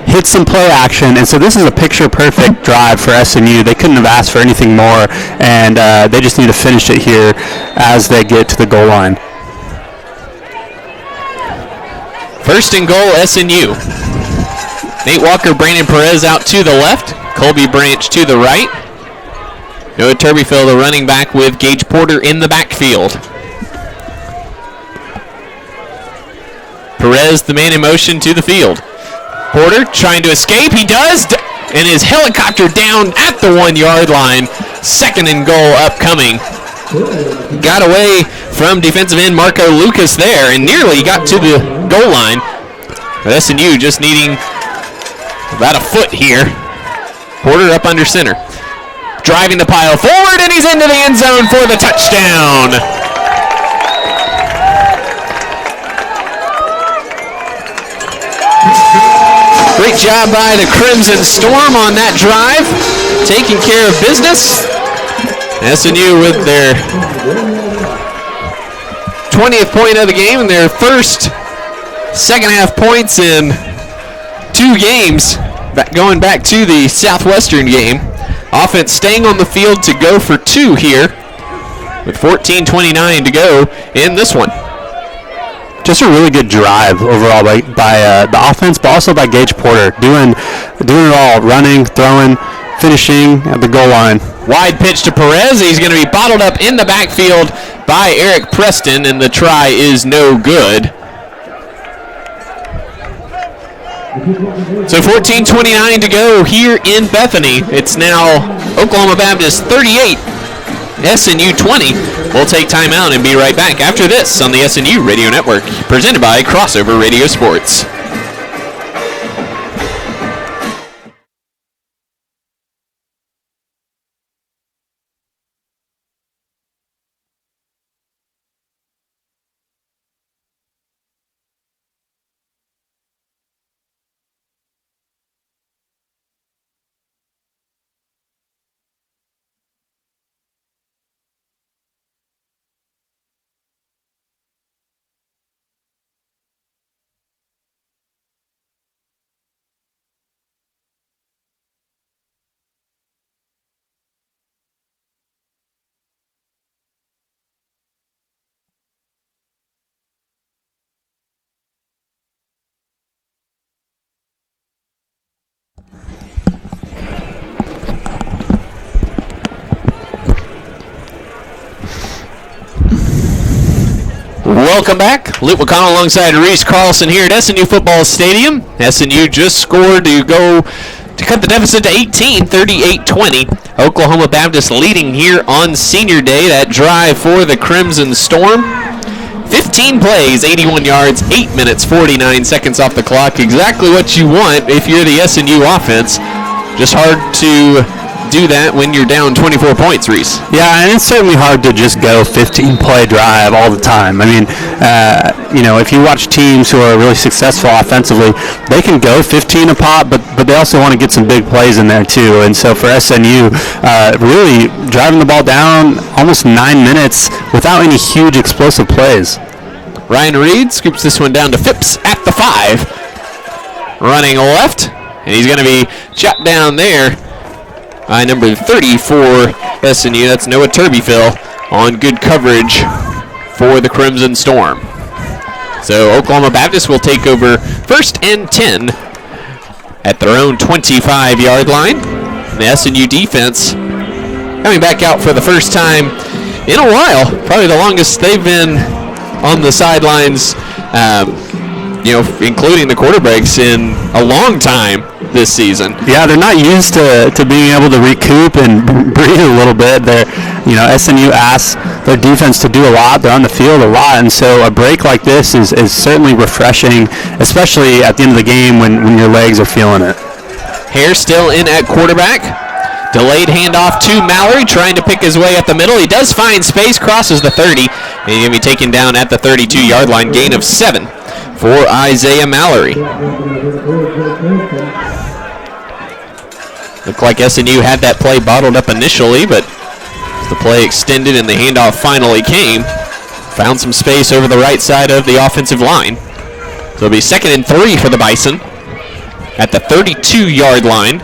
hit some play action, and so this is a picture-perfect drive for SNU. They couldn't have asked for anything more, and they just need to finish it here as they get to the goal line. First and goal, SNU. Nate Walker, Brandon Perez out to the left. Colby Branch to the right. Noah Turbyfield, the running back, with Gage Porter in the backfield. Perez, the man in motion, to the field. Porter trying to escape. He does, and his helicopter down at the 1-yard line. Second and goal upcoming. Got away from defensive end Marco Lucas there and nearly got to the goal line. SNU just needing about a foot here. Porter up under center. Driving the pile forward, and he's into the end zone for the touchdown. Great job by the Crimson Storm on that drive, taking care of business. SNU with their 20th point of the game and their first second half points in 2 games, going back to the Southwestern game. Offense staying on the field to go for 2 here with 14:29 to go in this one. just a really good drive overall by the offense, but also by Gage Porter, doing it all, running, throwing, finishing at the goal line. Wide pitch to Perez. He's going to be bottled up in the backfield by Eric Preston, and the try is no good. So 14:29 to go here in Bethany. It's now Oklahoma Baptist 38, SNU 20. We'll take time out and be right back after this on the SNU Radio Network, presented by Crossover Radio Sports. Welcome back. Luke McConnell alongside Reese Carlson here at SNU Football Stadium. SNU just scored to cut the deficit to 18, 38-20. Oklahoma Baptist leading here on Senior Day. That drive for the Crimson Storm. 15 plays, 81 yards, 8 minutes, 49 seconds off the clock. Exactly what you want if you're the SNU offense. Just hard to do that when you're down 24 points, Reese. Yeah, and it's certainly hard to just go 15-play drive all the time. I mean, if you watch teams who are really successful offensively, they can go 15 a pop, but they also want to get some big plays in there too. And so for SNU, really driving the ball down almost 9 minutes without any huge explosive plays. Ryan Reed scoops this one down to Phipps at the 5. Running left, and he's going to be shot down there by number 30 for SNU. That's Noah Turbyfill on good coverage for the Crimson Storm. So Oklahoma Baptist will take over 1st and 10 at their own 25-yard line. The SNU defense coming back out for the first time in a while. Probably the longest they've been on the sidelines, including the quarterbacks, in a long time this season. Yeah, they're not used to being able to recoup and breathe a little bit. SNU asks their defense to do a lot. They're on the field a lot, and so a break like this is certainly refreshing, especially at the end of the game when your legs are feeling it. Hare still in at quarterback. Delayed handoff to Mallory, trying to pick his way up the middle. He does find space, crosses the 30, and he's going to be taken down at the 32-yard line. Gain of 7 for Isaiah Mallory. Looked like SNU had that play bottled up initially, but the play extended and the handoff finally came. Found some space over the right side of the offensive line. So it'll be 2nd and 3 for the Bison at the 32-yard line,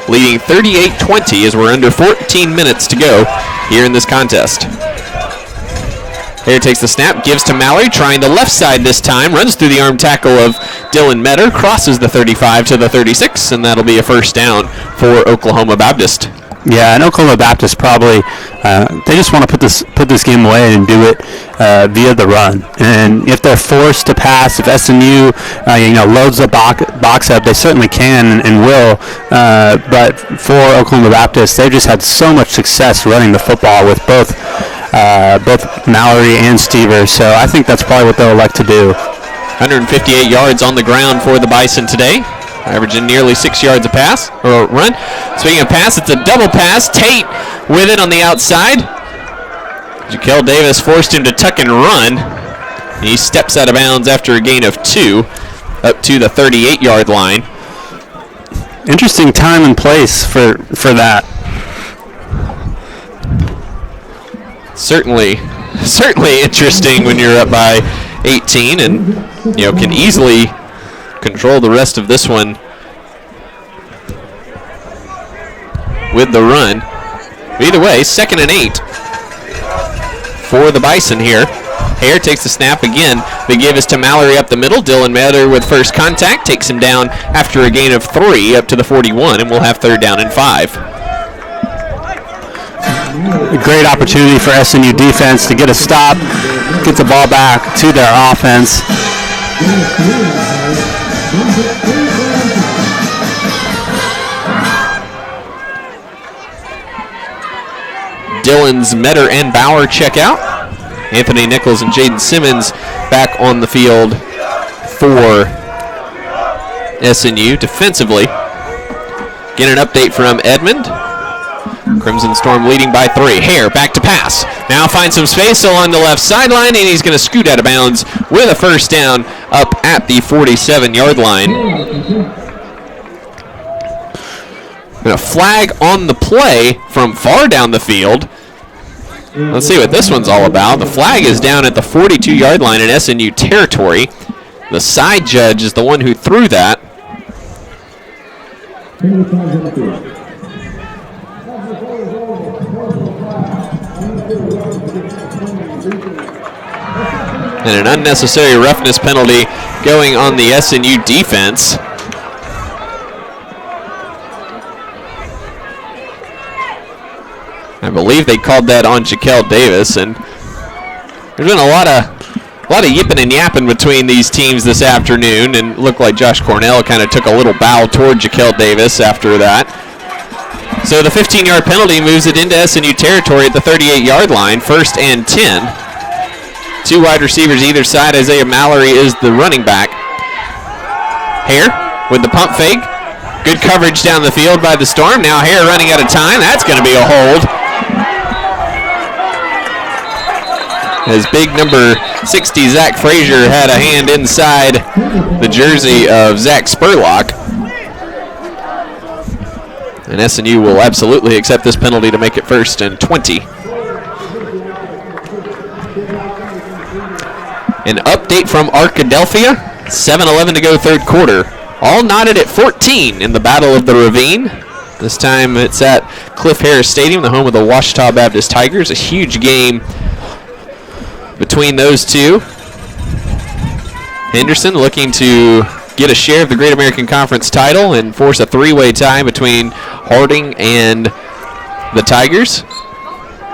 leading 38-20 as we're under 14 minutes to go here in this contest. Hare takes the snap, gives to Mallory, trying the left side this time, runs through the arm tackle of Dylan Metter, crosses the 35 to the 36, and that'll be a first down for Oklahoma Baptist. Yeah, and Oklahoma Baptist probably, they just want to put this game away and do it via the run. And if they're forced to pass, if SNU loads the box up, they certainly can and will. But for Oklahoma Baptist, they've just had so much success running the football with both Mallory and Stevers. So I think that's probably what they'll elect to do. 158 yards on the ground for the Bison today, averaging nearly 6 yards a pass or run. Speaking of pass, it's a double pass. Tate with it on the outside. Jaquel Davis forced him to tuck and run. He steps out of bounds after a gain of 2 up to the 38-yard line. Interesting time and place for that. Certainly interesting when you're up by 18 and can easily control the rest of this one with the run. Either way, 2nd and 8 for the Bison here. Hare takes the snap again. The give is to Mallory up the middle. Dylan Mather with first contact takes him down after a gain of 3 up to the 41, and we'll have 3rd down and 5. A great opportunity for SNU defense to get a stop, get the ball back to their offense. Dillons, Metter, and Bauer check out. Anthony Nichols and Jaden Simmons back on the field for SNU defensively. Get an update from Edmond. Crimson Storm leading by 3. Hare back to pass. Now finds some space along the left sideline, and he's going to scoot out of bounds with a first down up at the 47-yard line. And a flag on the play from far down the field. Let's see what this one's all about. The flag is down at the 42-yard line in SNU territory. The side judge is the one who threw that. And an unnecessary roughness penalty going on the SNU defense. I believe they called that on Jaquel Davis, and there's been a lot of yipping and yapping between these teams this afternoon, and looked like Josh Cornell kind of took a little bow toward Jaquel Davis after that. So the 15-yard penalty moves it into SNU territory at the 38-yard line, 1st and 10. 2 wide receivers either side. Isaiah Mallory is the running back. Hare with the pump fake. Good coverage down the field by the Storm. Now Hare running out of time. That's going to be a hold. As big number 60, Zach Frazier, had a hand inside the jersey of Zach Spurlock. And SNU will absolutely accept this penalty to make it 1st and 20. An update from Arkadelphia. 7:11 to go, 3rd quarter. All knotted at 14 in the Battle of the Ravine. This time it's at Cliff Harris Stadium, the home of the Ouachita Baptist Tigers. A huge game between those two. Henderson looking to get a share of the Great American Conference title and force a 3-way tie between Harding and the Tigers.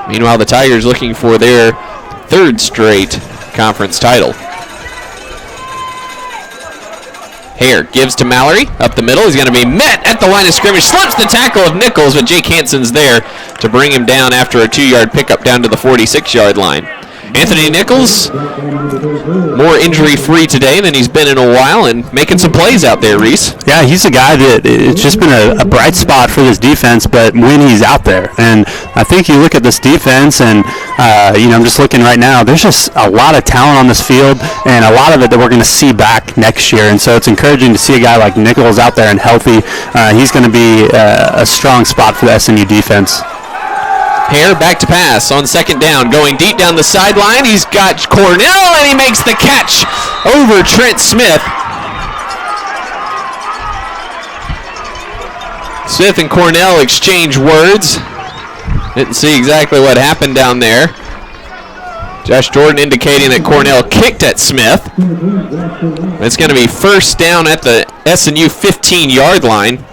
Meanwhile, the Tigers looking for their 3rd straight conference title. Hare gives to Mallory up the middle. He's going to be met at the line of scrimmage. Slips the tackle of Nichols, but Jake Hansen's there to bring him down after a 2-yard pickup down to the 46-yard line. Anthony Nichols, more injury-free today than he's been in a while, and making some plays out there, Reese. Yeah, he's a guy that it's just been a bright spot for this defense, but when he's out there. And I think you look at this defense, and, I'm just looking right now, there's just a lot of talent on this field, and a lot of it that we're going to see back next year. And so it's encouraging to see a guy like Nichols out there and healthy. He's going to be a strong spot for the SNU defense. Hare back to pass on 2nd down, going deep down the sideline. He's got Cornell, and he makes the catch over Trent Smith. Smith and Cornell exchange words. Didn't see exactly what happened down there. Josh Jordan indicating that Cornell kicked at Smith. It's going to be 1st down at the SNU 15-yard line.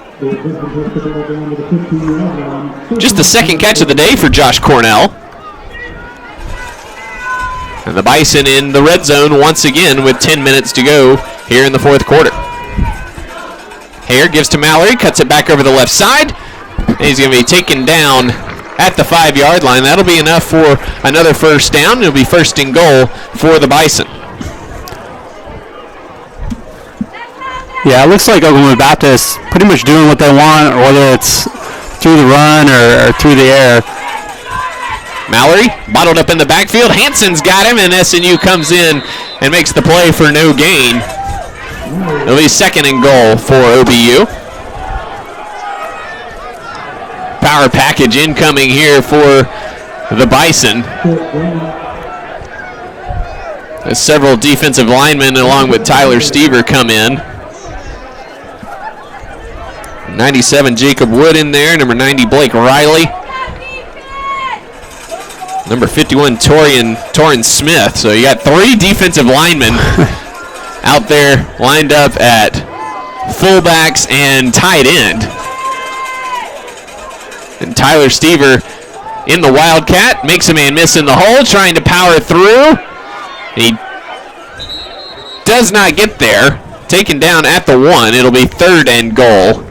Just the 2nd catch of the day for Josh Cornell. And the Bison in the red zone once again with 10 minutes to go here in the 4th quarter. Hare gives to Mallory, cuts it back over the left side. And he's going to be taken down at the 5-yard line. That'll be enough for another 1st down. It'll be 1st and goal for the Bison. Yeah, it looks like Oklahoma Baptist pretty much doing what they want, whether it's through the run or through the air. Mallory bottled up in the backfield. Hansen's got him, and SNU comes in and makes the play for no gain. It'll be 2nd and goal for OBU. Power package incoming here for the Bison. There's several defensive linemen along with Tyler Stever come in. 97 Jacob Wood in there, number 90 Blake Riley. Number 51, Torrin Smith. So you got 3 defensive linemen out there lined up at fullbacks and tight end. And Tyler Stever in the Wildcat, makes a man miss in the hole, trying to power through. He does not get there. Taken down at the 1. It'll be 3rd and goal.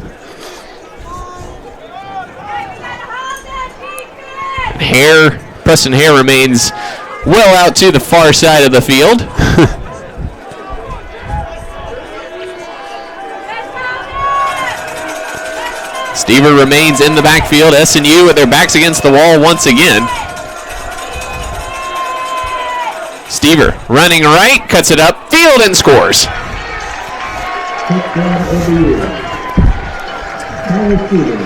Preston Hare remains well out to the far side of the field. Stever remains in the backfield. SNU with their backs against the wall once again. Stever running right, cuts it up, field and scores. Touchdown OBU. Tyler Stever,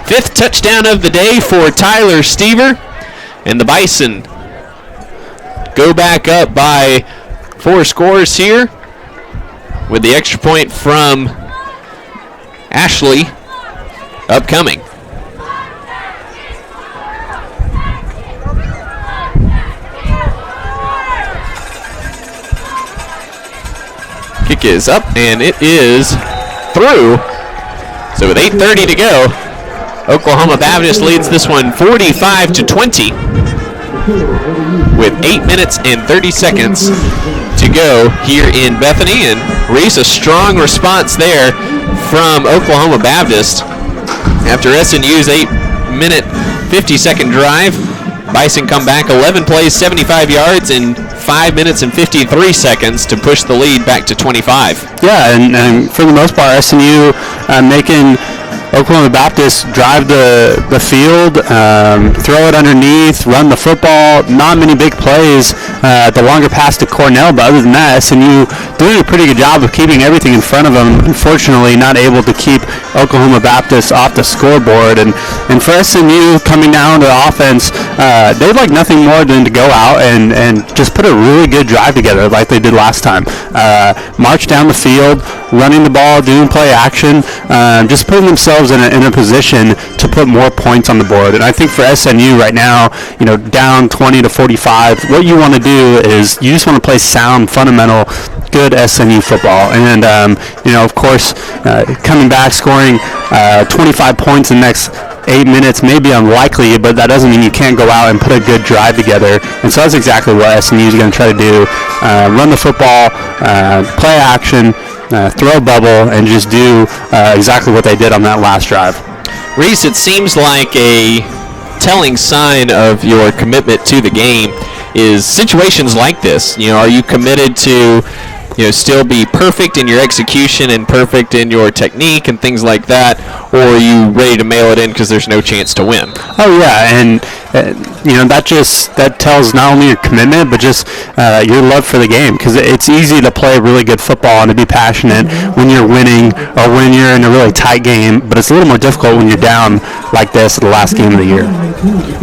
5th touchdown of the day for Tyler Stever. And the Bison go back up by 4 scores here, with the extra point from Ashley upcoming. Kick is up, and it is through. So with 8:30 to go, Oklahoma Baptist leads this one 45-20 with 8 minutes and 30 seconds to go here in Bethany. And Reese, a strong response there from Oklahoma Baptist after SNU's 8-minute 50-second drive. Bison come back 11 plays, 75 yards in 5 minutes and 53 seconds to push the lead back to 25. Yeah, and for the most part, SNU making Oklahoma Baptist drive the field, throw it underneath, run the football. Not many big plays. The longer pass to Cornell, but other than that, SNU doing a pretty good job of keeping everything in front of them. Unfortunately, not able to keep Oklahoma Baptist off the scoreboard. And for SNU coming down to offense, they'd like nothing more than to go out and just put a really good drive together like they did last time. March down the field, running the ball, doing play action, just putting themselves in a position to put more points on the board. And I think for SNU right now, down 20-45, what you want to do is you just want to play sound, fundamental, good SNU football. And, of course, coming back, scoring 25 points in the next 8 minutes may be unlikely, but that doesn't mean you can't go out and put a good drive together. And so that's exactly what SNU is going to try to do. Run the football, play action, throw a bubble, and just do exactly what they did on that last drive. Reese, it seems like a telling sign of your commitment to the game is situations like this. Are you committed to still be perfect in your execution and perfect in your technique and things like that, or are you ready to mail it in because there's no chance to win? Oh yeah, and that tells not only your commitment but just your love for the game, because it's easy to play really good football and to be passionate when you're winning or when you're in a really tight game, but it's a little more difficult when you're down like this at the last game of the year.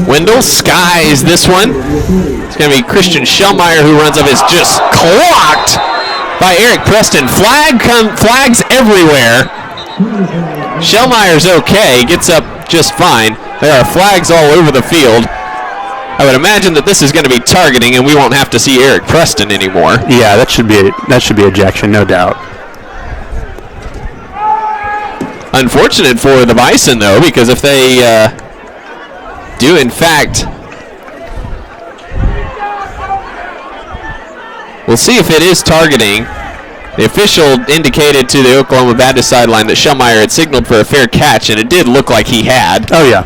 Wendell skies this one. It's going to be Christian Schellmeyer who runs up. It's just clocked by Eric Preston. Flags everywhere. Schellmeyer's okay, gets up just fine. There are flags all over the field. I would imagine that this is going to be targeting, and we won't have to see Eric Preston anymore. Yeah, that should be ejection, no doubt. Unfortunate for the Bison, though, because if they do, in fact, we'll see if it is targeting. The official indicated to the Oklahoma Baptist sideline that Schellmeyer had signaled for a fair catch, and it did look like he had. Oh, yeah.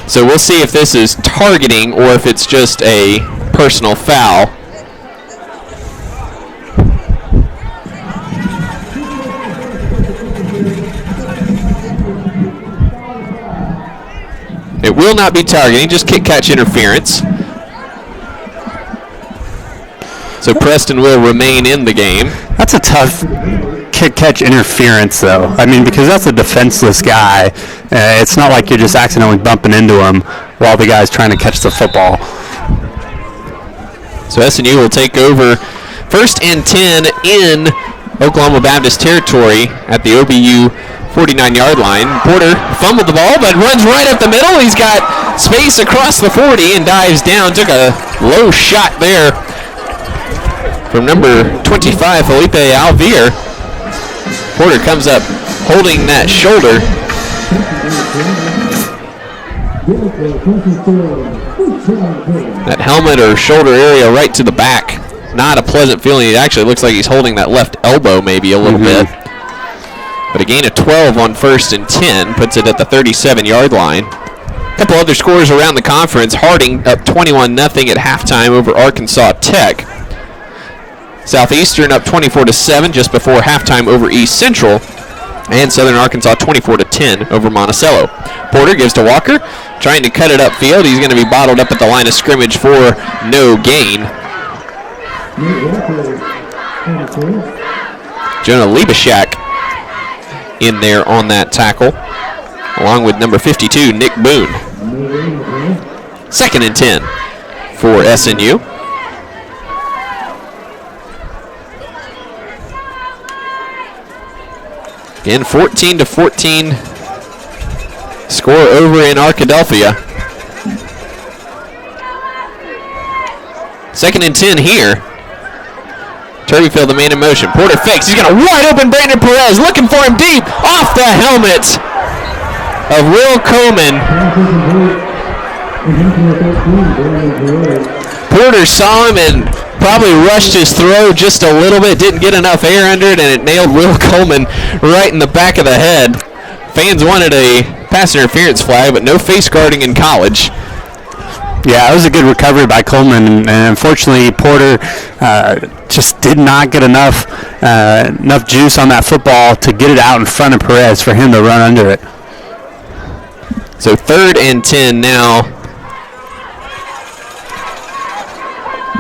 So we'll see if this is targeting or if it's just a personal foul. It will not be targeting, just kick-catch interference. So Preston will remain in the game. That's a tough kick-catch interference, though. I mean, because that's a defenseless guy. It's not like you're just accidentally bumping into him while the guy's trying to catch the football. So SNU will take over 1st and 10 in Oklahoma Baptist territory at the OBU 49-yard line. Porter fumbled the ball, but runs right up the middle. He's got space across the 40 and dives down. Took a low shot there from number 25, Felipe Alvear. Porter comes up holding that shoulder. That helmet or shoulder area right to the back. Not a pleasant feeling. It actually looks like he's holding that left elbow maybe a little bit. But a gain of 12 on 1st and 10 puts it at the 37-yard line. A couple other scores around the conference. Harding up 21-0 at halftime over Arkansas Tech. Southeastern up 24-7 just before halftime over East Central. And Southern Arkansas 24-10 over Monticello. Porter gives to Walker, trying to cut it upfield. He's going to be bottled up at the line of scrimmage for no gain. Jonah Liebeshak in there on that tackle, along with number 52, Nick Boone. 2nd and 10 for SNU. Again, 14-14 score over in Arkadelphia. 2nd and 10 here. Turbyfield, the man in motion. Porter fakes. He's got a wide open Brandon Perez looking for him deep off the helmet of Will Coleman. Porter saw him and probably rushed his throw just a little bit, didn't get enough air under it, and it nailed Will Coleman right in the back of the head. Fans wanted a pass interference flag, but no face guarding in college. Yeah, it was a good recovery by Coleman, and unfortunately Porter just did not get enough juice on that football to get it out in front of Perez for him to run under it. So 3rd and 10 now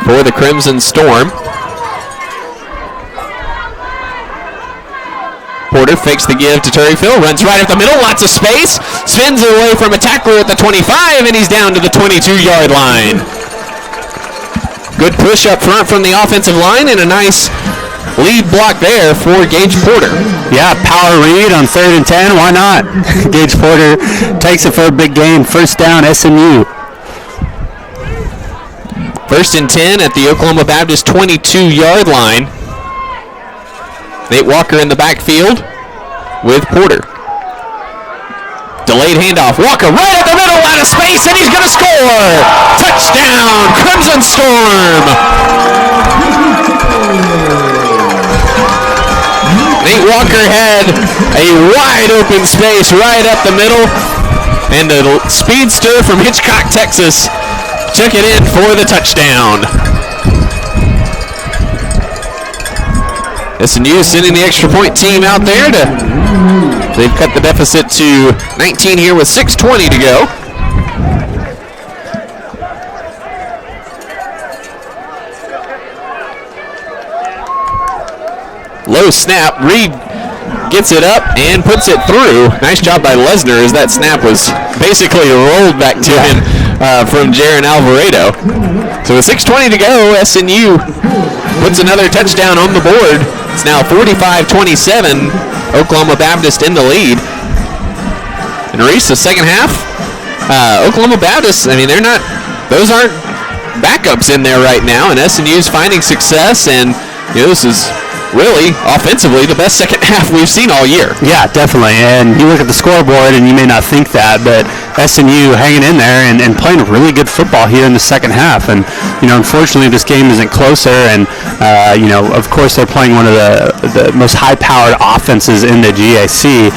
for the Crimson Storm. Porter fakes the give to Turbyfield, runs right up the middle, lots of space, spins it away from a tackler at the 25, and he's down to the 22-yard line. Good push up front from the offensive line, and a nice lead block there for Gage Porter. Yeah, power read on 3rd and 10, why not? Gage Porter takes it for a big gain, 1st down, SNU. 1st and 10 at the Oklahoma Baptist 22-yard line. Nate Walker in the backfield with Porter. Delayed handoff. Walker right at the middle, out of space, and he's going to score! Touchdown, Crimson Storm! Nate Walker had a wide open space right up the middle, and the speedster from Hitchcock, Texas, took it in for the touchdown. SNU sending the extra point team out there they've cut the deficit to 19 here with 6:20 to go. Low snap, Reed gets it up and puts it through. Nice job by Lesnar as that snap was basically rolled back to him from Jaron Alvarado. So with 6:20 to go, SNU puts another touchdown on the board. It's now 45-27, Oklahoma Baptist in the lead. And Reese, the second half, Oklahoma Baptist, I mean, those aren't backups in there right now, and SNU's finding success, and this is really, offensively, the best second half we've seen all year. Yeah, definitely. And you look at the scoreboard, and you may not think that, but SNU hanging in there and playing really good football here in the second half. And, unfortunately, this game isn't closer. And, of course, they're playing one of the most high-powered offenses in the GAC.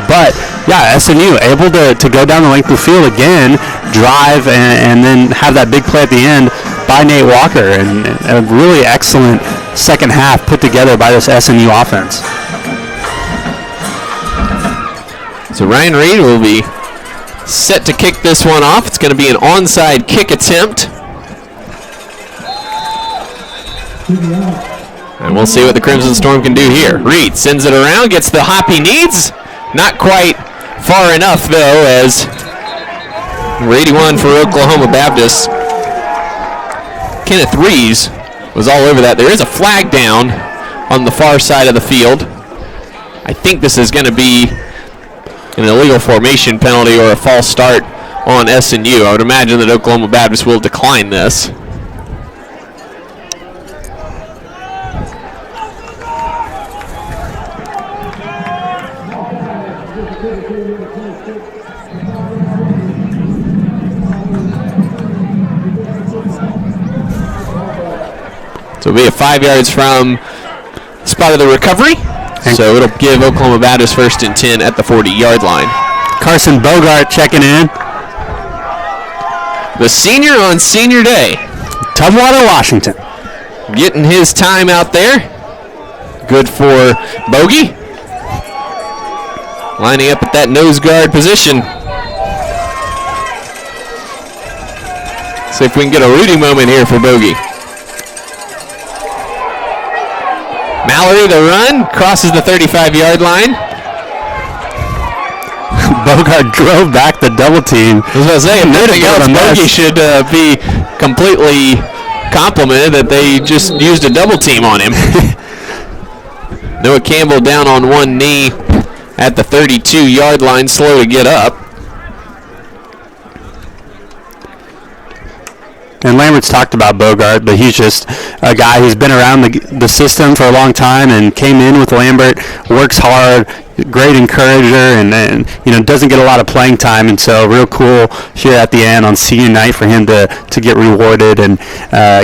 But, yeah, SNU able to go down the length of the field again, drive, and then have that big play at the end by Nate Walker. And a really excellent second half put together by this SNU offense. So Ryan Reed will be set to kick this one off. It's going to be an onside kick attempt. And we'll see what the Crimson Storm can do here. Reed sends it around, gets the hop he needs. Not quite far enough, though, as number 81 for Oklahoma Baptist, Kenneth Reeves, was all over that. There is a flag down on the far side of the field. I think this is going to be an illegal formation penalty or a false start on SNU. I would imagine that Oklahoma Baptist will decline this. So it'll be 5 yards from the spot of the recovery. So it'll give Oklahoma Baptist 1st and 10 at the 40-yard line. Carson Bogart checking in. The senior on senior day. Tumwater, Washington. Getting his time out there. Good for Bogey. Lining up at that nose guard position. See if we can get a Rudy moment here for Bogey. Mallory, the run, crosses the 35-yard line. Bogart drove back the double team. I was going to say, if nothing else, Bogey should be completely complimented that they just used a double team on him. Noah Campbell down on one knee at the 32-yard line, slow to get up. And Lambert's talked about Bogart, but he's just a guy who's been around the system for a long time and came in with Lambert, works hard, great encourager, and doesn't get a lot of playing time. And so real cool here at the end on senior night for him to get rewarded and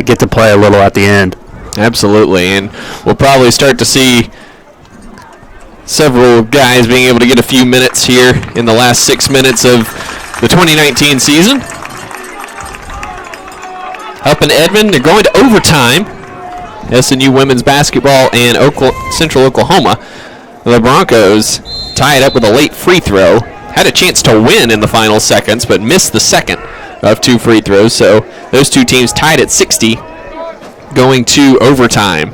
get to play a little at the end. Absolutely, and we'll probably start to see several guys being able to get a few minutes here in the last 6 minutes of the 2019 season. Up in Edmond, they're going to overtime. SNU women's basketball and Central Oklahoma. The Broncos tied up with a late free throw. Had a chance to win in the final seconds, but missed the second of 2 free throws. So those two teams tied at 60, going to overtime.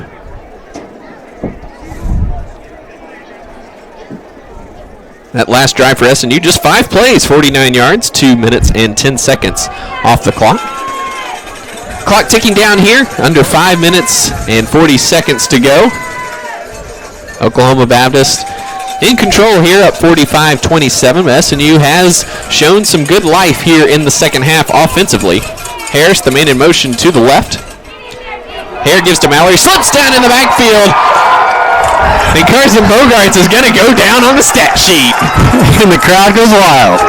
That last drive for SNU, just 5 plays, 49 yards, 2 minutes and 10 seconds off the clock. Clock ticking down here, under 5 minutes and 40 seconds to go. Oklahoma Baptist in control here, up 45-27. SNU has shown some good life here in the second half offensively. Harris, the man in motion to the left. Hare gives to Mallory, slips down in the backfield. And Carson Bogarts is going to go down on the stat sheet. And the crowd goes wild.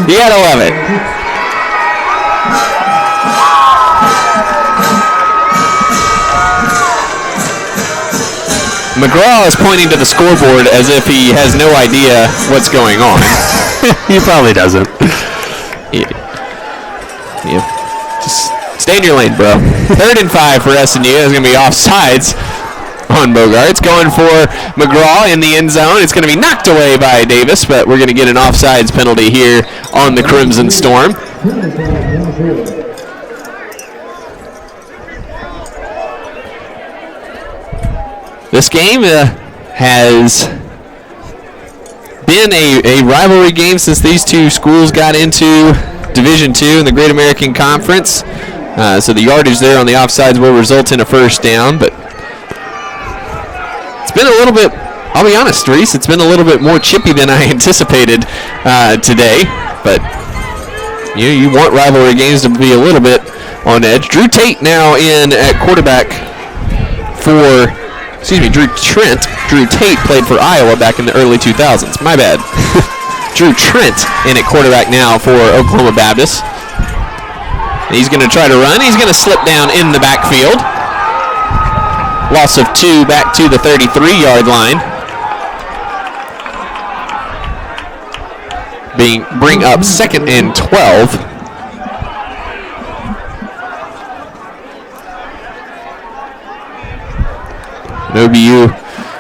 You gotta love it. McGraw is pointing to the scoreboard as if he has no idea what's going on. He probably doesn't. Yeah. Just stay in your lane, bro. 3rd and 5 for SNU. It's going to be offsides on Bogarts. Going for McGraw in the end zone. It's going to be knocked away by Davis, but we're going to get an offsides penalty here on the Crimson Storm. This game has been a rivalry game since these two schools got into Division II in the Great American Conference. So the yardage there on the offsides will result in a first down, but it's been a little bit, I'll be honest, Reese, it's been a little bit more chippy than I anticipated today, but you want rivalry games to be a little bit on edge. Drew Tate now in at quarterback for, Drew Trent. Drew Tate played for Iowa back in the early 2000s. My bad. Drew Trent in at quarterback now for Oklahoma Baptist. He's going to try to run. He's going to slip down in the backfield. Loss of 2 back to the 33-yard line. Bring up 2nd and 12. OBU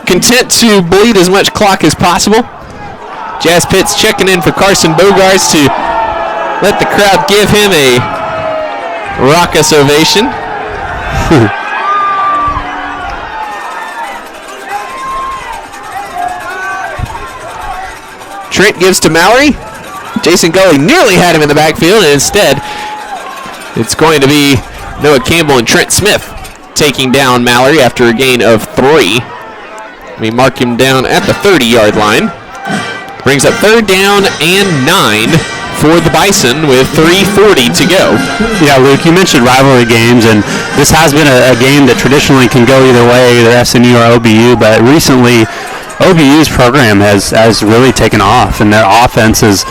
content to bleed as much clock as possible. Jazz Pitts checking in for Carson Bogarts to let the crowd give him a raucous ovation. Trent gives to Mallory. Jason Gully nearly had him in the backfield, and instead it's going to be Noah Campbell and Trent Smith taking down Mallory after a gain of 3. We mark him down at the 30-yard line. Brings up 3rd down and 9 for the Bison with 3:40 to go. Yeah, Luke, you mentioned rivalry games, and this has been a game that traditionally can go either way, either SNU or OBU, but recently OBU's program has really taken off, and their offense is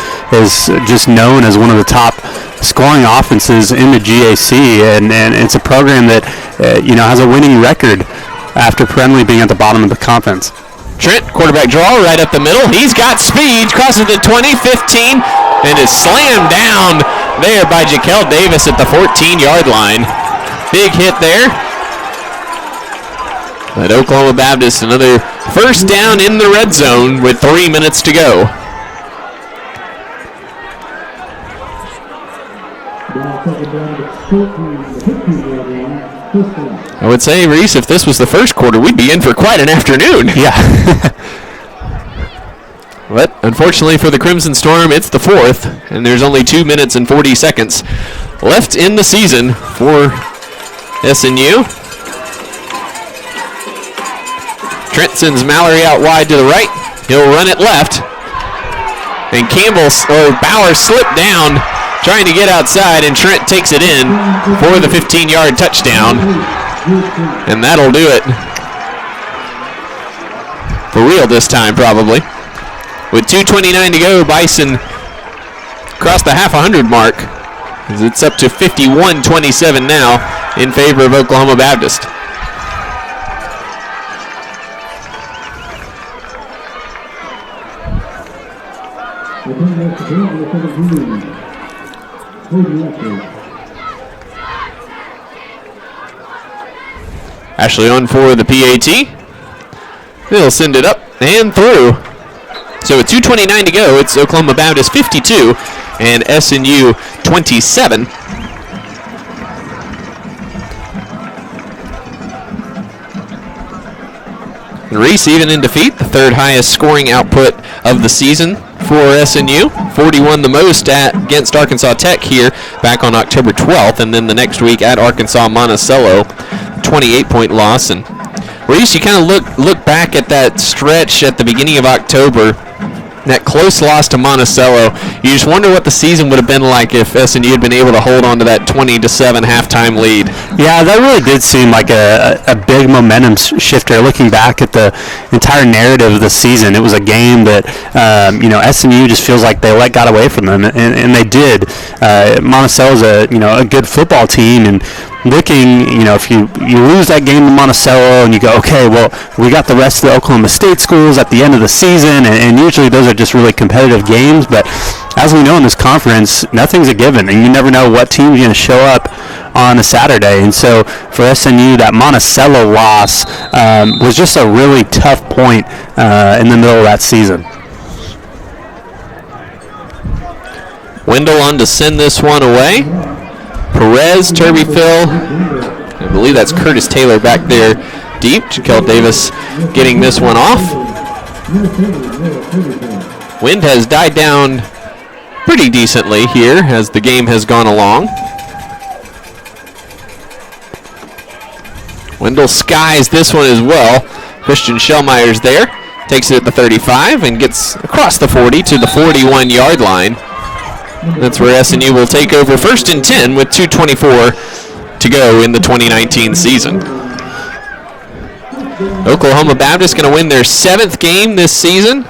just known as one of the top scoring offenses in the GAC, and it's a program that has a winning record after perennially being at the bottom of the conference. Trent, quarterback draw right up the middle. He's got speed, crosses the 20, 15, and is slammed down there by Jaquel Davis at the 14-yard line. Big hit there. But Oklahoma Baptist, another first down in the red zone with 3 minutes to go. I would say, Reese, if this was the first quarter, we'd be in for quite an afternoon. Yeah. But unfortunately for the Crimson Storm, it's the 4th, and there's only 2 minutes and 40 seconds left in the season for SNU. Trent sends Mallory out wide to the right. He'll run it left. And Bauer slipped down trying to get outside, and Trent takes it in for the 15-yard touchdown. And that'll do it. For real this time, probably. With 2:29 to go, Bison crossed the half 100 mark. It's up to 51-27 now in favor of Oklahoma Baptist. Ashley on for the PAT. They'll send it up and through. So with 2:29 to go, it's Oklahoma Baptist 52 and SNU 27. And Reese, even in defeat, the 3rd highest scoring output of the season for SNU. 41 the most against Arkansas Tech here back on October 12th, and then the next week at Arkansas Monticello, 28-point loss. And Reese, you kind of look back at that stretch at the beginning of October, that close loss to Monticello. You just wonder what the season would have been like if SNU had been able to hold on to that 20-7 halftime lead. Yeah, that really did seem like a big momentum shifter. Looking back at the entire narrative of the season, it was a game that SNU just feels like they got away from them, and they did. Monticello's a good football team, and looking, if you lose that game to Monticello and you go, okay, well, we got the rest of the Oklahoma State schools at the end of the season, and usually those are just really competitive games, but as we know in this conference, nothing's a given, and you never know what team's going to show up on a Saturday. And so for SNU, that Monticello loss was just a really tough point in the middle of that season. Wendell on to send this one away. Perez, Turbyfill, I believe that's Curtis Taylor back there deep. Jaquel Davis getting this one off. Wind has died down pretty decently here as the game has gone along. Wendell skies this one as well. Christian Shellmeyer's there. Takes it at the 35 and gets across the 40 to the 41-yard line. That's where SNU will take over 1st and 10 with 2:24 to go in the 2019 season. Oklahoma Baptist going to win their 7th game this season.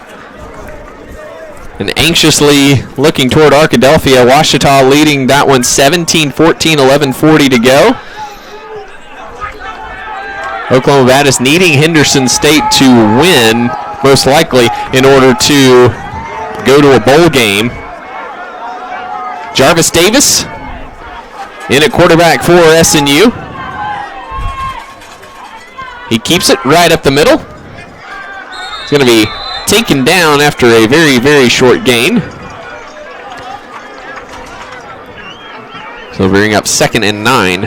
And anxiously looking toward Arkadelphia. Ouachita leading that one 17-14, 11:40 to go. Oklahoma Baptist needing Henderson State to win, most likely, in order to go to a bowl game. Jarvis Davis in at quarterback for SNU. He keeps it right up the middle. It's going to be taken down after a very, very short gain. So we'll bring up 2nd and 9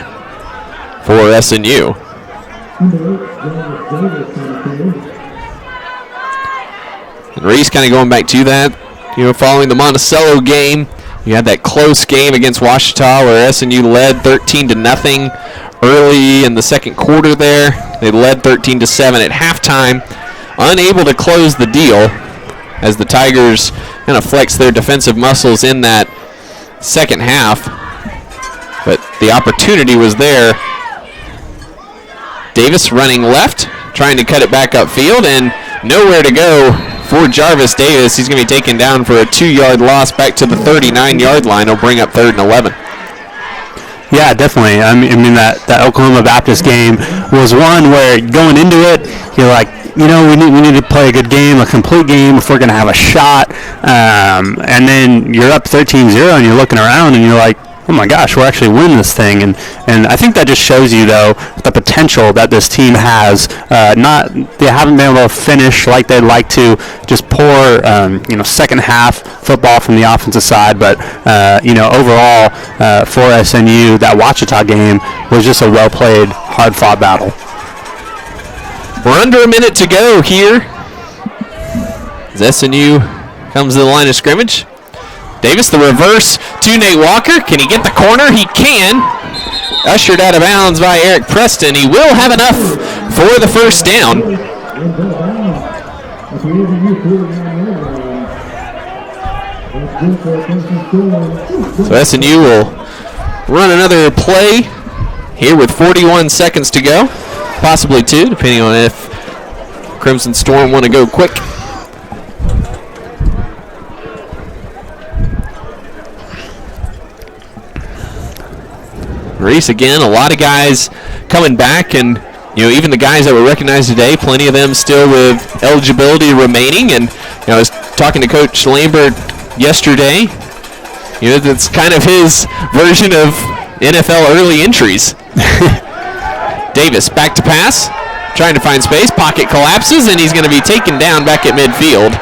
for SNU. And Reese kind of going back to that, following the Monticello game, You had that close game against Ouachita where SNU led 13-0 early in the second quarter there. They led 13-7 at halftime, unable to close the deal as the Tigers kind of flexed their defensive muscles in that second half. But the opportunity was there. Davis running left, trying to cut it back upfield, and nowhere to go for Jarvis Davis. He's going to be taken down for a 2-yard loss back to the 39-yard line. He'll bring up 3rd and 11. Yeah, definitely. I mean that Oklahoma Baptist game was one where going into it, you're like, we need to play a good game, a complete game if we're going to have a shot. And then you're up 13-0 and you're looking around and you're like, oh my gosh, we're actually winning this thing. And I think that just shows you, though, the potential that this team has. They haven't been able to finish like they'd like to, just poor, second half football from the offensive side. But, overall, for SNU, that Ouachita game was just a well-played, hard-fought battle. We're under a minute to go here as SNU comes to the line of scrimmage. Davis, the reverse to Nate Walker. Can he get the corner? He can. Ushered out of bounds by Eric Preston. He will have enough for the first down. So SNU will run another play here with 41 seconds to go. Possibly 2, depending on if Crimson Storm want to go quick. Reese again, a lot of guys coming back, and even the guys that were recognized today, plenty of them still with eligibility remaining. And I was talking to Coach Lambert yesterday. That's kind of his version of NFL early entries. Davis back to pass, trying to find space. Pocket collapses, and he's going to be taken down back at midfield.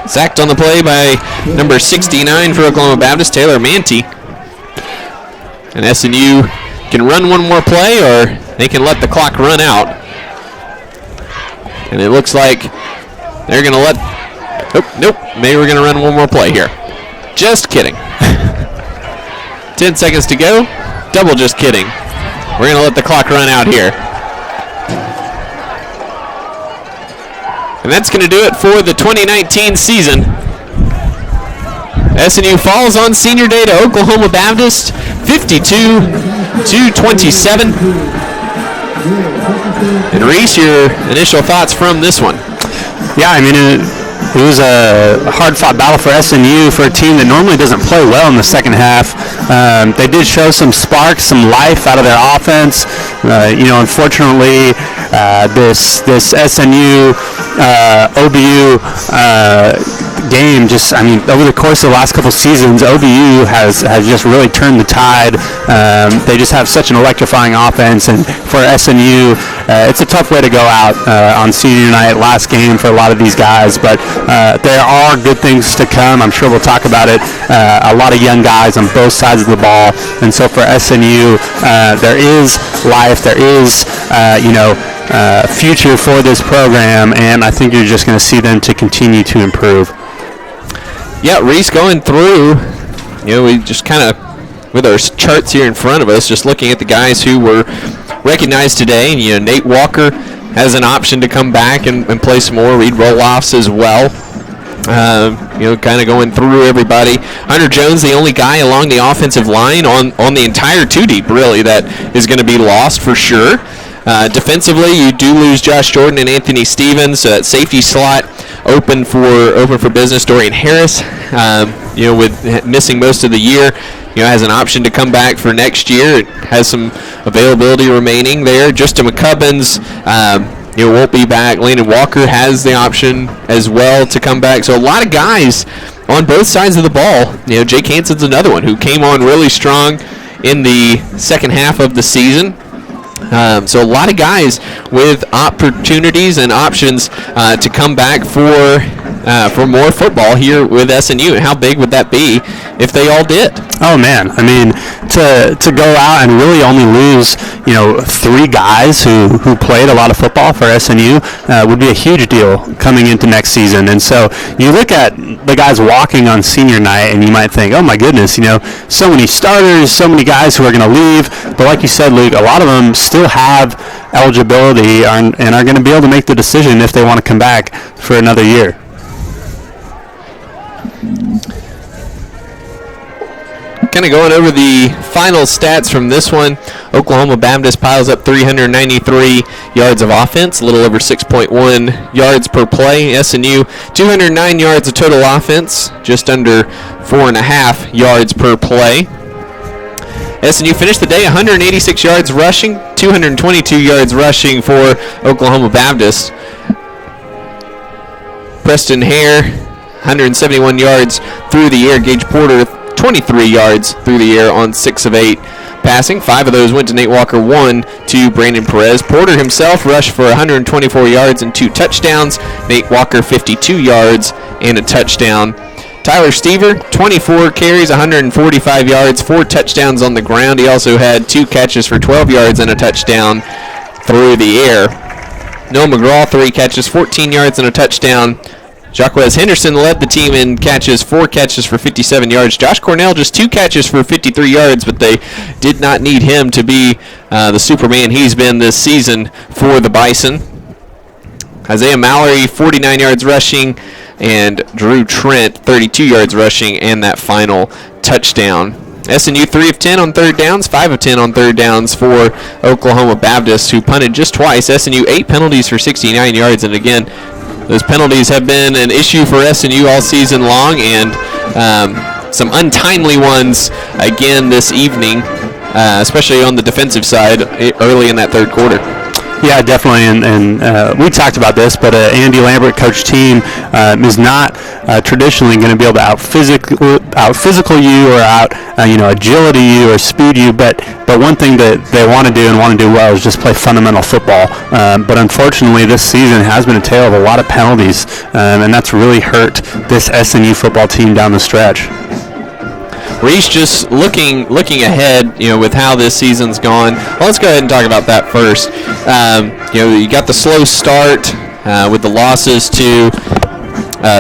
Sacked on the play by number 69 for Oklahoma Baptist, Taylor Manti. And SNU can run one more play, or they can let the clock run out. And it looks like they're going to let... Oh, nope. Maybe we're going to run one more play here. Just kidding. 10 seconds to go. Double just kidding. We're going to let the clock run out here. And that's going to do it for the 2019 season. SNU falls on senior day to Oklahoma Baptist, 52-27. And Reese, your initial thoughts from this one? Yeah, I mean, it was a hard-fought battle for SNU, for a team that normally doesn't play well in the second half. They did show some sparks, some life out of their offense. Unfortunately, this SNU OBU game, over the course of the last couple seasons, OBU has just really turned the tide. They just have such an electrifying offense, and for SNU, it's a tough way to go out on senior night, last game for a lot of these guys, but there are good things to come. I'm sure we'll talk about it. A lot of young guys on both sides of the ball, and so for SNU, there is life, there is future for this program, and I think you're just going to see them to continue to improve. Yeah, Reese, going through, we just kind of, with our charts here in front of us, just looking at the guys who were recognized today. Nate Walker has an option to come back and play some more. Reed Roloffs as well. Kind of going through everybody. Hunter Jones, the only guy along the offensive line on the entire two deep, really, that is going to be lost for sure. Defensively, you do lose Josh Jordan and Anthony Stevens. Safety slot open for business. Dorian Harris, with missing most of the year, has an option to come back for next year. It has some availability remaining there. Justin McCubbins, won't be back. Landon Walker has the option as well to come back. So a lot of guys on both sides of the ball. Jake Hansen's another one who came on really strong in the second half of the season. So a lot of guys with opportunities and options to come back for for more football here with SNU, and how big would that be if they all did? Oh man, I mean, to go out and really only lose, 3 guys who played a lot of football for SNU would be a huge deal coming into next season. And so you look at the guys walking on senior night, and you might think, oh my goodness, so many starters, so many guys who are going to leave. But like you said, Luke, a lot of them still have eligibility and are going to be able to make the decision if they want to come back for another year. Kind of going over the final stats from this one. Oklahoma Baptist piles up 393 yards of offense, a little over 6.1 yards per play. SNU 209 yards of total offense, just under 4.5 yards per play. SNU finished the day 186 yards rushing, 222 yards rushing for Oklahoma Baptist. Preston Hare 171 yards through the air. Gage Porter 23 yards through the air on 6 of 8 passing. 5 of those went to Nate Walker, 1 to Brandon Perez. Porter himself rushed for 124 yards and 2 touchdowns. Nate Walker 52 yards and a touchdown. Tyler Stever 24 carries, 145 yards, 4 touchdowns on the ground. He also had 2 catches for 12 yards and a touchdown through the air. Noah McGraw 3 catches, 14 yards and a touchdown. Jacquez Henderson led the team in catches, 4 catches for 57 yards. Josh Cornell just 2 catches for 53 yards, but they did not need him to be the Superman he's been this season for the Bison. Isaiah Mallory 49 yards rushing, and Drew Trent 32 yards rushing, and that final touchdown. SNU 3 of 10 on third downs, 5 of 10 on third downs for Oklahoma Baptist, who punted just twice. SNU 8 penalties for 69 yards, and again, those penalties have been an issue for SNU all season long, and some untimely ones again this evening, especially on the defensive side early in that third quarter. Yeah, definitely, and we talked about this, but Andy Lambert coach team is not traditionally going to be able to out physical you or out agility you or speed you, but one thing that they want to do and want to do well is just play fundamental football. But unfortunately, this season has been a tale of a lot of penalties, and that's really hurt this SNU football team down the stretch. Reese, just looking ahead, with how this season's gone. Well, let's go ahead and talk about that first. You got the slow start with the losses to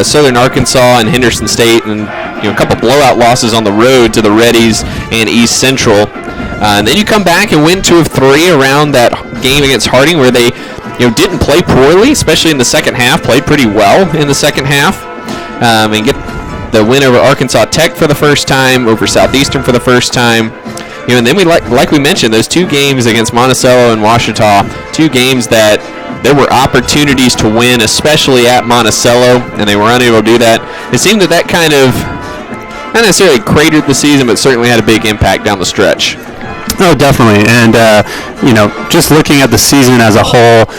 Southern Arkansas and Henderson State, and a couple blowout losses on the road to the Reddies and East Central. And then you come back and win 2 of 3 around that game against Harding, where they didn't play poorly, especially in the second half. Played pretty well in the second half, and get the win over Arkansas Tech for the first time, over Southeastern for the first time. And then we like we mentioned, those 2 games against Monticello and Ouachita, 2 games that there were opportunities to win, especially at Monticello, and they were unable to do that. It seemed that kind of not necessarily cratered the season, but certainly had a big impact down the stretch. Oh, definitely. And, just looking at the season as a whole,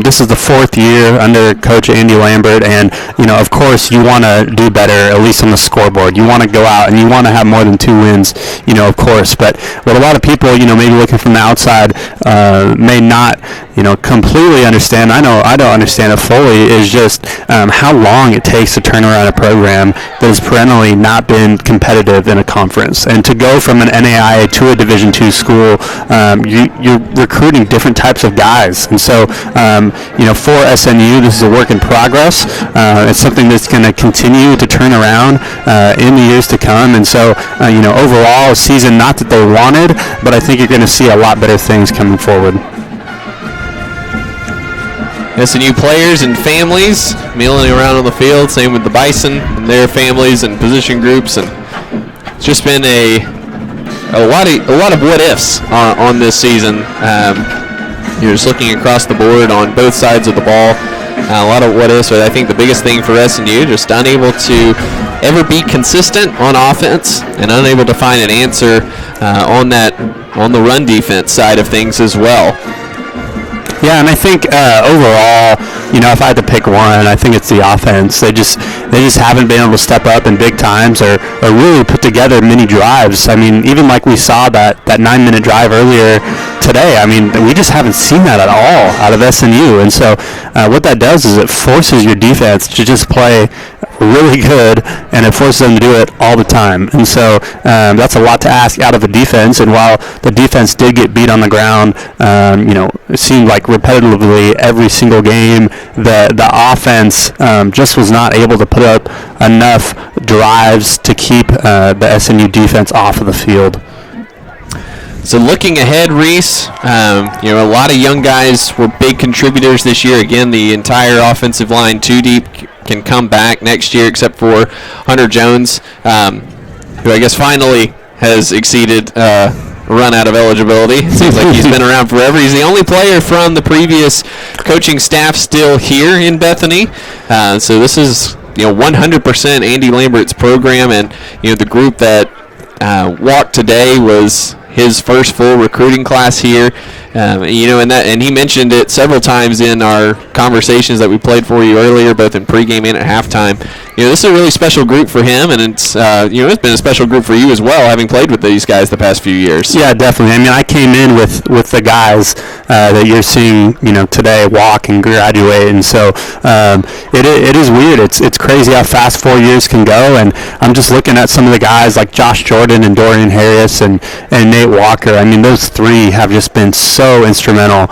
this is the 4th year under Coach Andy Lambert. And, of course, you want to do better, at least on the scoreboard. You want to go out and you want to have more than 2 wins, of course. But what a lot of people, maybe looking from the outside may not, completely understand. I know I don't understand it fully, is just how long it takes to turn around a program that has perennially not been competitive in a conference. And to go from an NAIA to a Division II school, you're recruiting different types of guys. And so, for SNU, this is a work in progress. It's something that's going to continue to turn around in the years to come. And so, overall, a season not that they wanted, but I think you're going to see a lot better things coming forward. SNU players and families milling around on the field, same with the Bison and their families and position groups, and it's just been a lot of what ifs on this season. You're just looking across the board on both sides of the ball. A lot of what ifs, but I think the biggest thing for SNU, just unable to ever be consistent on offense and unable to find an answer on the run defense side of things as well. Yeah, and I think overall, if I had to pick one, I think it's the offense. They just haven't been able to step up in big times or really put together many drives. I mean, even like we saw that 9-minute drive earlier today. I mean, we just haven't seen that at all out of SNU. And so what that does is it forces your defense to just play really good, and it forces them to do it all the time. And so that's a lot to ask out of a defense. And while the defense did get beat on the ground, it seemed like repetitively every single game, the offense just was not able to put up enough drives to keep the SNU defense off of the field. So looking ahead, Reese, a lot of young guys were big contributors this year. Again, the entire offensive line, two deep, can come back next year, except for Hunter Jones, who I guess finally has exceeded run out of eligibility. It seems like he's been around forever. He's the only player from the previous coaching staff still here in Bethany. So this is 100% Andy Lambert's program, and the group that walked today was his first full recruiting class here. And he mentioned it several times in our conversations that we played for you earlier, both in pregame and at halftime. This is a really special group for him, and it's it's been a special group for you as well, having played with these guys the past few years. Yeah, definitely. I mean, I came in with the guys that you're seeing today walk and graduate, and so it is weird. It's crazy how fast 4 years can go, and I'm just looking at some of the guys like Josh Jordan and Dorian Harris and Nate Walker. I mean, those three have just been so instrumental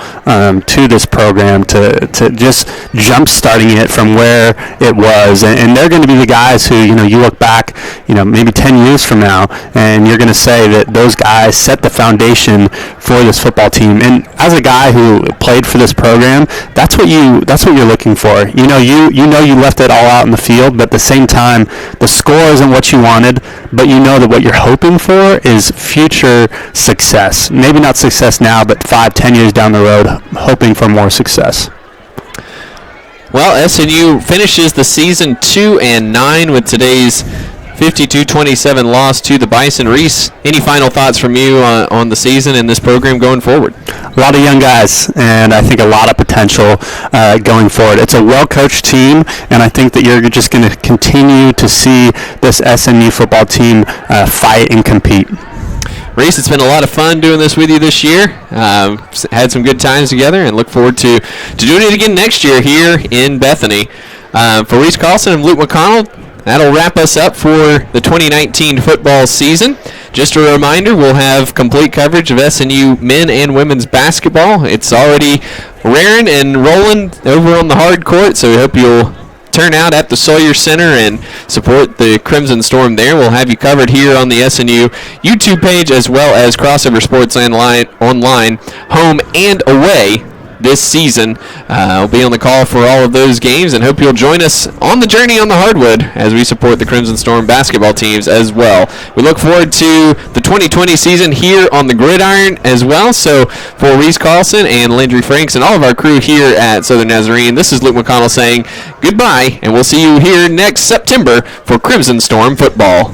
to this program to just jump starting it from where it was, and they're going to be the guys who you look back maybe 10 years from now, and you're going to say that those guys set the foundation for this football team. And as a guy who played for this program, that's what you're looking for. You left it all out in the field, but at the same time, the score isn't what you wanted, but that what you're hoping for is future success. Maybe not success now, but 5-10 years down the road, hoping for more success. Well, SNU finishes the season 2-9 with today's 52-27 loss to the Bison. Reese, any final thoughts from you on the season and this program going forward? A lot of young guys, and I think a lot of potential going forward. It's a well-coached team, and I think that you're just going to continue to see this SNU football team fight and compete. Reese, it's been a lot of fun doing this with you this year. Had some good times together, and look forward to doing it again next year here in Bethany. For Reese Carlson and Luke McConnell, that'll wrap us up for the 2019 football season. Just a reminder, we'll have complete coverage of SNU men and women's basketball. It's already raring and rolling over on the hard court, so we hope you'll turn out at the Sawyer Center and support the Crimson Storm there. We'll have you covered here on the SNU YouTube page, as well as Crossover Sports online home and away this season. I'll be on the call for all of those games, and hope you'll join us on the journey on the hardwood as we support the Crimson Storm basketball teams as well. We look forward to the 2020 season here on the gridiron as well. So for Reese Carlson and Landry Franks and all of our crew here at Southern Nazarene, this is Luke McConnell saying goodbye, and we'll see you here next September for Crimson Storm football.